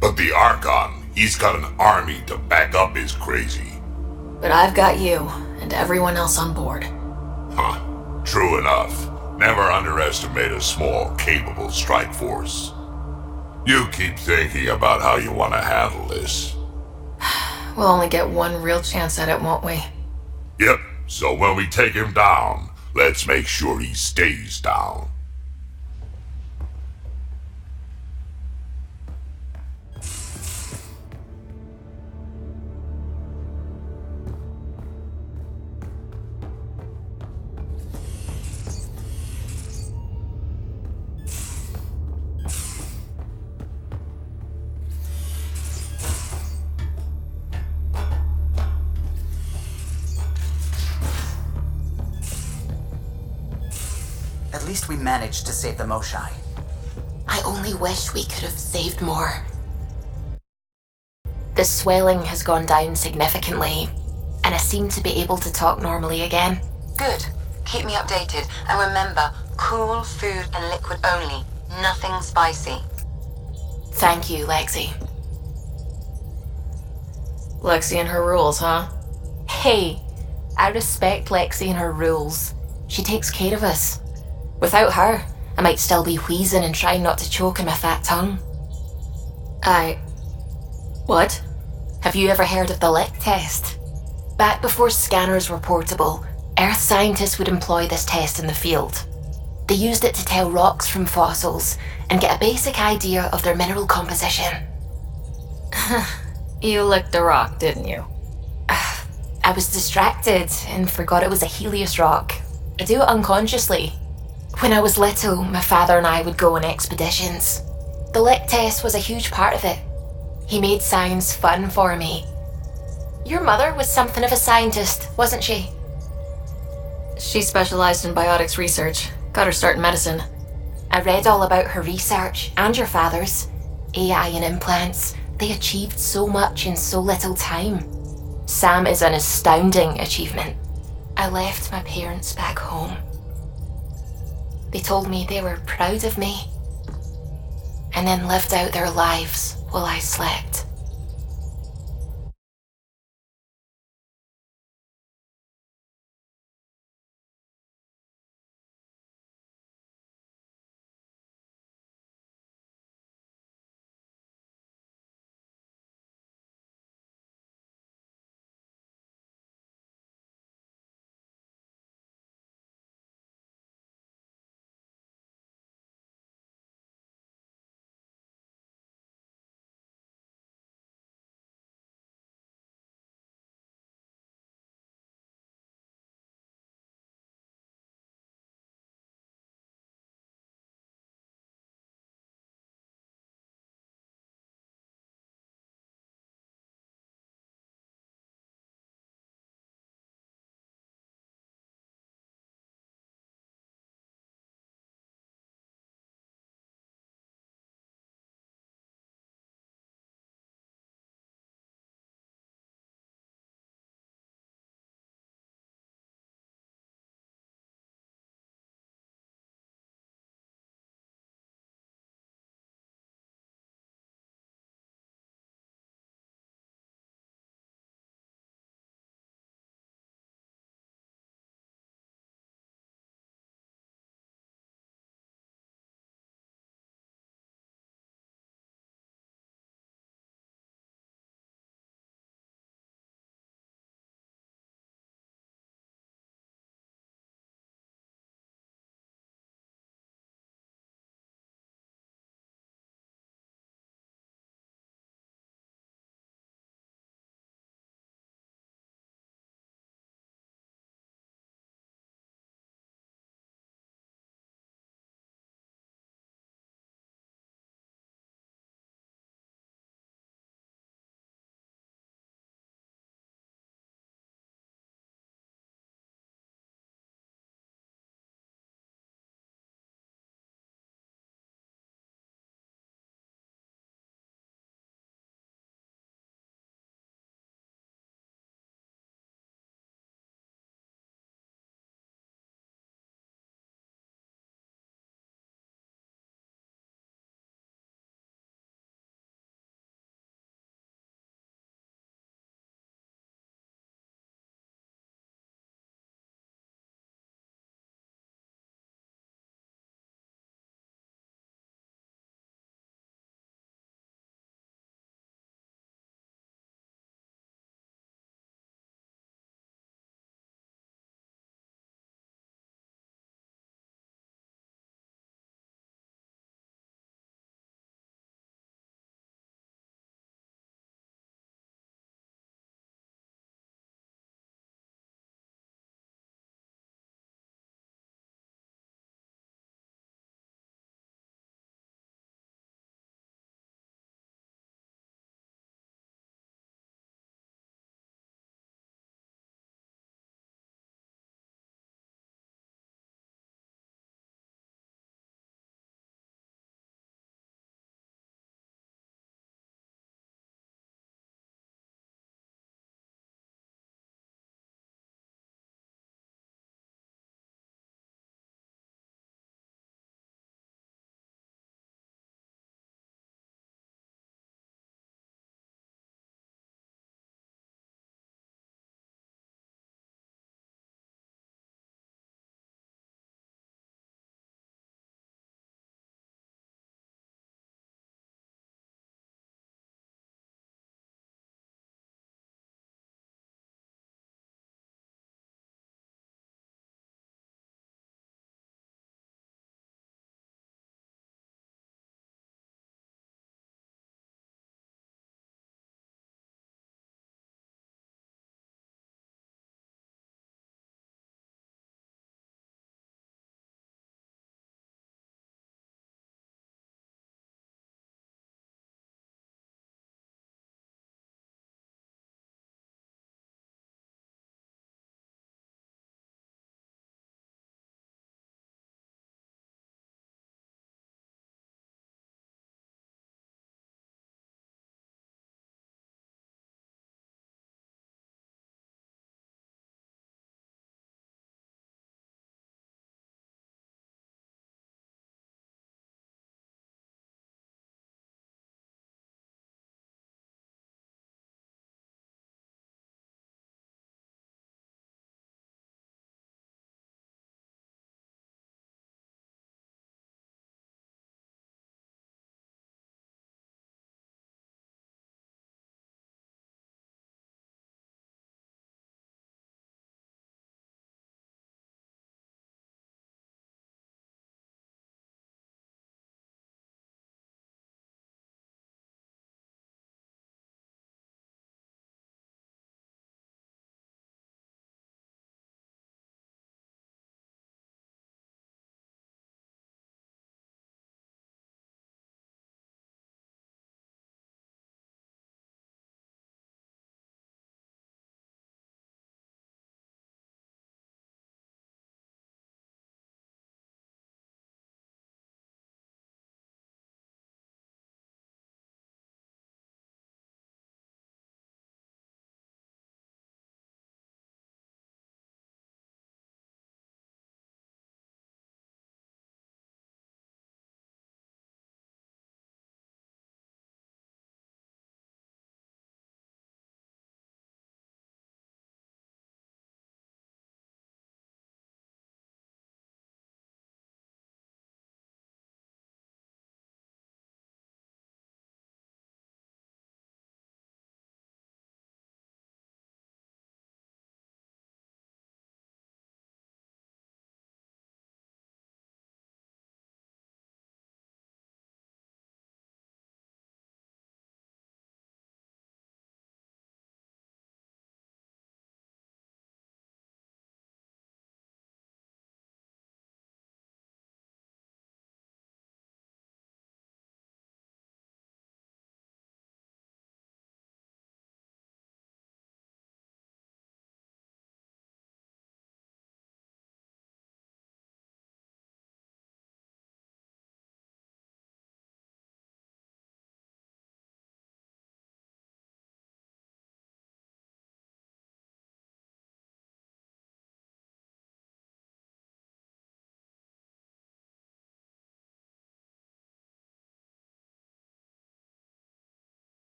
But the Archon, He's got an army to back up his crazy. But I've got you, and everyone else on board. Huh. True enough. Never underestimate a small, capable strike force. You keep thinking about how you want to handle this. We'll only get one real chance at it, won't we? Yep, so when we take him down, let's make sure he stays down. At least we managed to save the Moshai. I only wish we could have saved more. The swelling has gone down significantly, and I seem to be able to talk normally again. Good. Keep me updated. And remember, cool food and liquid only. Nothing spicy. Thank you, Lexi. Lexi and her rules, huh? Hey, I respect Lexi and her rules. She takes care of us. Without her, I might still be wheezing and trying not to choke on my fat tongue. What? Have you ever heard of the lick test? Back before scanners were portable, Earth scientists would employ this test in the field. They used it to tell rocks from fossils and get a basic idea of their mineral composition. You licked a rock, didn't you? I was distracted and forgot it was a Helios rock. I do it unconsciously. When I was little, my father and I would go on expeditions. The lick test was a huge part of it. He made science fun for me. Your mother was something of a scientist, wasn't she? She specialized in biotics research. Got her start in medicine. I read all about her research, and your father's. AI and implants. They achieved so much in so little time. Sam is an astounding achievement. I left my parents back home. They told me they were proud of me, and then lived out their lives while I slept.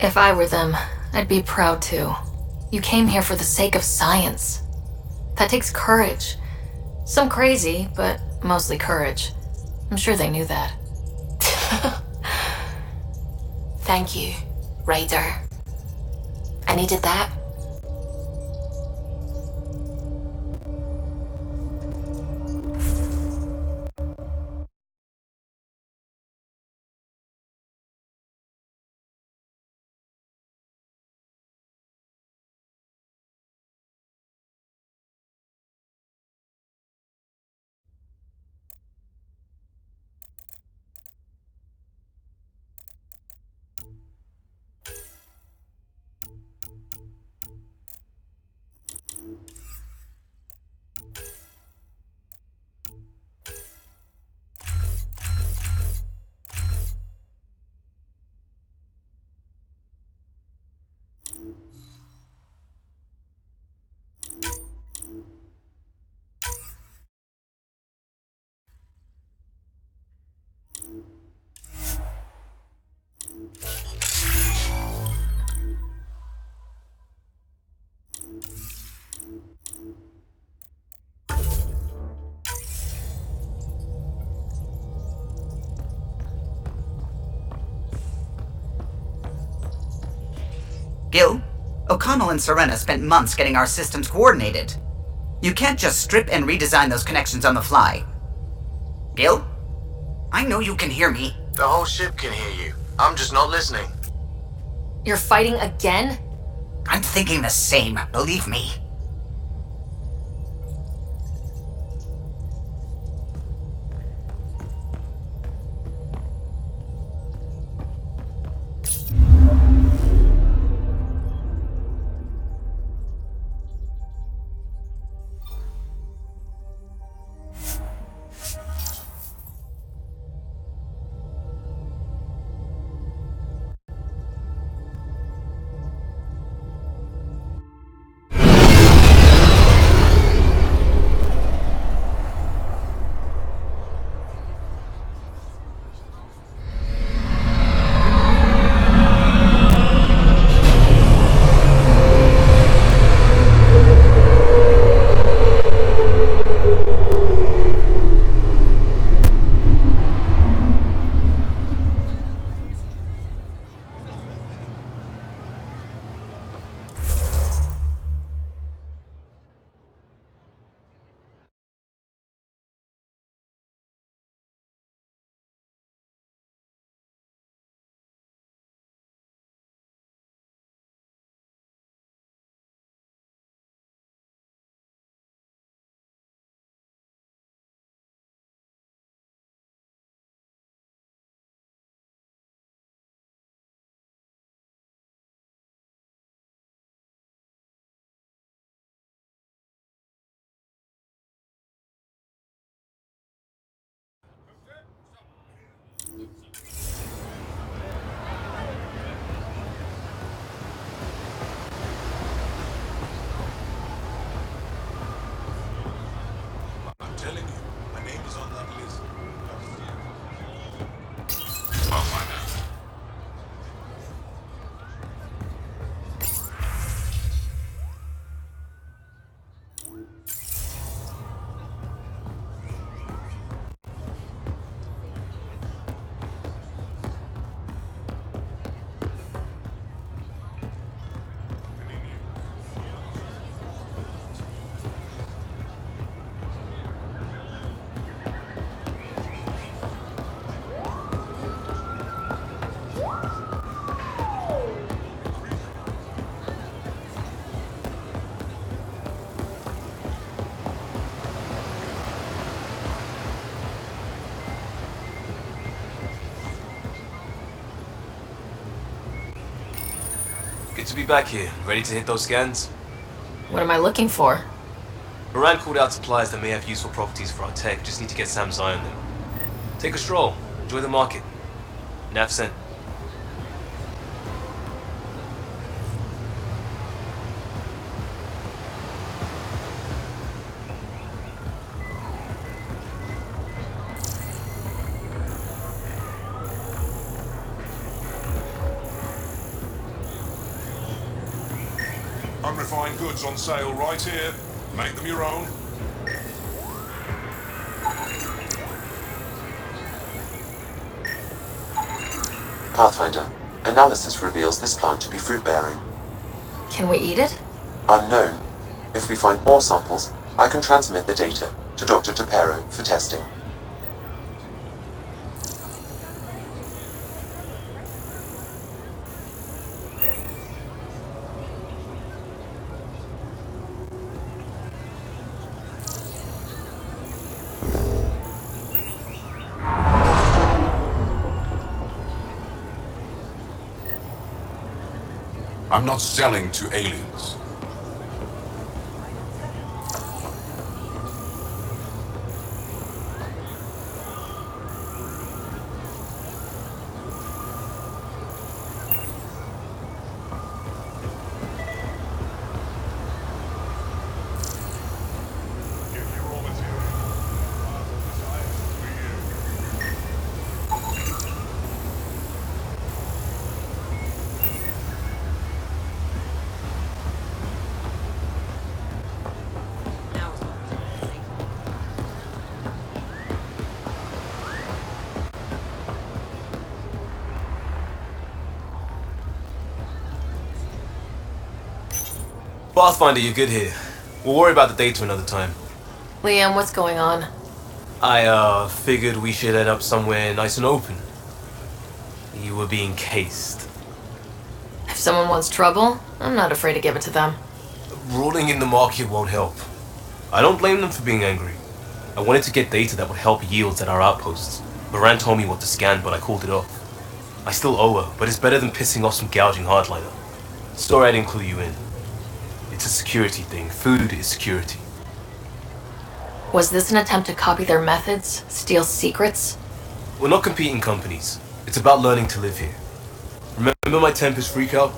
If I were them, I'd be proud too. You came here for the sake of science. That takes courage. Some crazy, but mostly courage. I'm sure they knew that. Thank you, Ryder. I needed that. Gil, O'Connell and Serena spent months getting our systems coordinated. You can't just strip and redesign those connections on the fly. Gil? I know you can hear me. The whole ship can hear you. I'm just not listening. You're fighting again? I'm thinking the same, believe me. I'm telling you, my name is on that list. I'll find out. Good to be back here. Ready to hit those scans? What am I looking for? Moran called out supplies that may have useful properties for our tech. Just need to get Sam's eye on them. Take a stroll. Enjoy the market. Nav sent. fine goods on sale right here. Make them your own. Pathfinder, analysis reveals this plant to be fruit-bearing. Can we eat it? Unknown. If we find more samples, I can transmit the data to Dr. Tapero for testing. I'm not selling to aliens. Pathfinder, you're good here. We'll worry about the data another time. Liam, what's going on? I, figured we should head up somewhere nice and open. You were being cased. If someone wants trouble, I'm not afraid to give it to them. Ruling in the market won't help. I don't blame them for being angry. I wanted to get data that would help yields at our outposts. Moran told me what to scan, but I called it off. I still owe her, but it's better than pissing off some gouging hardliner. Sorry I didn't clue you in. It's a security thing. Food is security. Was this an attempt to copy their methods? Steal secrets? We're not competing companies. It's about learning to live here. Remember my Tempest freakout?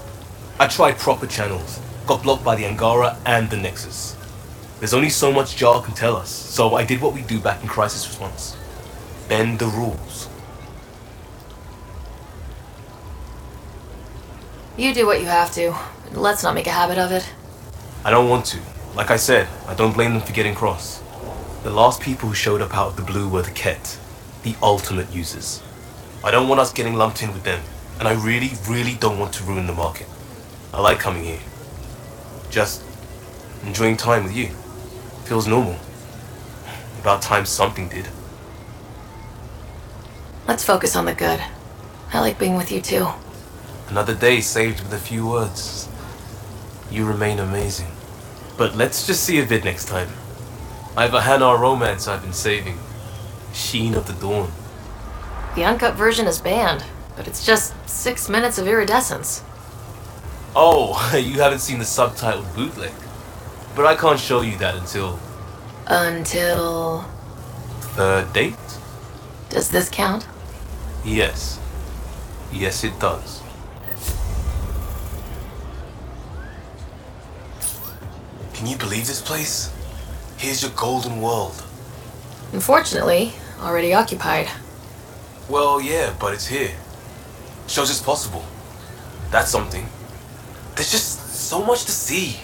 I tried proper channels. Got blocked by the Angara and the Nexus. There's only so much Jar can tell us, so I did what we do back in crisis response. Bend the rules. You do what you have to. Let's not make a habit of it. I don't want to. Like I said, I don't blame them for getting cross. The last people who showed up out of the blue were the Ket, the ultimate users. I don't want us getting lumped in with them, and I really, really don't want to ruin the market. I like coming here. Just enjoying time with you. Feels normal. About time something did. Let's focus on the good. I like being with you too. Another day saved with a few words. You remain amazing. But let's just see a vid next time. I have a Hanar romance I've been saving. Sheen of the Dawn. The uncut version is banned, but it's just 6 minutes of iridescence. Oh, you haven't seen the subtitled bootleg. But I can't show you that until... Until... Third date? Does this count? Yes. Yes, it does. Can you believe this place? Here's your golden world. Unfortunately, already occupied. Well, yeah, but it's here. Shows it's possible. That's something. There's just so much to see.